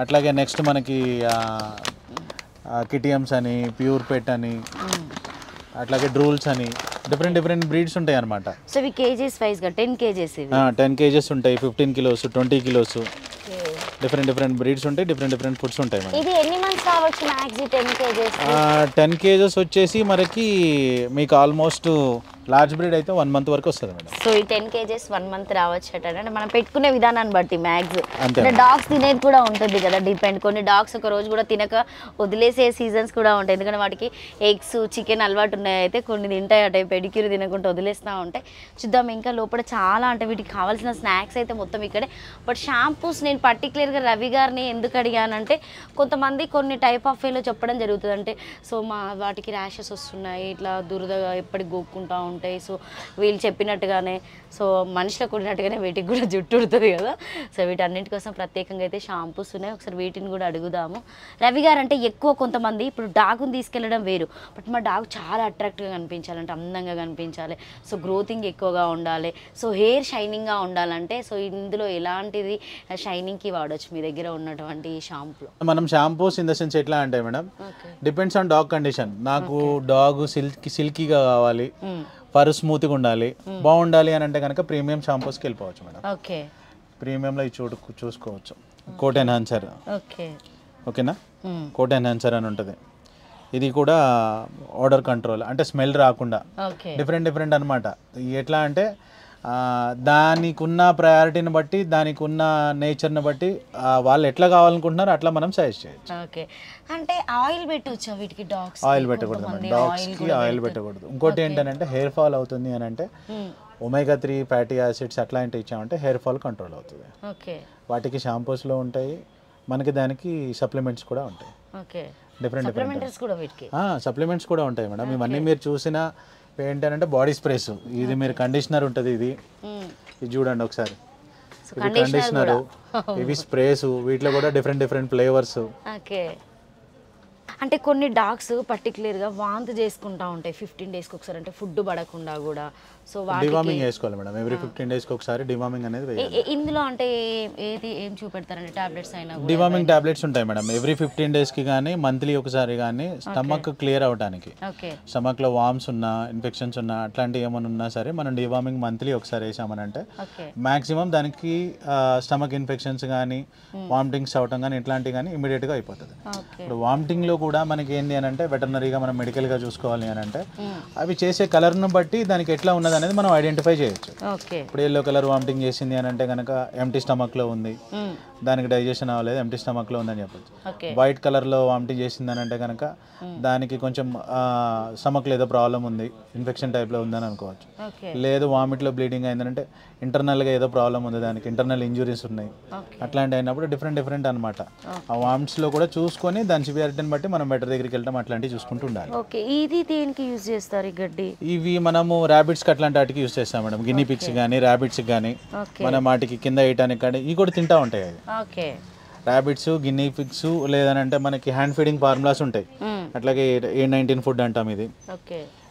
అట్లాగే నెక్స్ట్ మనకి కిటియమ్స్ అని, ప్యూర్ పెట్ అని, అట్లాగే డ్రూల్స్ అని డిఫరెంట్ బ్రీడ్స్ ఉంటాయి అన్నమాట. సో ఇవి కేజీస్ వైస్ గా 10 kgs ఇవి 10 kgs ఉంటాయి, 15 kilos, 20 kilos. డిఫరెంట్ బ్రీడ్స్ ఉంటాయి, డిఫరెంట్ ఫుడ్స్ ఉంటాయి మేడం. ఇది ఎన్ని మంత్స్ రావచ్చు మ్యాక్స్ 10 kgs? 10 kgs వచ్చేసి మనకి మీకు ఆల్మోస్ట్ లార్జ్ బ్రీడ్ అయితే 1 month వరకు వస్తుంది మేడం. సో ఈ 10 kgs 1 month రావచ్చు అంటే మనం పెట్టుకునే విధానాన్ని బట్టి మ్యాక్స్ అంటే డాగ్స్ తినేది కూడా ఉంటుంది కదా, డిపెండ్. కొన్ని డాగ్స్ ఒక రోజు కూడా తినక వదిలేసే సీజన్స్ కూడా ఉంటాయి, ఎందుకంటే వాటికి ఎగ్స్ చికెన్ అలవాటు ఉన్నాయి, అయితే కొన్ని తింటాయి అటే పెడిక్యూర్ తినకుండా వదిలేస్తూ ఉంటాయి. చూద్దాం ఇంకా లోపల చాలా అంటే వీటికి కావాల్సిన స్నాక్స్ అయితే మొత్తం ఇక్కడే. బట్ షాంపూస్ నేను పర్టికులర్గా రవి గారిని ఎందుకు అడిగానంటే కొంతమంది కొన్ని టైప్ ఆఫ్ వేలో చెప్పడం జరుగుతుంది, అంటే సో వాటికి ర్యాషెస్ వస్తున్నాయి, ఇట్లా దురదగా ఎప్పటికి గోక్కుంటూ ఉంటాయి. సో వీళ్ళు చెప్పినట్టుగానే సో మనుషులకు ఉన్నట్టుగానే వీటికి కూడా జుట్టు ఉడుతుంది కదా, సో వీటన్నింటి కోసం ప్రత్యేకంగా అయితే షాంపూస్ ఉన్నాయి. ఒకసారి వీటిని కూడా అడుగుదాము. రవి గారు అంటే ఎక్కువ కొంతమంది ఇప్పుడు డాగుని తీసుకెళ్ళడం వేరు, బట్ మా డాగ్ చాలా అట్రాక్టివ్గా కనిపించాలంటే అందంగా కనిపించాలి, సో గ్రోతింగ్ ఎక్కువగా ఉండాలి, సో హెయిర్ షైనింగ్గా ఉండాలంటే సో ఇందులో ఎలాంటిది షైనింగ్కి వాడచ్చు మీ దగ్గర ఉన్నటువంటి షాంపూలో? మనం షాంపూస్ ఇన్ ద సెన్స్ ఎట్లా అంటే madam, depends on dog condition. నాకు డాగ్ సిల్కీగా కావాలి, ఫర్ స్మూత్గా ఉండాలి, బాగుండాలి అని అంటే కనుక ప్రీమియం షాంపూస్కి వెళ్ళిపోవచ్చు మేడం. ఓకే, ప్రీమియంలో ఇది చూసుకోవచ్చు. కోట్ ఎన్హాన్సర్, ఓకే ఓకేనా, కోట్ ఎన్హాన్సర్ అని ఉంటుంది. ఇది కూడా ఆర్డర్ కంట్రోల్, అంటే స్మెల్ రాకుండా డిఫరెంట్ అనమాట. ఎట్లా అంటే దానికి ఉన్న ప్రయారిటీని బట్టి, దానికి ఉన్న నేచర్ని బట్టి వాళ్ళు ఎట్లా కావాలనుకుంటున్నారో అట్లా మనం సజెస్ట్ చేయొచ్చు. ఓకే, అంటే ఆయిల్ పెట్టవచ్చు వీటికి? డాగ్స్ ఆయిల్ పెట్టకూడదు మేడం, డాగ్స్కి ఆయిల్ పెట్టకూడదు. ఇంకోటి ఏంటంటే హెయిర్ ఫాల్ అవుతుంది అని అంటే ఒమేగా 3 ఫ్యాటీ యాసిడ్స్ అట్లాంటివి ఇచ్చామంటే హెయిర్ ఫాల్ కంట్రోల్ అవుతుంది. ఓకే, వాటికి షాంపూస్లో ఉంటాయి, మనకి దానికి సప్లిమెంట్స్ కూడా ఉంటాయి. ఓకే, డిఫరెంట్ సప్లిమెంట్స్ కూడా ఉంటాయి మేడం. ఇవన్నీ మీరు చూసిన ఏంటంటే బాడీ స్ప్రేస్, ఇది మీరు కండిషనర్ ఉంటుంది, ఇది చూడండి ఒకసారి, ఇది కండిషనర్, ఇవి స్ప్రేస్, వీటిలో కూడా డిఫరెంట్ ఫ్లేవర్స్. ఓకే, అంటే కొన్ని డాగ్స్ పర్టికులర్గా వాంతి చేసుకుంటూ ఉంటాయి 15 daysకి ఒకసారి, అంటే ఫుడ్ పడకుండా కూడా. సో డివార్మింగ్ చేసుకోవాలి మేడం, ఎవ్రీ 15 daysకి ఒకసారి డివార్మింగ్ అనేది వేయాలి. ఇందులో అంటే ఏం చూపెడతారంటే టాబ్లెట్స్ అయినా? డివార్మింగ్ టాబ్లెట్స్ ఉంటాయి మేడం, ఎవ్రీ 15 daysకి కానీ మంత్లీ ఒకసారి కానీ, స్టమక్ క్లియర్ అవడానికి. స్టమక్లో వామ్స్ ఉన్నా, ఇన్ఫెక్షన్స్ ఉన్నా, అట్లాంటివి ఏమైనా ఉన్నా సరే మనం డివార్మింగ్ మంత్లీ ఒకసారి వేసామనంటే మ్యాక్సిమం దానికి స్టమక్ ఇన్ఫెక్షన్స్ కానీ, వామిటింగ్స్ అవటం కానీ, ఇట్లాంటివి కానీ ఇమీడియట్గా అయిపోతుంది. ఇప్పుడు వామిటింగ్లో కూడా మనకి ఏంటి అని అంటే వెటర్నరీగా మనం మెడికల్గా చూసుకోవాలి అని అంటే అవి చేసే కలర్ను బట్టి దానికి ఎట్లా ఉన్నది అనేది మనం ఐడెంటిఫై చేయొచ్చు. ఇప్పుడు ఎల్లో కలర్ వామిటింగ్ చేసింది అని అంటే కనుక ఎంటీ స్టమక్లో ఉంది, దానికి డైజెషన్ అవ్వలేదు, ఎంటీ స్టమక్లో ఉందని చెప్పచ్చు. వైట్ కలర్లో వామిటింగ్ చేసింది అని అంటే కనుక దానికి కొంచెం స్టమక్లో ఏదో ప్రాబ్లం ఉంది, ఇన్ఫెక్షన్ టైప్లో ఉందని అనుకోవచ్చు. లేదు వామిట్లో బ్లీడింగ్ అయిందంటే ఇంటర్నల్గా ఏదో ప్రాబ్లం ఉంది, దానికి ఇంటర్నల్ ఇంజురీస్ ఉన్నాయి. అట్లాంటి అయినప్పుడు డిఫరెంట్ అనమాట. ఆ వామిట్స్లో కూడా చూసుకొని దాని సివియారిటీని బట్టి మనం బెటర్ దగ్గరికి వెళ్ళడం అట్లాంటివి చూసుకుంటూ ఉండాలి. ఇది దేనికి యూజ్ చేస్తారు ఈ గడ్డి? ఇవి మనము ర్యాబిట్స్కి అట్లాంటి వాటికి యూజ్ చేస్తాం మేడం, గిన్నీ పిగ్స్ కానీ ర్యాబిట్స్కి కానీ, మనం వాటికి కింద వేయటానికి కానీ ఇవి కూడా తింటూ ఉంటాయి. అది ర్యాబిట్స్, గిన్నీ పిగ్స్, లేదనంటే మనకి హ్యాండ్ ఫీడింగ్ ఫార్ములాస్ ఉంటాయి, అట్లాగే A19 ఫుడ్ అంటాం, ఇది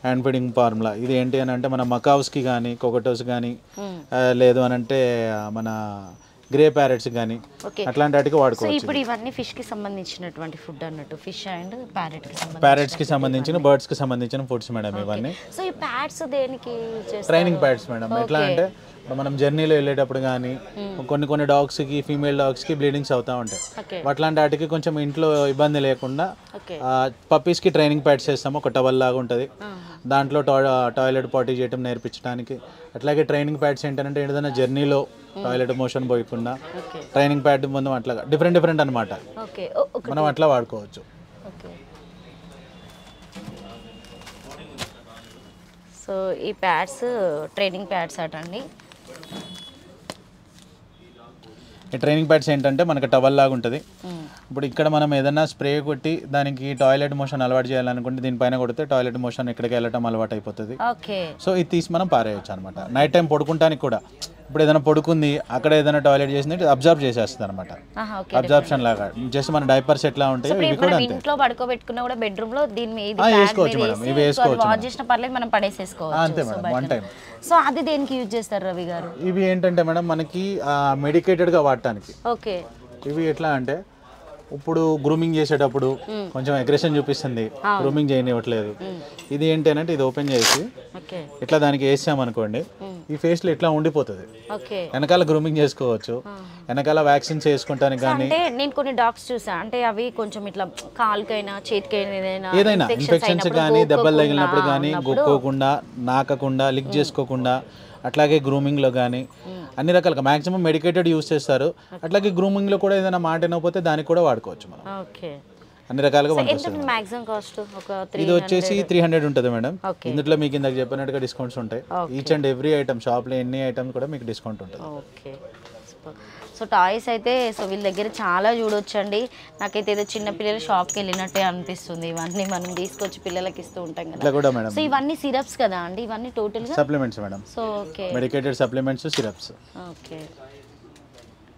హ్యాండ్ ఫీడింగ్ ఫార్ములా. ఇది ఏంటి అని అంటే మన మకావ్స్కి కానీ, కొకటోస్ కానీ, లేదు అని అంటే మన గ్రే ప్యారెట్స్ కానీ అట్లాంటి వాటికి వాడుకోవచ్చు. ఇప్పుడు ఇవన్నీ ఫిష్ కి సంబంధించినటువంటి ఫుడ్ అన్నట్టు, ఫిష్ అండ్ ప్యారెట్స్ కి సంబంధించిన, బర్డ్స్ కి సంబంధించిన ఫుడ్స్ మేడం ఇవన్నీ. సో ఈ ప్యాడ్స్ దేనికి యూజ్ చేస్తారు? Training pads madam. ఎట్లా అంటే మనం జర్నీలో వెళ్ళేటప్పుడు కానీ కొన్ని డాగ్స్కి, ఫీమేల్ డాగ్స్కి బ్లీడింగ్స్ అవుతూ ఉంటాయి, అట్లాంటి వాటికి కొంచెం ఇంట్లో ఇబ్బంది లేకుండా పప్పీస్కి ట్రైనింగ్ ప్యాడ్స్ చేస్తాము, ఒక టవల్ లాగా ఉంటుంది, దాంట్లో టాయిలెట్ పాటీ చేయడం నేర్పించడానికి. అట్లాగే ట్రైనింగ్ ప్యాడ్స్ ఏంటంటే ఏదైనా జర్నీలో టాయిలెట్ మోషన్ పోయకుండా ట్రైనింగ్ ప్యాడ్ ముందు అట్లా డిఫరెంట్ అనమాట, మనం అట్లా వాడుకోవచ్చు. సో ఈ ప్యాడ్స్ ట్రైనింగ్ ప్యాడ్స్ అటండి. ఈ ట్రైనింగ్ ప్యాడ్స్ ఏంటంటే మనకు టవల్ లాగా ఉంటుంది. ఇప్పుడు ఇక్కడ మనం ఏదైనా స్ప్రే కొట్టి దానికి టాయిలెట్ మోషన్ అలవాటు చేయాలనుకుంటే దీనిపైన కొడితే టాయిలెట్ మోషన్ ఎక్కడికి వెళ్ళటం అలవాటు అయిపోతుంది. సో ఇది తీసి మనం పారేయచ్చు అనమాట. నైట్ టైం పడుకుంటానికి కూడా, ఇప్పుడు ఏదైనా పడుకుంది అక్కడ ఏదైనా టాయిలెట్ చేసింది అబ్జర్వ్ చేసేస్తుంది అనమాట, అబ్జర్ప్షన్ లాగా. జస్ట్ మన డైపర్స్ ఎట్లా ఉంటాయి ఇవి కూడా అంతే. ఇంట్లో పడుకోబెట్టుకున్నా కూడా బెడ్రూమ్ లో దీని వేసుకోవచ్చు మేడం, ఇవి వేసుకోవచ్చు, వాష్ చేసిన పర్లేదు మనం పడేసేసుకోవచ్చు అంతే మేడం, వన్ టైం. సో అది దేనికి యూజ్ చేస్తారు రవి గారు? ఇవి ఏంటంటే మేడం మనకి మెడికేటెడ్ గా వాడటానికి. ఓకే, ఇవి ఎట్లా అంటే ఇప్పుడు గ్రూమింగ్ చేసేటప్పుడు కొంచెం అగ్రెషన్ చూపిస్తుంది, గ్రూమింగ్ చేయనివ్వట్లేదు. ఇది ఏంటి అంటే ఇది ఓపెన్ చేసి ఇట్లా దానికి వేసామనుకోండి, ఈ ఫేస్లో ఇట్లా ఉండిపోతుంది. వెనకాల గ్రూమింగ్ చేసుకోవచ్చు, వెనకాల వ్యాక్సిన్స్ వేసుకుంటానికి కానీ. అంటే నేను కొన్ని డాగ్స్ చూసా, అంటే అవి కొంచెం ఇట్లా కాలుకైనా చేతికైనా ఏదైనా ఇన్ఫెక్షన్స్ కానీ, దెబ్బలు తగిలినప్పుడు కానీ గొక్కోకుండా, నాకకుండా, లిక్ చేసుకోకుండా, అట్లాగే గ్రూమింగ్లో కానీ అన్ని రకాలుగా మ్యాక్సిమం మెడికేటెడ్ యూస్ చేస్తారు. అట్లాగే గ్రూమింగ్లో కూడా ఏదైనా మాట వినకపోతే దానికి కూడా వాడుకోవచ్చు మనం. అన్ని రకాలుగా ఇది వచ్చేసి 300 ఉంటుంది మేడం. ఇందులో మీకు ఇందాక చెప్పినట్టుగా డిస్కౌంట్స్ ఉంటాయి. ఈచ్ అండ్ ఎవ్రీ ఐటమ్, షాప్లో ఎన్ని ఐటమ్స్ కూడా మీకు డిస్కౌంట్ ఉంటుంది. సో టాయ్స్ అయితే సో వీళ్ళ దగ్గర చాలా చూడొచ్చండి. నాకైతే ఏదో చిన్న పిల్లల షాప్కి వెళ్ళినట్టే అనిపిస్తుంది. ఇవన్నీ మనం తీసుకొచ్చి పిల్లలకి ఇస్తూ ఉంటాం కదా. సో ఇవన్నీ సిరప్స్ కదా అండి, ఇవన్నీ total supplements madam. So okay, medicated supplements, syrups. Okay,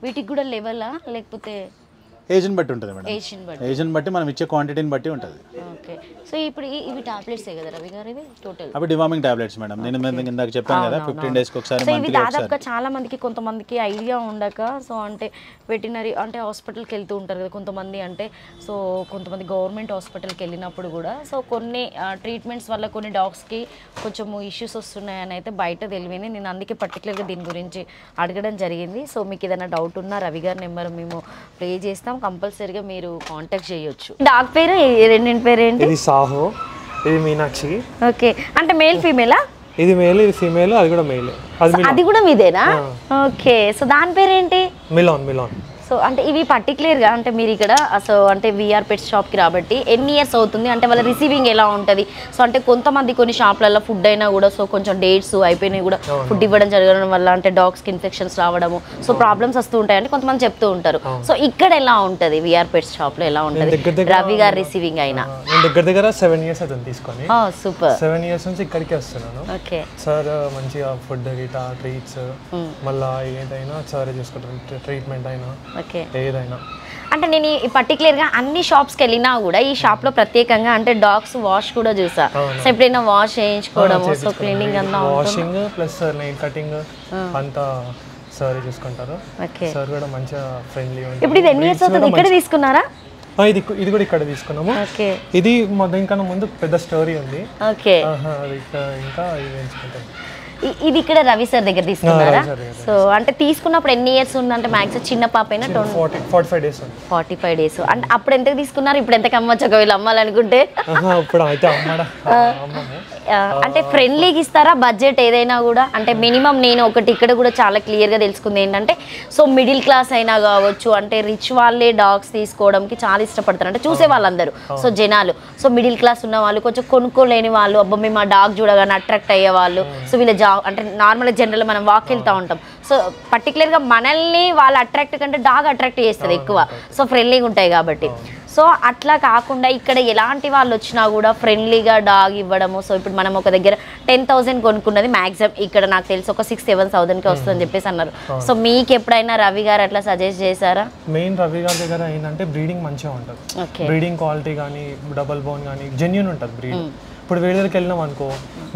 వీటికి కూడా లెవెలా లేకపోతే ఏజ్ని బట్టి ఉంటుంది మేడం. ఏజ్ని బట్టి మనం ఇచ్చే క్వాంటిటీని బట్టి ఉంటుంది. ఓకే, సో ఇప్పుడు ఇవి టాబ్లెట్సే కదా రవి గారు, ఇవి టోటల్ అవి డివార్మింగ్ టాబ్లెట్స్ మేడం. నేను ఇందాక చెప్పాను కదా 15 డేస్కి ఒకసారి. సో ఇవి దాదాపుగా చాలా మందికి, కొంతమందికి ఐడియా ఉండక, సో అంటే వెటర్నరీ అంటే హాస్పిటల్కి వెళ్తూ ఉంటారు కదా కొంతమంది, అంటే సో కొంతమంది గవర్నమెంట్ హాస్పిటల్కి వెళ్ళినప్పుడు కూడా సో కొన్ని ట్రీట్మెంట్స్ వల్ల కొన్ని డాగ్స్కి కొంచెం ఇష్యూస్ వస్తున్నాయని అయితే బయట తెలివింది. నేను అందుకే పర్టికులర్గా దీని గురించి అడగడం జరిగింది. సో మీకు ఏదైనా డౌట్ ఉన్నా రవి గారి నెంబర్ మేము ప్లే చేస్తాం, కంపల్సరీగా మీరు కాంటాక్ట్ చేయొచ్చు. డాగ్ పేరు రెండింటి పేరు ఏంటి? ఇది సాహో, ఇది మీనాక్షి. ఓకే, అంటే మేల్ ఫీమేలా? ఇది మేల్, ఇది ఫీమేల్, అది కూడా మేల్. అది కూడా మీదేనా? ఓకే, సో దాని పేరు ఏంటి? మిలాన్. మిలాన్. సో అంటే ఇవి పర్టికులర్గా అంటే మీరు ఇక్కడ సో అంటే విఆర్ పెట్స్ షాప్కి రాబట్టి ఎన్ని ఇయర్స్ అవుతుంది, అంటే వాళ్ళ రిసీవింగ్ ఎలా ఉంటుంది? సో అంటే కొంతమంది కొన్ని షాప్లలో ఫుడ్ అయినా కూడా సో కొంచెం డేట్స్ అయిపోయినాయి కూడా ఫుడ్ ఇవ్వడం జరగడం వల్ల అంటే డాగ్స్కి ఇన్ఫెక్షన్స్ రావడము సో ప్రాబ్లమ్స్ వస్తూ ఉంటాయని కొంతమంది చెప్తూ ఉంటారు. సో ఇక్కడ ఎలా ఉంటుంది విఆర్ పెట్స్ షాప్లో, ఎలా ఉంటుంది రవి గారు రిసీవింగ్ అయినా? దగ్గర 7 years అవుతుంది తీసుకొని. సూపర్. 7 years నుంచి ఇక్కడికే వస్తున్నాను. ఓకే సార్ మంచిగా ఫుడ్ గిటా, ట్రీట్స్, మళ్ళీ ఏదైనా సార్ చూసుకుంటారు, ట్రీట్మెంట్ అయినా ఏదైనా. అంటే నేను ఈ పర్టికులర్గా అన్ని షాప్స్కి వెళ్ళినా కూడా ఈ షాప్లో ప్రత్యేకంగా అంటే డాగ్స్ వాష్ కూడా చూసా. సో ఎప్పుడైనా వాష్ చేయించుకోవడం, సో క్లీనింగ్ అంతా వాషింగ్ ప్లస్ నెయిల్ కటింగ్ అంతా సార్ చూసుకుంటారు. సార్ కూడా మంచిగా ఫ్రెండ్లీ. ఇప్పుడు ఇది ఎన్ని ఇయర్స్ అవుతుంది ఇక్కడ తీసుకున్నారా? ఇది కూడా ఇక్కడ తీసుకున్నాము. ఇది దీనికన్నా ముందు పెద్ద స్టోరీ ఉంది. ఓకే, ఇంకా ఇది ఎంచుకుంటాం. ఇది ఇక్కడ రవి సార్ దగ్గర తీసుకున్నారా? సో అంటే తీసుకున్నప్పుడు ఎన్ని ఇయర్స్ ఉందంటే మ్యాక్సిమం చిన్న పాప అయినా 45 days. 45 days. అంటే అప్పుడు ఎంత తీసుకున్నారు, ఇప్పుడు ఎంతకి అమ్మచ్చు ఒకవేళ అమ్మాలనుకుంటే? అంటే ఫ్రెండ్లీకి ఇస్తారా బడ్జెట్ ఏదైనా కూడా? అంటే మినిమం నేను ఒకటి ఇక్కడ కూడా చాలా క్లియర్గా తెలుసుకుంది ఏంటంటే సో మిడిల్ క్లాస్ అయినా కావచ్చు, అంటే రిచ్ వాళ్ళే డాగ్స్ తీసుకోవడానికి చాలా ఇష్టపడతారు, అంటే చూసే వాళ్ళందరూ సో జనాలు. సో మిడిల్ క్లాస్ ఉన్న వాళ్ళు, కొంచెం కొనుక్కోలేని వాళ్ళు, అబ్బా మేము ఆ డాగ్ చూడగానే అట్రాక్ట్ అయ్యే వాళ్ళు, సో వీళ్ళ అంటే నార్మల్గా జనరల్ మనం వాక్ వెళ్తూ ఉంటాం, సో పర్టికులర్గా మనల్ని వాళ్ళ అట్రాక్ట్ కంటే డాగ్ అట్రాక్ట్ చేస్తుంది ఎక్కువ, సో ఫ్రెండ్లీగా ఉంటాయి కాబట్టి. సో అట్లా కాకుండా ఇక్కడ ఎలాంటి వాళ్ళు వచ్చినా కూడా ఫ్రెండ్లీగా డాగ్ ఇవ్వడము. సో ఇప్పుడు మనం ఒక దగ్గర 10,000 కొనుక్కున్నది మ్యాక్సిమం ఇక్కడ నాకు తెలిసి ఒక 6-7,000కి వస్తుందని చెప్పేసి అన్నారు. సో మీకు ఎప్పుడైనా రవి గారు అట్లా సజెస్ట్ చేశారా? మెయిన్ రవి గారి దగ్గర ఏంటంటే బ్రీడింగ్ మంచిగా ఉంటుంది, బ్రీడింగ్ క్వాలిటీ కానీ, డబల్ బోన్ కానీ జెన్యూన్ ఉంటుంది బ్రీడ్. ఇప్పుడు వేరే దగ్గరికి వెళ్ళినాం అనుకో,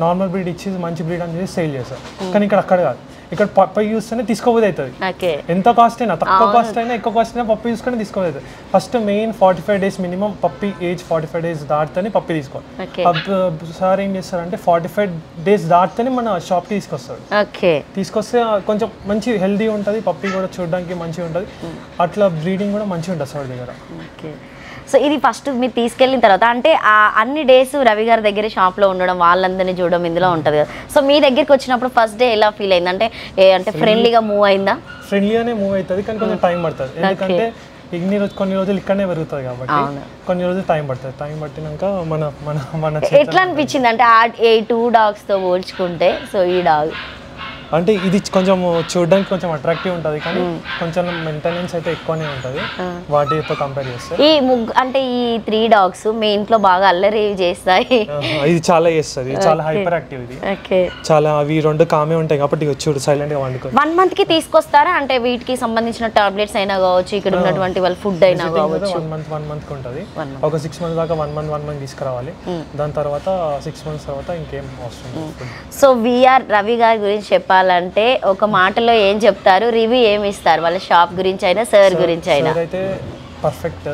నార్మల్ బ్రీడ్ ఇచ్చి మంచి బ్రీడ్ అని చెప్పి సేల్ చేస్తారు, కానీ ఇక్కడ అక్కడ కాదు. ఇక్కడ పప్పి చూస్తేనే తీసుకోబోదు అవుతుంది. ఎంత కాస్ట్ అయినా, తక్కువ కాస్ట్ అయినా ఎక్కువ కాస్ట్ అయినా పప్పి చూసుకొని తీసుకోబోదు అవుతుంది. First main 45 days minimum, puppy age 45 days దాటితేనే పప్పి తీసుకోవాలి. సార్ ఏం చేస్తారంటే 45 days దాటితేనే మన షాప్కి తీసుకొస్తాడు. తీసుకొస్తే కొంచెం మంచి హెల్దీ ఉంటుంది, పప్పి కూడా చూడడానికి మంచిగా ఉంటుంది, అట్లా బ్రీడింగ్ కూడా మంచిగా ఉంటుంది సార్ దగ్గర. సో ఇది ఫస్ట్ మీరు తీసుకెళ్ళిన తర్వాత అంటే అన్ని డేస్ రవి గారి దగ్గర షాప్లో ఉండడం, వాళ్ళందరినీ చూడడం ఇందులో ఉంటుంది కదా. సో మీ దగ్గరికి వచ్చినప్పుడు ఫస్ట్ డే ఎలా ఫీల్ అయింది? అంటే ఫ్రెండ్లీగా మూవ్ అయిందా? ఫ్రెండ్లీగానే మూవ్ అవుతుంది, కానీ కొంచెం టైం పడుతుంది. ఎందుకంటే కొన్ని రోజులు ఇక్కడనే పెరుగుతుంది కాబట్టి కొన్ని రోజులు టైం పడుతుంది. టైం పట్టినాక మన ఎట్లా అనిపించింది అంటే ఈ 2 dogsతో పోల్చుకుంటే? సో ఈ డాగ్ అంటే ఇది కొంచెం చూడడానికి కొంచెం అట్రాక్టివ్ ఉంటుంది, కానీ కొంచెం మెయింటెనెన్స్ అయితే ఎక్కువనే ఉంటుంది వాటితో కంపేర్ చేస్తే. అంటే ఈ 3 dogs మీ ఇంట్లో బాగా అల్లరి చేస్తాయి? ఇది చాలా చేస్తుంది, చాలా హైపర్ యాక్టివ్. ఇది చాలా అవి 2 కామే ఉంటాయి కాబట్టి చూడు సైలెంట్ గా వండుకొని. 1 month కి తీసుకొస్తారా? అంటే వీటికి సంబంధించిన టాబ్లెట్స్ అయినా కావచ్చు, ఇక్కడ ఉన్నటువంటి వాళ్ళ ఫుడ్ అయినా కావచ్చు. 1 month కి ఉంటుంది. ఒక 6 months దాకా 1 month తీసుకురావాలి. దాని తర్వాత 6 months తర్వాత ఇంకేం అవసరం. సో విఆర్ రవి గారి గురించి చెప్పాలంటే ఒక మాటలో ఏం చెప్తారు, రివ్యూ ఏమి ఇస్తారు వాళ్ళ షాప్ గురించి అయినా, సార్ గురించి అయినా? అయితే పర్ఫెక్ట్.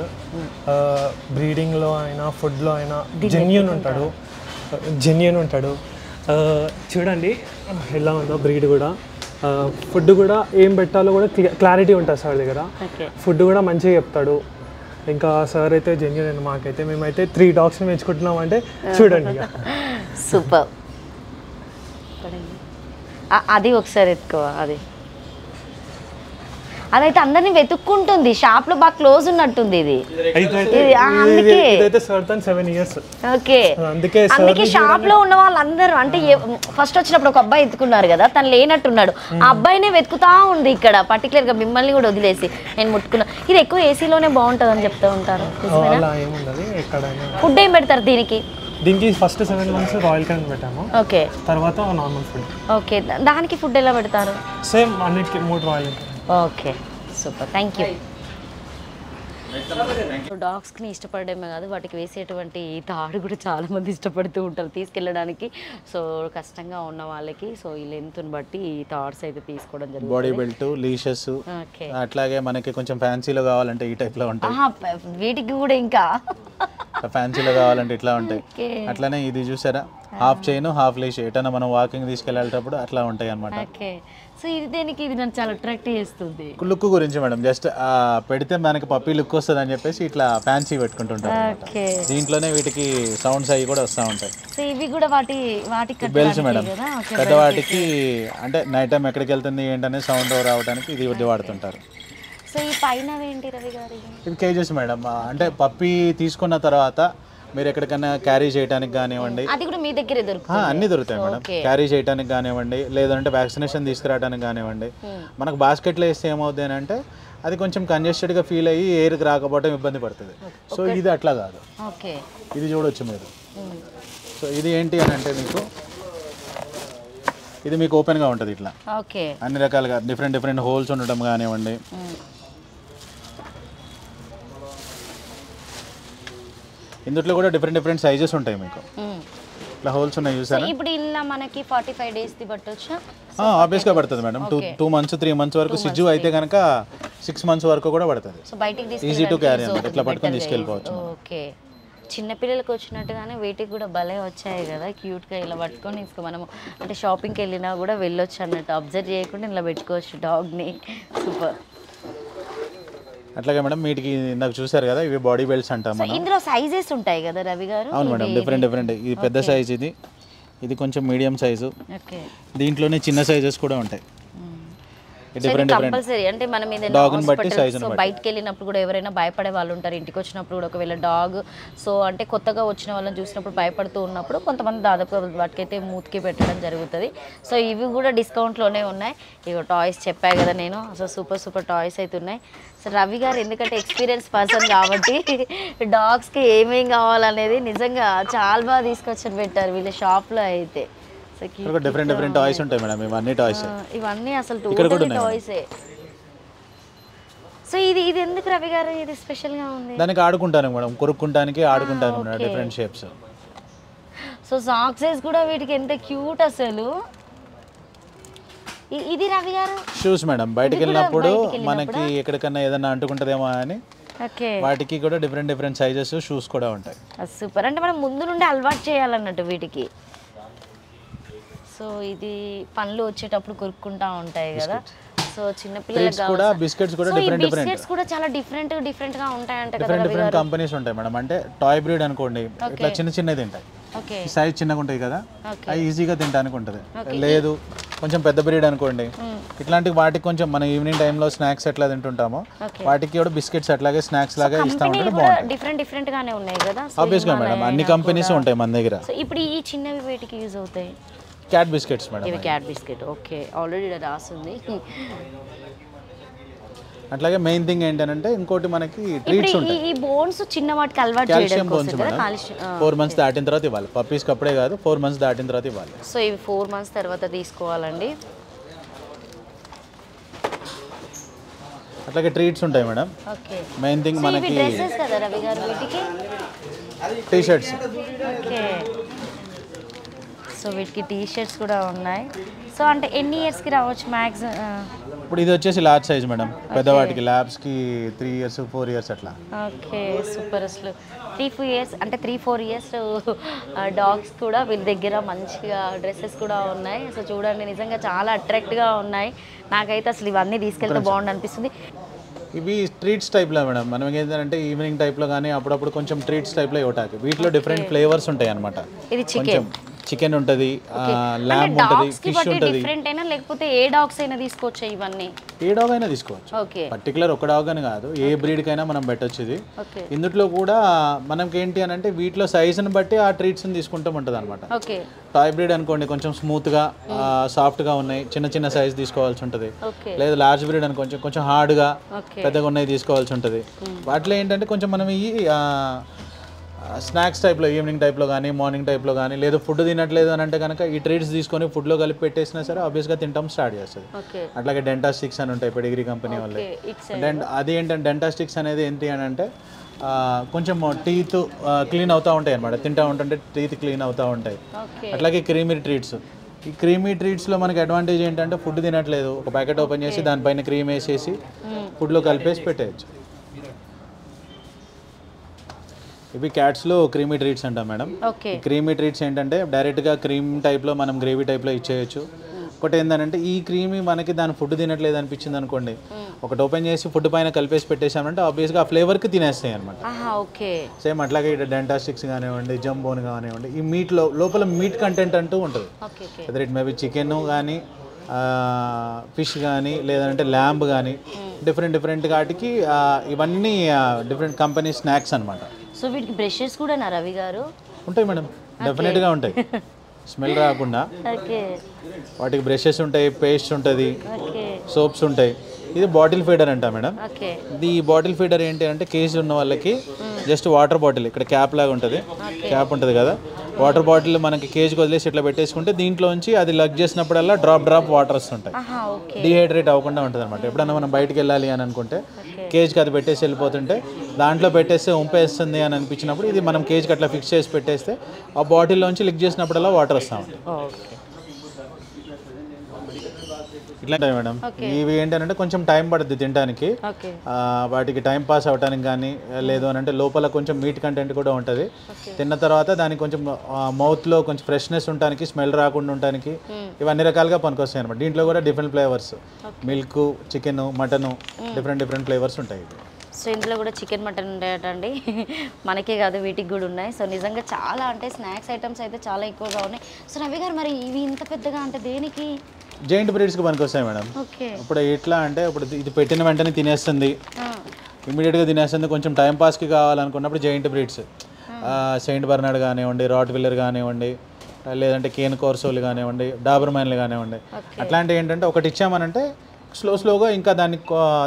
బ్రీడింగ్లో అయినా ఫుడ్లో అయినా జెన్యూన్ ఉంటాడు. చూడండి ఎలా ఉందో బ్రీడ్ కూడా. ఫుడ్ కూడా ఏం పెట్టాలో కూడా క్లారిటీ ఉంటుంది సార్ దగ్గర. ఫుడ్ కూడా మంచిగా చెప్తాడు. ఇంకా సార్ అయితే జెన్యూన్. మాకైతే మేమైతే 3 డాగ్స్ని పెంచుకుంటున్నాం అంటే చూడండి. సూపర్. అది ఒకసారి ఎత్తుకో. అదైతే అందరినీ వెతుక్కుంటుంది. షాప్ లో బాగా క్లోజ్ ఉన్నట్టుంది ఇది. అందుకే షాప్ లో ఉన్న వాళ్ళందరూ అంటే ఫస్ట్ వచ్చినప్పుడు ఒక అబ్బాయి ఎత్తుకున్నారు కదా, తను లేనట్టున్నాడు. ఆ అబ్బాయినే వెతుకుతా ఉంది ఇక్కడ పర్టికులర్ గా. మిమ్మల్ని కూడా వదిలేసి నేను ముట్టుకున్నా. ఇది ఎక్కువ ఏసీలోనే బాగుంటుంది అని చెప్తూ ఉంటారు. ఫుడ్ ఏం పెడతారు దీనికి? ఫస్ట్ 7 months రాయల్ క్యాన్ పెట్టాము. ఓకే. తర్వాత నార్మల్ ఫుడ్. ఓకే. దానికి ఫుడ్ ఎలా పెడతారు? సేమ్ అన్నిటికీ 3 Royal Canin. Okay super, thank you. డాగ్స్ని ఇష్టపడమే కాదు, వాటికి వేసేటువంటి తాడు కూడా చాలా మంది ఇష్టపడుతూ ఉంటారు తీసుకెళ్ళడానికి. సో కష్టంగా ఉన్న వాళ్ళకి సో ఈ లెంత్ని బట్టి ఈ థాట్స్ అయితే తీసుకోవడం జరుగుతుంది. బాడీ బెల్ట్, లీషెస్, అట్లాగే మనకి కొంచెం ఫ్యాన్సీలో కావాలంటే ఈ టైప్లో ఉంటాయి. వీటికి కూడా ఇంకా ఫ్యాన్సీలో కావాలంటే ఇట్లా ఉంటాయి. అట్లానే ఇది చూసారా, హాఫ్ చైన్ హాఫ్ లీష్. ఎటన్నా మనం వాకింగ్ తీసుకెళ్ళేటప్పుడు అట్లా ఉంటాయి అన్నమాట. సో ఇది దేనికి? ఇది నన్ను చాలా అట్రాక్ట్ చేస్తుంది. లుక్ గురించి మేడం, జస్ట్ పెడితే మనకి పప్పీ లుక్ వస్తుంది అని చెప్పేసి ఇట్లా ఫ్యాన్సీ పెట్టుకుంటుంటారు. దీంట్లోనే వీటికి సౌండ్స్ అవి కూడా వస్తూ ఉంటాయి. సో ఇవి కూడా వాటికి బెల్స్ మేడం. పెద్దవాటికి అంటే నైట్ టైం ఎక్కడికి వెళ్తుంది ఏంటనే సౌండ్ రావడానికి ఇది వాడుతుంటారు. సో ఈ పైన ఏంటి రవి గారు? ఇవి కేజెస్ మేడం. అంటే పప్పీ తీసుకున్న తర్వాత మీరు ఎక్కడికైనా క్యారీ చేయడానికి కానివ్వండి, అది కూడా మీ దగ్గరే దొరుకుతుంది? అన్నీ దొరుకుతాయి మేడం. క్యారీ చేయడానికి కానివ్వండి, లేదంటే వ్యాక్సినేషన్ తీసుకురావడానికి కానివ్వండి. మనకు బాస్కెట్లో వేస్తే ఏమవుతుంది అని అంటే అది కొంచెం కంజెస్టెడ్గా ఫీల్ అయ్యి ఎయిర్కి రాకపోవడం ఇబ్బంది పడుతుంది. సో ఇది అట్లా కాదు. ఇది చూడొచ్చు మీరు. సో ఇది ఏంటి అని అంటే ఇది మీకు ఓపెన్గా ఉంటుంది ఇట్లా. అన్ని రకాలుగా డిఫరెంట్ హోల్స్ ఉండటం కానివ్వండి. ఇందులో కూడా డిఫరెంట్ సైజెస్ ఉంటాయి మీకు. ఇట్లా హోల్స్ ఉన్నాయి చూసారా. ఇప్పుడు ఇలా మనకి 45 days ది పట్టొచ్చా? ఆబ్వియస్గా పడుతుంది మేడం. 2 months 3 months వరకు. సిజ్జు అయితే కనుక 6 months వరకు కూడా పడుతుంది. సో బయటికి ఈజీ టు క్యారీ అన్నమాట. ఇట్లా పట్టుకొని తీసుకెళ్ళిపోవచ్చు. ఓకే. చిన్నపిల్లలకు వచ్చినట్టుగానే వీటికి కూడా భలే వచ్చాయి కదా, క్యూట్గా ఇలా పట్టుకొని ఇంకా మనము అంటే షాపింగ్కి వెళ్ళినా కూడా వెళ్ళొచ్చు అన్నట్టు. అబ్జర్వ్ చేయకుండా ఇలా పెట్టుకోవచ్చు డాగ్ని. సూపర్. అట్లాగే మేడం వీటికి ఇందాక చూసారు కదా, ఇవి బాడీ బెల్ట్స్ అంటాం మనం. ఇందులో సైజెస్ ఉంటాయి కదా రవి గారు? అవును మేడం, డిఫరెంట్. ఇది పెద్ద సైజ్, ఇది కొంచెం మీడియం సైజు. దీంట్లోనే చిన్న సైజెస్ కూడా ఉంటాయి. కంపల్సరీ అంటే మనం బయటకు వెళ్ళినప్పుడు కూడా ఎవరైనా భయపడే వాళ్ళు ఉంటారు. ఇంటికి వచ్చినప్పుడు కూడా ఒకవేళ డాగ్ సో అంటే కొత్తగా వచ్చిన వాళ్ళని చూసినప్పుడు భయపడుతూ ఉన్నప్పుడు కొంతమంది దాదాపు వాటికైతే మూతికి పెట్టడం జరుగుతుంది. సో ఇవి కూడా డిస్కౌంట్లోనే ఉన్నాయి. ఇవి టాయ్స్ చెప్పా కదా నేను. సో సూపర్ టాయ్స్ అయితే ఉన్నాయి. సో రవి గారు ఎందుకంటే ఎక్స్పీరియన్స్ పర్సన్ కాబట్టి డాగ్స్కి ఏమేం కావాలనేది నిజంగా చాలా బాగా తీసుకొచ్చి పెట్టారు వీళ్ళ షాప్లో అయితే. డిఫరెంట్ టాయ్స్ ఉంటాయి మేడం. ఇవన్నీ టాయ్స్, ఇవన్నీ అసలు టోటల్ టాయ్సే. సో ఇది ఎందుకు రవి గారు ఇది స్పెషల్ గా ఉంది? దానికి ఆడుకుంటాను మేడం, కొరుక్కుంటానికి ఆడుకుంటాను మేడం. Different shapes. సో సాక్సెస్ కూడా వీటికి ఎంత క్యూట్ అసలు. ఇది రవి గారు షూస్ మేడం. బయటకు వెళ్ళినప్పుడు మనకి ఎక్కడికన్నా ఏదైనా అంటుకుంటదేమో అని వాటికి కూడా డిఫరెంట్ సైజెస్ షూస్ కూడా ఉంటాయి. సూపర్. అంటే మనం ముందు నుండి అలవాటు చేయాలన్నట్టు వీటికి. సో ఇది పండ్లు వచ్చేటప్పుడు కొరుక్కుంటా ఉంటాయి కదా. సో చిన్న పిల్లలకు కూడా బిస్కెట్స్ కూడా బిస్కెట్స్ కూడా చాలా డిఫరెంట్ గా ఉంటాయంట కదా. డిఫరెంట్ కంపెనీస్ ఉంటాయి మేడం. అంటే టాయ్ బ్రీడ్ అనుకోండి, ఇట్లా చిన్నది తింటాయి. సైజ్ చిన్నగా ఉంటాయి కదా, అవి ఈజీగా తినడానికి ఉంటుంది. లేదు కొంచెం పెద్ద బ్రీడ్ అనుకోండి, ఇట్లాంటి వాటికి కొంచెం మనం ఈవినింగ్ టైంలో స్నాక్స్ ఎట్లా తింటుంటామో వాటికి కూడా బిస్కెట్స్ అట్లాగే స్నాక్స్ లాగా ఇస్తా ఉంటారు. బాగుంటుంది. డిఫరెంట్ గానే ఉన్నాయి కదా. ఆబ్వియస్గా మేడం, అన్ని కంపెనీస్ ఉంటాయి మన దగ్గర. సో ఇప్పుడు ఈ చిన్నవి వీటికి యూజ్ అవుతాయి. Cat biscuits madam. ఇవి క్యాట్ బిస్కెట్. ఓకే, ఆల్రెడీ రాస్తుంది. అట్లాగే మెయిన్ థింగ్ ఏంటంటే ఇంకోటి మనకి ట్రీట్స్ ఉంటాయి. ఈ బోన్స్ చిన్న వాటికి అలవాటు చేయడం కోసం కదా. 4 months దాటిన తర్వాత ఇవ్వాలి. పప్పీస్ అప్పుడే కాదు, 4 months దాటిన తర్వాత ఇవ్వాలి. సో ఇవి 4 months తర్వాత తీసుకోవాలండి. అట్లాగే ట్రీట్స్ ఉంటాయి మేడం. ఓకే. మెయిన్ థింగ్ మనకి డ్రెస్సెస్ కదా రవి గారు వీటికి. T shirts. ఓకే. సో వీటికి టీ షర్ట్స్ కూడా ఉన్నాయి. సో అంటే ఎన్ని ఇయర్స్కి రావచ్చు మ్యాక్స్? ఇప్పుడు ఇది వచ్చేసి లార్జ్ సైజ్ మేడం, పెద్దవాటికి ల్యాబ్స్కి 3 years 4 years అట్లా. Okay super. అసలు 3-4 years అంటే 3-4 years డాగ్స్ కూడా వీళ్ళ దగ్గర మంచిగా డ్రెస్సెస్ కూడా ఉన్నాయి. సో చూడండి నిజంగా చాలా అట్రాక్ట్గా ఉన్నాయి. నాకైతే అసలు ఇవన్నీ తీసుకెళ్తే బాగుండు అనిపిస్తుంది. ఇవి ట్రీట్స్ టైప్లో మేడం. మనం ఏంటంటే ఈవినింగ్ టైప్లో కానీ అప్పుడప్పుడు కొంచెం ట్రీట్స్ టైప్లో ఇవ్వటానికి వీటిలో డిఫరెంట్ ఫ్లేవర్స్ ఉంటాయి అనమాట. ఇది చికెన్ చికెన్ ఉంటుంది, ల్యాంబ్ ఉంటుంది, ఫిష్ ఉంటుంది. డిఫరెంట్ అయినా లేకపోతే ఏ డాగ్స్ అయినా తీసుకోవచ్చు ఇవన్నీ? ఏ డాగ్ అయినా తీసుకోవచ్చు. ఓకే. పర్టికులర్ ఒక డాగ్ అని కాదు, ఏ బ్రీడ్కైనా మనం పెట్టొచ్చు ఇది. ఇందులో కూడా మనకి ఏంటి అని అంటే వీటిలో సైజుని బట్టి ఆ ట్రీట్స్ని తీసుకుంటూ ఉంటుంది అనమాట. ఓకే. టాయ్ బ్రీడ్ అనుకోండి కొంచెం స్మూత్గా సాఫ్ట్గా ఉన్నాయి, చిన్న చిన్న సైజ్ తీసుకోవాల్సి ఉంటుంది. లేదా లార్జ్ బ్రీడ్ అని కొంచెం హార్డ్గా పెద్దగా ఉన్నాయి తీసుకోవాల్సి ఉంటుంది. వాటిలో ఏంటంటే కొంచెం మనం ఈ స్నాక్స్ టైప్లో ఈవినింగ్ టైప్లో కానీ మార్నింగ్ టైప్లో కానీ లేదు ఫుడ్ తినట్లేదు అని అంటే కనుక ఈ ట్రీట్స్ తీసుకొని ఫుడ్లో కలిపి పెట్టేసినా సరే ఆబ్వియస్గా తింటాం స్టార్ట్ చేస్తుంది. అట్లాగే డెంటాస్టిక్స్ అని ఉంటాయి పెడిగ్రీ కంపెనీ వాళ్ళే. అది ఏంటంటే డెంటాస్టిక్స్ అనేది ఏంటి అని అంటే కొంచెం టీత్ క్లీన్ అవుతూ ఉంటాయి అనమాట. తింటూ ఉంటుంటే టీత్ క్లీన్ అవుతూ ఉంటాయి. అట్లాగే క్రీమీ ట్రీట్స్. ఈ క్రీమీ ట్రీట్స్లో మనకి అడ్వాంటేజ్ ఏంటంటే ఫుడ్ తినట్లేదు, ఒక ప్యాకెట్ ఓపెన్ చేసి దానిపైన క్రీమ్ వేసేసి ఫుడ్లో కలిపేసి పెట్టేయచ్చు. ఇవి క్యాట్స్లో క్రీమీ ట్రీట్స్ అంటాం మేడం. క్రీమీ ట్రీట్స్ ఏంటంటే డైరెక్ట్గా క్రీమ్ టైప్లో మనం గ్రేవీ టైప్లో ఇచ్చేయచ్చు. ఒకటి ఏంటంటే ఈ క్రీమీ మనకి దాని ఫుడ్ తినట్లేదు అనిపించింది అనుకోండి, ఒకటి ఓపెన్ చేసి ఫుడ్ పైన కలిపేసి పెట్టేసామంటే ఆబ్వియస్గా ఆ ఫ్లేవర్కి తినేస్తాయి అనమాట. సేమ్ అట్లాగే ఇక్కడ డెంటాస్టిక్స్ కానివ్వండి, జంబోన్ కానివ్వండి, ఈ మీట్లో లోపల మీట్ కంటెంట్ అంటూ ఉంటుంది. అదే ఇట్ మేబీ చికెన్ కానీ ఫిష్ కానీ లేదంటే ల్యాంబ్ కానీ డిఫరెంట్ వాటికి ఇవన్నీ డిఫరెంట్ కంపెనీ స్నాక్స్ అనమాట. సో వీటికి బ్రషెస్ కూడా రవి గారు ఉంటాయి మేడం, డెఫినెట్గా ఉంటాయి. స్మెల్ రాకుండా వాటికి బ్రషెస్ ఉంటాయి, పేస్ట్ ఉంటుంది, సోప్స్ ఉంటాయి. ఇది బాటిల్ ఫీడర్ అంట మేడం. ఇది బాటిల్ ఫీడర్ ఏంటి అంటే కేజీ ఉన్న వాళ్ళకి జస్ట్ వాటర్ బాటిల్ ఇక్కడ క్యాప్ లాగా ఉంటుంది, క్యాప్ ఉంటుంది కదా, వాటర్ బాటిల్ మనకి కేజీకి వదిలేసి ఇట్లా పెట్టేసుకుంటే దీంట్లోంచి అది లగ్ చేసినప్పుడల్లా డ్రాప్ వాటర్ వస్తుంటాయి. డిహైడ్రేట్ అవ్వకుండా ఉంటుంది అనమాట. ఎప్పుడన్నా మనం బయటకు వెళ్ళాలి అని అనుకుంటే కేజీకి అది పెట్టేసి వెళ్ళిపోతుంటే దాంట్లో పెట్టేస్తే ఉంపేస్తుంది అని అనిపించినప్పుడు ఇది మనం కేజీకి అట్లా ఫిక్స్ చేసి పెట్టేస్తే ఆ బాటిల్లోంచి లిక్ చేసినప్పుడల్లా వాటర్ వస్తూ ఉంటాయి. ఇట్లా మేడం. ఇవి ఏంటంటే కొంచెం టైం పడుతుంది తినడానికి, వాటికి టైం పాస్ అవ్వడానికి కానీ లేదు అని అంటే లోపల కొంచెం మీట్ కంటెంట్ కూడా ఉంటుంది. తిన్న తర్వాత దానికి కొంచెం మౌత్లో కొంచెం ఫ్రెష్నెస్ ఉండడానికి, స్మెల్ రాకుండా ఉండడానికి ఇవన్నీ రకాలుగా పనికొస్తాయి అనమాట. దీంట్లో కూడా different flavours, milk, chicken, mutton, different flavours ఉంటాయి. సో ఇందులో కూడా చికెన్ మటన్ ఉంటాయటండి, మనకే కాదు వీటికి కూడా ఉన్నాయి. సో నిజంగా చాలా అంటే స్నాక్స్ ఐటమ్స్ అయితే చాలా ఎక్కువగా ఉన్నాయి. సో రవి గారు మరి ఇవి ఇంత పెద్దగా అంటే దేనికి? జైంట్ బ్రీడ్స్కి పనికి వస్తాయి మేడం. ఇప్పుడు ఎట్లా అంటే ఇప్పుడు ఇది పెట్టిన వెంటనే తినేస్తుంది, ఇమీడియట్గా తినేస్తుంది. కొంచెం టైం పాస్కి కావాలనుకున్నప్పుడు జైంట్ బ్రీడ్స్, సెయింట్ బర్నార్డ్ కానివ్వండి, రాట్ విల్లర్ కానివ్వండి, లేదంటే కేన్ కోర్సోలు కానివ్వండి, డాబర్ మైన్లు కానివ్వండి, అట్లాంటివి ఏంటంటే ఒకటి ఇచ్చామనంటే స్లోగా ఇంకా దాన్ని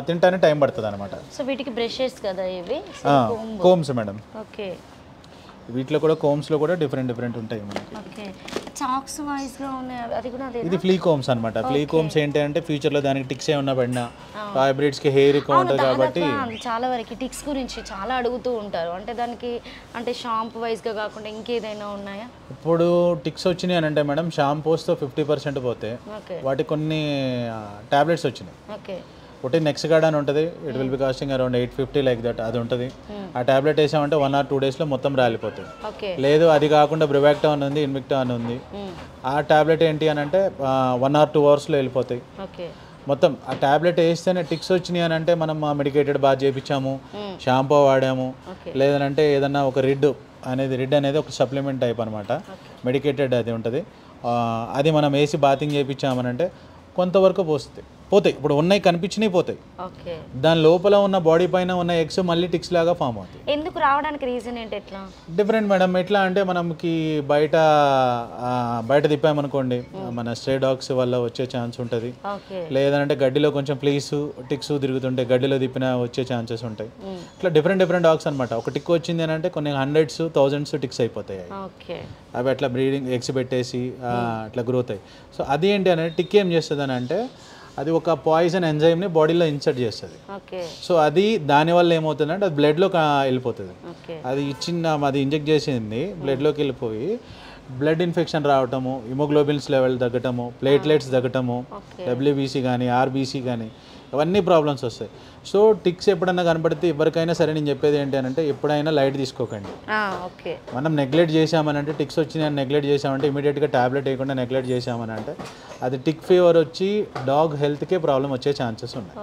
తింటానే టైం పడుతుంది అనమాట. సో వీటికి బ్రషెస్ కదా ఇవి, కోమ్స్ మేడం. ఓకే. వీటిలో కూడా కోమ్స్లో కూడా డిఫరెంట్ ఉంటాయి మనకి. ఓకే. చాక్స్ వైస్గా ఉన్నాయి, అది కూడా అదే. ఇది ఫ్లీ కోమ్స్ అనమాట. ఫ్లీ కోమ్స్ ఏంటి అంటే ఫ్యూచర్లో దానికి టిక్స్ ఏ ఉన్నా పడినా హైబ్రిడ్స్కి హెయిర్ ఎక్కువ ఉంటుంది కాబట్టి చాలా వరకు టిక్స్ గురించి చాలా అడుగుతూ ఉంటారు. అంటే దానికి అంటే షాంపూ వైస్గా కాకుండా ఇంకేదైనా ఉన్నాయా? ఇప్పుడు టిక్స్ వచ్చినాయి అని అంటే మేడం షాంపూస్తో 50% పోతే వాటికి కొన్ని టాబ్లెట్స్ వచ్చినాయి. ఓకే. ఒకటి నెక్స్ట్ గార్డ్ అని ఉంటుంది, it will be costing around 850 like that, అది ఉంటుంది. ఆ టాబ్లెట్ వేసామంటే 1 or 2 daysలో మొత్తం రాలిపోతుంది. లేదు అది కాకుండా బ్రివాక్టా అని ఉంది, ఇన్విక్టా అని ఉంది, ఆ టాబ్లెట్ ఏంటి అని అంటే 1 or 2 hours వెళ్ళిపోతాయి మొత్తం. ఆ టాబ్లెట్ వేస్తేనే టిక్స్ వచ్చినాయి అని అంటే మనం మెడికేటెడ్ బాత్ చేయించాము, షాంపూ వాడాము, లేదనంటే ఏదన్నా ఒక రిడ్ అనేది ఒక సప్లిమెంట్ టైప్ అనమాట, మెడికేటెడ్ అది ఉంటుంది. అది మనం వేసి బాతింగ్ చేయించామనంటే కొంతవరకు పోతాయి. ఇప్పుడు ఉన్నాయి కనిపించినవి పోతాయి. దాని లోపల ఉన్న బాడీ పైన ఉన్న ఎగ్స్ మళ్ళీ టిక్స్ లాగా ఫామ్ అవుతాయి. ఎందుకు రావడానికి రీజన్ ఏంటి? ఎట్లా డిఫరెంట్ మేడం. ఎట్లా అంటే మనకి బయట తిప్పామనుకోండి మన స్ట్రే డాగ్స్ వల్ల వచ్చే ఛాన్స్ ఉంటుంది, లేదంటే గడ్డిలో కొంచెం ఫ్లీస్ టిక్స్ తిరుగుతుంటే గడ్డిలో తిప్పిన వచ్చే ఛాన్సెస్ ఉంటాయి. ఇట్లా డిఫరెంట్ డాగ్స్ అనమాట. ఒక టిక్ వచ్చింది అని అంటే కొన్ని 100s, 1000s టిక్స్ అయిపోతాయి. అవి అట్లా బ్రీడింగ్ ఎగ్స్ పెట్టేసి అట్లా గ్రోత్ అయ్యి. సో అది ఏంటి అంటే టిక్ ఏం చేస్తుంది అని అంటే అది ఒక పాయిజన్ ఎంజైమ్ని బాడీలో ఇన్సర్ట్ చేస్తుంది. సో అది దానివల్ల ఏమవుతుందంటే అది బ్లడ్లో వెళ్ళిపోతుంది. అది ఇంజెక్ట్ చేసింది బ్లడ్లోకి వెళ్ళిపోయి బ్లడ్ ఇన్ఫెక్షన్ రావటము, హిమోగ్లోబిన్స్ లెవెల్ తగ్గటము, ప్లేట్లెట్స్ తగ్గటము, డబ్ల్యూబీసీ కానీ ఆర్బీసీ కానీ ఇవన్నీ ప్రాబ్లమ్స్ వస్తాయి. సో టిక్స్ ఎప్పుడన్నా కనపడితే ఎవరికైనా సరే నేను చెప్పేది ఏంటి అంటే ఎప్పుడైనా లైట్ తీసుకోకండి. మనం నెగ్లెక్ట్ చేసామనంటే టిక్స్ వచ్చినాయని నెగ్లెక్ట్ చేసామంటే ఇమీడియట్గా ట్యాబ్లెట్ వేయకుండా నెగ్లెక్ట్ చేసామనంటే అది టిక్ ఫీవర్ వచ్చి డాగ్ హెల్త్కే ప్రాబ్లం వచ్చే ఛాన్సెస్ ఉన్నాయి.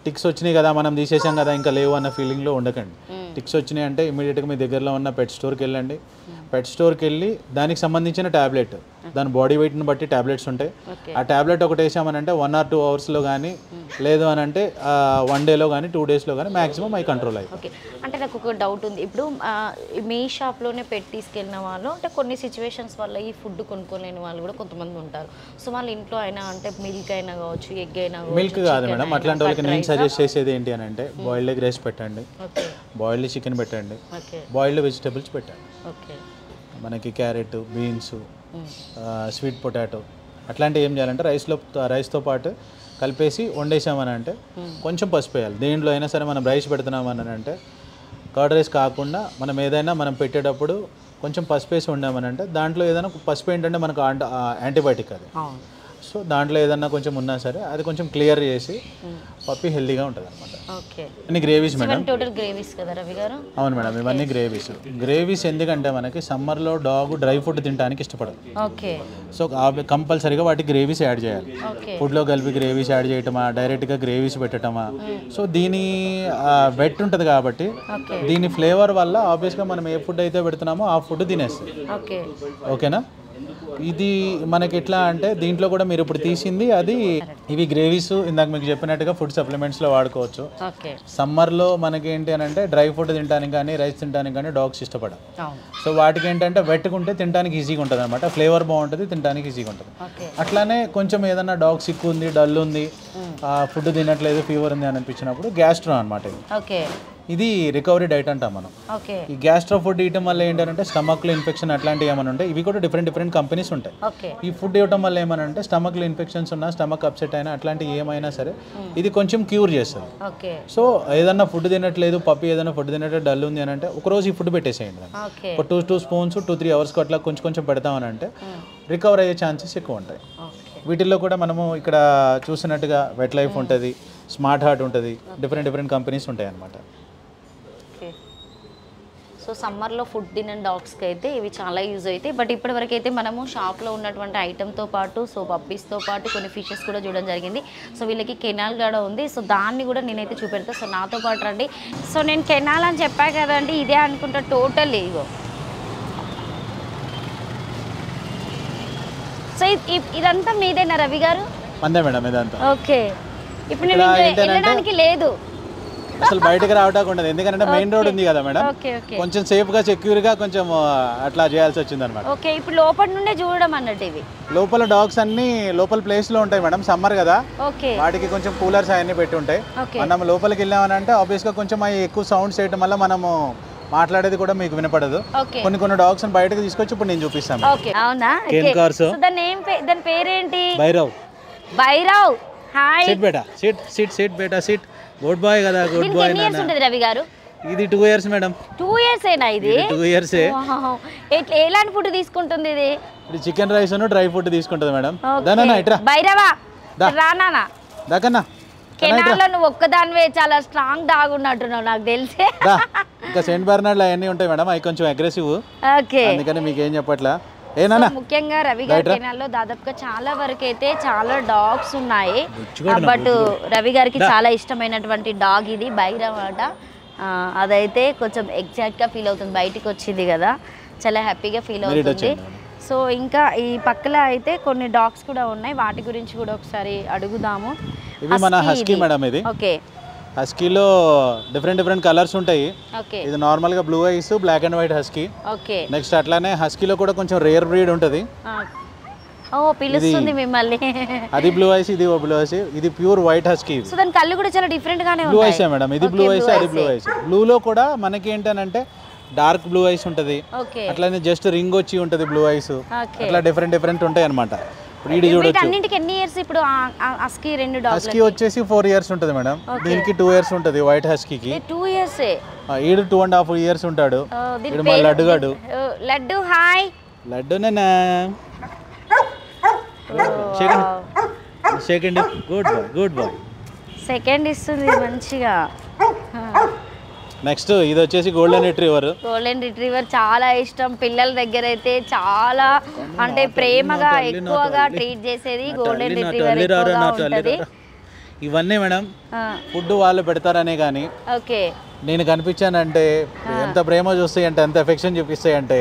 టిక్స్ వచ్చినాయి కదా మనం తీసేసాం కదా ఇంకా లేవు అన్న ఫీలింగ్లో ఉండకండి. టిక్స్ వచ్చినాయి అంటే ఇమీడియట్గా మీ దగ్గరలో ఉన్న పెట్ స్టోర్కి వెళ్ళండి. పెట్ స్టోర్కి వెళ్ళి దానికి సంబంధించిన ట్యాబ్లెట్, దాని బాడీ వెయిట్ని బట్టి ట్యాబ్లెట్స్ ఉంటాయి. ఆ ట్యాబ్లెట్ ఒకటి వేసామనంటే 1 or 2 అవర్స్లో కానీ లేదు అని అంటే 1 డేలో కానీ 2 డేస్లో కానీ మ్యాక్సిమం అవి కంట్రోల్ అయ్యి. ఓకే, అంటే నాకు ఒక డౌట్ ఉంది. ఇప్పుడు మీ షాప్లోనే పెట్టి తీసుకెళ్ళిన వాళ్ళు అంటే కొన్ని సిచ్యువేషన్స్ వల్ల ఈ ఫుడ్ కొనుక్కోలేని వాళ్ళు కూడా కొంతమంది ఉంటారు. సో వాళ్ళ ఇంట్లో అయినా అంటే మిల్క్ అయినా కావచ్చు, ఎగ్ అయినా కావచ్చు. మిల్క్ కాదు మేడం, అట్లాంటి వాళ్ళకి నేను సజెస్ట్ చేసేది ఏంటి అని అంటే బాయిల్డ్ ఎగ్ రైస్ పెట్టండి, బాయిల్డ్ చికెన్ పెట్టండి, బాయిల్డ్ వెజిటబుల్స్ పెట్టండి. మనకి క్యారెట్, బీన్స్, స్వీట్ పొటాటో అట్లాంటివి ఏం చేయాలంటే రైస్తో పాటు కలిపేసి వండేసామని అంటే కొంచెం పసుపు వేయాలి. దేంట్లో అయినా సరే మనం రైస్ పెడుతున్నామని అంటే కర్డ్ రైస్ కాకుండా మనం ఏదైనా మనం పెట్టేటప్పుడు కొంచెం పసుపు వేసి వండామని అంటే దాంట్లో ఏదైనా పసుపు ఏంటంటే మనకు యాంటీబయాటిక్ అది. సో దాంట్లో ఏదన్నా కొంచెం ఉన్నా సరే అది కొంచెం క్లియర్ చేసి పప్పి హెల్తీగా ఉంటుంది అనమాట. అన్ని గ్రేవీస్ మేడం, టోటల్ గ్రేవీస్ కదా రవి గారు? అవును మేడం, ఇవన్నీ గ్రేవీస్ ఎందుకంటే మనకి సమ్మర్లో డాగ్ డ్రై ఫుడ్ తినడానికి ఇష్టపడదు. సో కంపల్సరీగా వాటికి గ్రేవీస్ యాడ్ చేయాలి. ఫుడ్లో కలిపి గ్రేవీస్ యాడ్ చేయటమా, డైరెక్ట్గా గ్రేవీస్ పెట్టడమా. సో దీని వెట్ ఉంటుంది కాబట్టి దీని ఫ్లేవర్ వల్ల ఆబ్వియస్గా మనం ఏ ఫుడ్ అయితే పెడుతున్నామో ఆ ఫుడ్ తినేస్తుంది. ఓకేనా? ఇది మనకి ఎట్లా అంటే దీంట్లో కూడా మీరు ఇప్పుడు తీసింది అది ఇవి గ్రేవీస్ ఇందాక మీకు చెప్పినట్టుగా ఫుడ్ సప్లిమెంట్స్లో వాడుకోవచ్చు. సమ్మర్లో మనకి ఏంటి అని అంటే డ్రై ఫుడ్ తినడానికి కానీ రైస్ తినడానికి కానీ డాగ్స్ ఇష్టపడదు. సో వాటికి ఏంటంటే వెట్టుకుంటే తినడానికి ఈజీగా ఉంటుంది అనమాట, ఫ్లేవర్ బాగుంటుంది, తినడానికి ఈజీగా ఉంటుంది. అట్లానే కొంచెం ఏదన్నా డాగ్ సిక్ ఉంది, డల్ ఉంది, ఫుడ్ తినట్లేదు, ఫీవర్ ఉంది అని అనిపించినప్పుడు గ్యాస్ట్రో అనమాట ఇది రికవరీ డైట్ అంటాం మనం. ఈ గ్యాస్ట్రో ఫుడ్ ఇవ్వడం వల్ల ఏంటంటే స్టమక్లో ఇన్ఫెక్షన్ అట్లాంటివి ఏమైనా ఉంటాయి, ఇవి కూడా డిఫరెంట్ కంపెనీస్ ఉంటాయి. ఈ ఫుడ్ ఇవ్వడం వల్ల ఏమనంటే స్టమక్లో ఇన్ఫెక్షన్స్ ఉన్నా, స్టమక్ అప్సెట్ అయినా అట్లాంటివి ఏమైనా సరే ఇది కొంచెం క్యూర్ చేస్తుంది. సో ఏదన్నా ఫుడ్ తినట్లేదు, పప్పి ఏదైనా ఫుడ్ తినట్లేదు, డల్ ఉంది అని అంటే ఒకరోజు ఈ ఫుడ్ పెట్టేసేయండి. ఒక 2 స్పూన్స్ 2-3 అవర్స్కి అట్లా కొంచెం పెడతామని అంటే రికవర్ అయ్యే ఛాన్సెస్ ఎక్కువ ఉంటాయి. వీటిల్లో కూడా మనము ఇక్కడ చూసినట్టుగా వెట్ లైఫ్ ఉంటుంది, స్మార్ట్ హార్ట్ ఉంటుంది, డిఫరెంట్ కంపెనీస్ ఉంటాయి అన్నమాట. సో సమ్మర్లో ఫుడ్ తినని డాగ్స్కి అయితే ఇవి చాలా యూజ్ అవుతాయి. బట్ ఇప్పటివరకు అయితే మనము షాప్లో ఉన్నటువంటి ఐటెంతో పాటు సో పప్పీస్తో పాటు కొన్ని ఫిషెస్ కూడా చూడడం జరిగింది. సో వీళ్ళకి కెనాల్ కూడా ఉంది, సో దాన్ని కూడా నేనైతే చూపెడతాను. సో నాతో పాటు రండి. సో నేను కెనాల్ అని చెప్పా కదండి, ఇదే అనుకుంటా టోటల్ ఇగో. సో ఇదంతా మీదేనా రవి గారు? అంతే మేడం, ఇదంతా. ఓకే, ఇప్పుడు నేను వెళ్ళడానికి లేదు, అసలు బయటకు రావడానికి ఉండదు, ఎందుకంటే మెయిన్ రోడ్ ఉంది కదా మేడం, కొంచెం సేఫ్గా సెక్యూర్గా కొంచెం అట్లా చేయాల్సి వచ్చింది అనమాట. ఓకే, ఇప్పుడు లోపల నుండే చూడడం అన్నట్టు ఇవి లోపల డాగ్స్ అన్ని లోపల ప్లేస్లో ఉంటాయి మేడం, సమ్మర్ కదా వాటికి కొంచెం కూలర్స్ అవన్నీ పెట్టి ఉంటాయి. మనం లోపలికి వెళ్ళామని అంటే ఆబ్వియస్గా కొంచెం అవి ఎక్కువ సౌండ్స్ చేయడం వల్ల మనము మాట్లాడేది కూడా మీకు వినపడదు. కొన్ని డాగ్స్ డాగ్స్ తీసుకొచ్చి ఇప్పుడు నేను చూపిస్తాను. దాని పేరేంటి? భైరవ్. భైరవ్, హాయ్. సిట్ బేటా, సిట్ బేటా, సిట్. గుడ్ బాయ్ కదా, గుడ్ బాయ్. రవి గారు ఇది 2 years మేడం. 2 years ఏనా ఇది? 2 years. ఎలాంటి ఫుడ్ తీసుకుంటుంది ఇది? ఇది చికెన్ రైస్ ను డ్రై ఫుడ్ తీసుకుంటుంది మేడం. దానా ఇట్రా భైరవా, రానా దాకన్నా. కెనాల్లో నువ్వు ఒక్కదానివే చాలా స్ట్రాంగ్ డాగ్ ఉన్నట్టున్నావు నాకు తెలిసే. ఇంకా సెయింట్ బెర్నార్డ్ అవన్నీ ఉంటాయి మేడం, అవి కొంచెం అగ్రెసివ్, అందుకని మీకు ఏం చెప్పట్లా. ముఖ్యంగా రవి గారి కెనాల్లో దాదాపుగా చాలా వరకు అయితే చాలా డాగ్స్ ఉన్నాయి. బట్ రవి గారికి చాలా ఇష్టమైనటువంటి డాగ్ ఇది భైరవ్ అట. అదైతే కొంచెం ఎగ్జాక్ట్గా ఫీల్ అవుతుంది, బయటికి వచ్చింది కదా, చాలా హ్యాపీగా ఫీల్ అవుతుంది. సో ఇంకా ఈ పక్కల అయితే కొన్ని డాగ్స్ కూడా ఉన్నాయి, వాటి గురించి కూడా ఒకసారి అడుగుదాము. ఇది మన హస్కీ మేడం. ఇది ఓకే, హస్కీలో డిఫరెంట్ కలర్స్ ఉంటాయి. ఇది నార్మల్గా blue eyes, black and white husky. Next అట్లానే హస్కీలో కూడా కొంచెం రేర్ బ్రీడ్ ఉంటుంది. పిలుస్తుంది మిమ్మల్ని. అది బ్లూ ఐస్, ఇది బ్లూ ఐస్, ఇది ప్యూర్ వైట్ హస్కీ. సో దాని కళ్ళు కూడా చాలా డిఫరెంట్ గానే ఉన్నాయి. బ్లూ ఐస్ మేడం, ఇది బ్లూ ఐస్, అది బ్లూ ఐస్. బ్లూలో కూడా మనకి ఏంటంటే డార్క్ బ్లూ ఐస్ ఉంటుంది, అట్లానే జస్ట్ రింగ్ వచ్చి ఉంటుంది బ్లూ ఐస్, అట్లా డిఫరెంట్ ఉంటాయి అన్నమాట. హస్కీ వచ్చేసి 4 years ఉంటుంది మేడం, దీనికి 2 years ఉంటుంది వైట్ హస్కీకి. 2 years. ఈడు 2.5 years ఉంటాడు. లడ్డు గాడు. లడ్డు హాయ్. లడ్డూనేనా సెకండ్ గుడ్ బాయ్ సెకండ్ ఇస్తుంది మంచిగా. నెక్స్ట్ ఇది వచ్చేసి గోల్డెన్ రిట్రీవర్ చాలా ఇష్టం పిల్లల దగ్గర అయితే, చాలా అంటే ప్రేమగా ఎక్కువగా ట్రీట్ చేసేది గోల్డెన్ రిట్రీవర్. ఇవన్నీ మేడం ఫుడ్ వాళ్ళు పెడతారనే కానీ ఓకే నేను కనిపించానంటే ఎంత ప్రేమ చూస్తాయి అంటే, ఎంత ఎఫెక్షన్ చూపిస్తాయి అంటే,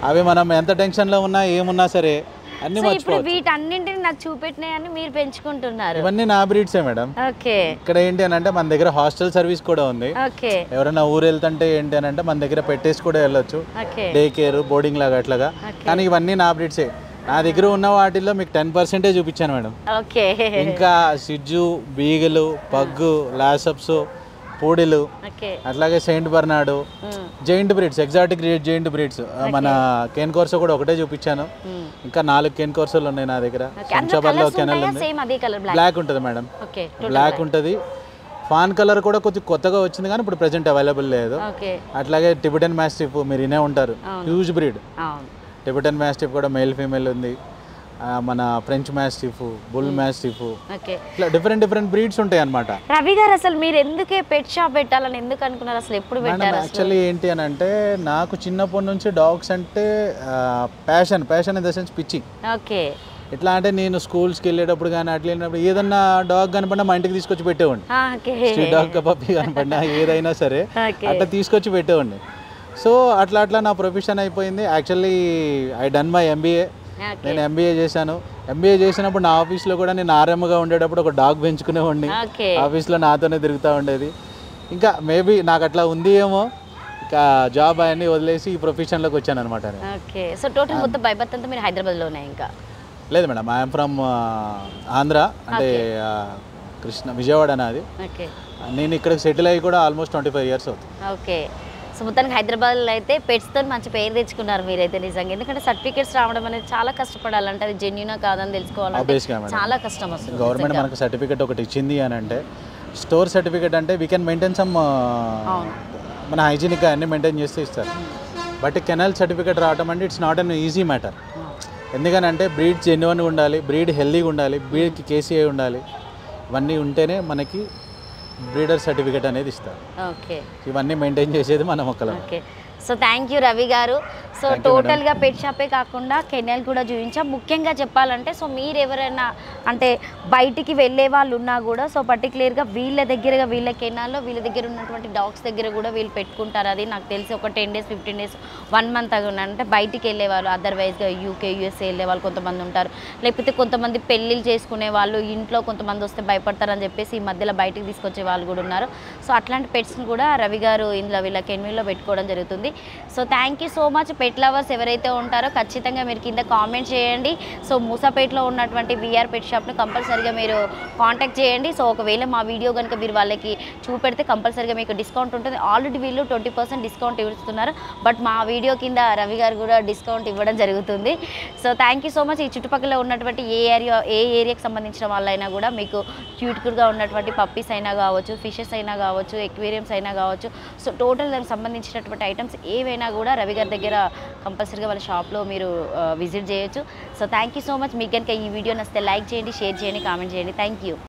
అవి మనం ఎంత టెన్షన్లో ఉన్నా ఏమున్నా సరే అన్ని మర్చిపోవచ్చు. వీటన్నింటిని నాకు చూపెట్టినాయని మీరు పెంచుకుంటున్నారు. ఇవన్నీ నా బ్రీడ్సే మేడం. ఓకే ఇక్కడ ఏంటి అని అంటే మన దగ్గర హాస్టల్ సర్వీస్ కూడా ఉంది. ఓకే ఎవరైనా ఊరు వెళ్తుంటే ఏంటి అని అంటే మన దగ్గర పెట్టేసి కూడా వెళ్ళొచ్చు, డే కేర్ బోర్డింగ్ లాగా అట్లాగా. కానీ ఇవన్నీ నా బ్రీడ్సే. నా దగ్గర ఉన్న వాటిల్లో మీకు 10% చూపించాను మేడం. ఓకే ఇంకా సిజ్జు, బీగలు, పగ్గు, లాసప్స్, పూడిలు, అట్లాగే Saint Bernard, giant breeds, exotic giant breeds. మన కేన్ కోర్సో కూడా ఒకటే చూపించాను. ఇంకా 4 కేన్ కోర్సోలు ఉన్నాయి నా దగ్గర. శంషాబాద్లో కెనల్ ఉంది, బ్లాక్ ఉంటుంది మేడం, బ్లాక్ ఉంటుంది. ఫాన్ కలర్ కూడా కొత్తగా వచ్చింది కానీ ఇప్పుడు ప్రెసెంట్ అవైలబుల్ లేదు. అట్లాగే టిబెటన్ మాస్టిఫ్ మీరు వినే ఉంటారు, హ్యూజ్ బ్రీడ్. టిబెటన్ మాస్టిఫ్ కూడా మేల్ ఫీమేల్ ఉంది. మన ఫ్రెంచ్ మాస్టిఫ్, బుల్ మాస్టిఫ్, ఇట్లా డిఫరెంట్ బ్రీడ్స్ ఉంటాయి అన్నమాట. రవి గారు అసలు మీరు ఎందుకే పెట్ షాప్ పెట్టాలని ఎందుకు అనుకున్నారు, అసలు ఎప్పుడు పెట్టారు? యాక్చువల్లీ ఏంటి అని అంటే నాకు చిన్నప్పటి నుంచి డాగ్స్ అంటే ప్యాషన్ ఇన్ ద సెన్స్ పిచ్చి. ఓకే ఎట్లా అంటే నేను స్కూల్స్కి వెళ్ళేటప్పుడు కానీ అట్లా వెళ్ళినప్పుడు ఏదన్నా డాగ్ కనపడినా మా ఇంటికి తీసుకొచ్చి పెట్టేవాడిని. స్ట్రీట్ డాగ్ పప్పి కనపడినా ఏదైనా సరే అట్లా తీసుకొచ్చి పెట్టేవాడిని. సో అట్లా నా ప్రొఫెషన్ అయిపోయింది. Actually I done my MBA. నేను ఎంబీఏ చేశాను. ఎంబీఏ చేసినప్పుడు నా ఆఫీస్లో కూడా నేను ఆర్ఎంగా ఉండేటప్పుడు ఒక డాగ్ పెంచుకునేవాడిని. ఆఫీస్లో నాతోనే తిరుగుతూ ఉండేది. ఇంకా మేబీ నాకు అట్లా ఉంది ఏమో, ఇంకా జాబ్ అవన్నీ వదిలేసి ఈ ప్రొఫెషన్లోకి వచ్చాను అనమాట. ఓకే సో టోటల్ మొత్తం బైబత్ అంతా మీరు హైదరాబాద్లోనే? ఇంకా లేదు మేడం, ఐఎమ్ ఫ్రమ్ ఆంధ్ర, అంటే విజయవాడ అనేది. నేను ఇక్కడికి సెటిల్ అయ్యి కూడా ఆల్మోస్ట్ 25 years అవుతుంది. ఓకే సో మొత్తానికి హైదరాబాద్లో అయితే పెట్స్తో మంచి పేరు తెచ్చుకున్నారు మీరైతే నిజంగా. ఎందుకంటే సర్టిఫికేట్స్ రావడం అనేది చాలా కష్టపడాలంటే, అది జెన్యూనా కాదని తెలుసుకోవాలంటే చాలా కష్టం వస్తుంది. గవర్నమెంట్ మనకు సర్టిఫికేట్ ఒకటి ఇచ్చింది అని అంటే, స్టోర్ సర్టిఫికేట్ అంటే వీ కెన్ మెయింటైన్ సమ్, మన హైజీనిక్గా అన్ని మెయింటైన్ చేస్తే ఇస్తారు. బట్ కెనల్ సర్టిఫికేట్ రావడం అంటే it's not an easy matter. ఎందుకనంటే బ్రీడ్ జెన్యూన్గా ఉండాలి, బ్రీడ్ హెల్దీగా ఉండాలి, బ్రీడ్కి కేసీఐ ఉండాలి. ఇవన్నీ ఉంటేనే మనకి బ్రీడర్ సర్టిఫికేట్ అనేది ఇస్తారు. ఓకే ఇవన్నీ మెయింటైన్ చేసేది మన మొక్కలు. Okay so thank you Ravi గారు. సో టోటల్గా పెట్ షాపే కాకుండా కెనల్ కూడా చూపించాం. ముఖ్యంగా చెప్పాలంటే సో మీరు ఎవరైనా అంటే బయటికి వెళ్ళే వాళ్ళు ఉన్నా కూడా సో పర్టికులర్గా వీళ్ళ దగ్గరగా వీళ్ళ కెనాల్లో వీళ్ళ దగ్గర ఉన్నటువంటి డాగ్స్ దగ్గర కూడా వీళ్ళు పెట్టుకుంటారు. అది నాకు తెలిసి ఒక 10 days 15 days 1 month అంటే బయటికి వెళ్ళే వాళ్ళు, అదర్వైజ్గా యూకే యూఎస్ఏ వెళ్ళే వాళ్ళు కొంతమంది ఉంటారు. లేకపోతే కొంతమంది పెళ్ళిళ్ళు చేసుకునే వాళ్ళు ఇంట్లో కొంతమంది వస్తే భయపడతారని చెప్పేసి ఈ మధ్యలో బయటికి తీసుకొచ్చే వాళ్ళు కూడా ఉన్నారు. సో అట్లాంటి పెట్స్ని కూడా రవి గారు ఇందులో వీళ్ళ కెన్వీల్లో పెట్టుకోవడం జరుగుతుంది. So thank you so much. Pet lovers ఎవరైతే ఉంటారో ఖచ్చితంగా మీరు కింద కామెంట్ చేయండి. సో మూసాపేటలో ఉన్నటువంటి విఆర్ పెట్ షాప్ను కంపల్సరీగా మీరు కాంటాక్ట్ చేయండి. సో ఒకవేళ మా వీడియో కనుక మీరు వాళ్ళకి చూపెడితే కంపల్సరీగా మీకు డిస్కౌంట్ ఉంటుంది. ఆల్రెడీ వీళ్ళు 20% డిస్కౌంట్ ఇస్తున్నారు. బట్ మా వీడియో కింద రవి గారు కూడా డిస్కౌంట్ ఇవ్వడం జరుగుతుంది. So thank you so much. ఈ చుట్టుపక్కల ఉన్నటువంటి ఏ ఏరియాకి సంబంధించిన వాళ్ళైనా కూడా మీకు క్యూట్గా ఉన్నటువంటి పప్పీస్ అయినా కావచ్చు, ఫిషెస్ అయినా కావచ్చు, ఎక్వేరియమ్స్ అయినా కావచ్చు, సో టోటల్ దానికి సంబంధించినటువంటి ఐటమ్స్ ఏవైనా కూడా రవి గారి దగ్గర కంపల్సరీగా వాళ్ళ షాప్లో మీరు విజిట్ చేయొచ్చు. So thank you so much. మీకు కనుక ఈ వీడియో నచ్చితే లైక్ చేయండి, షేర్ చేయండి, కామెంట్ చేయండి. Thank you.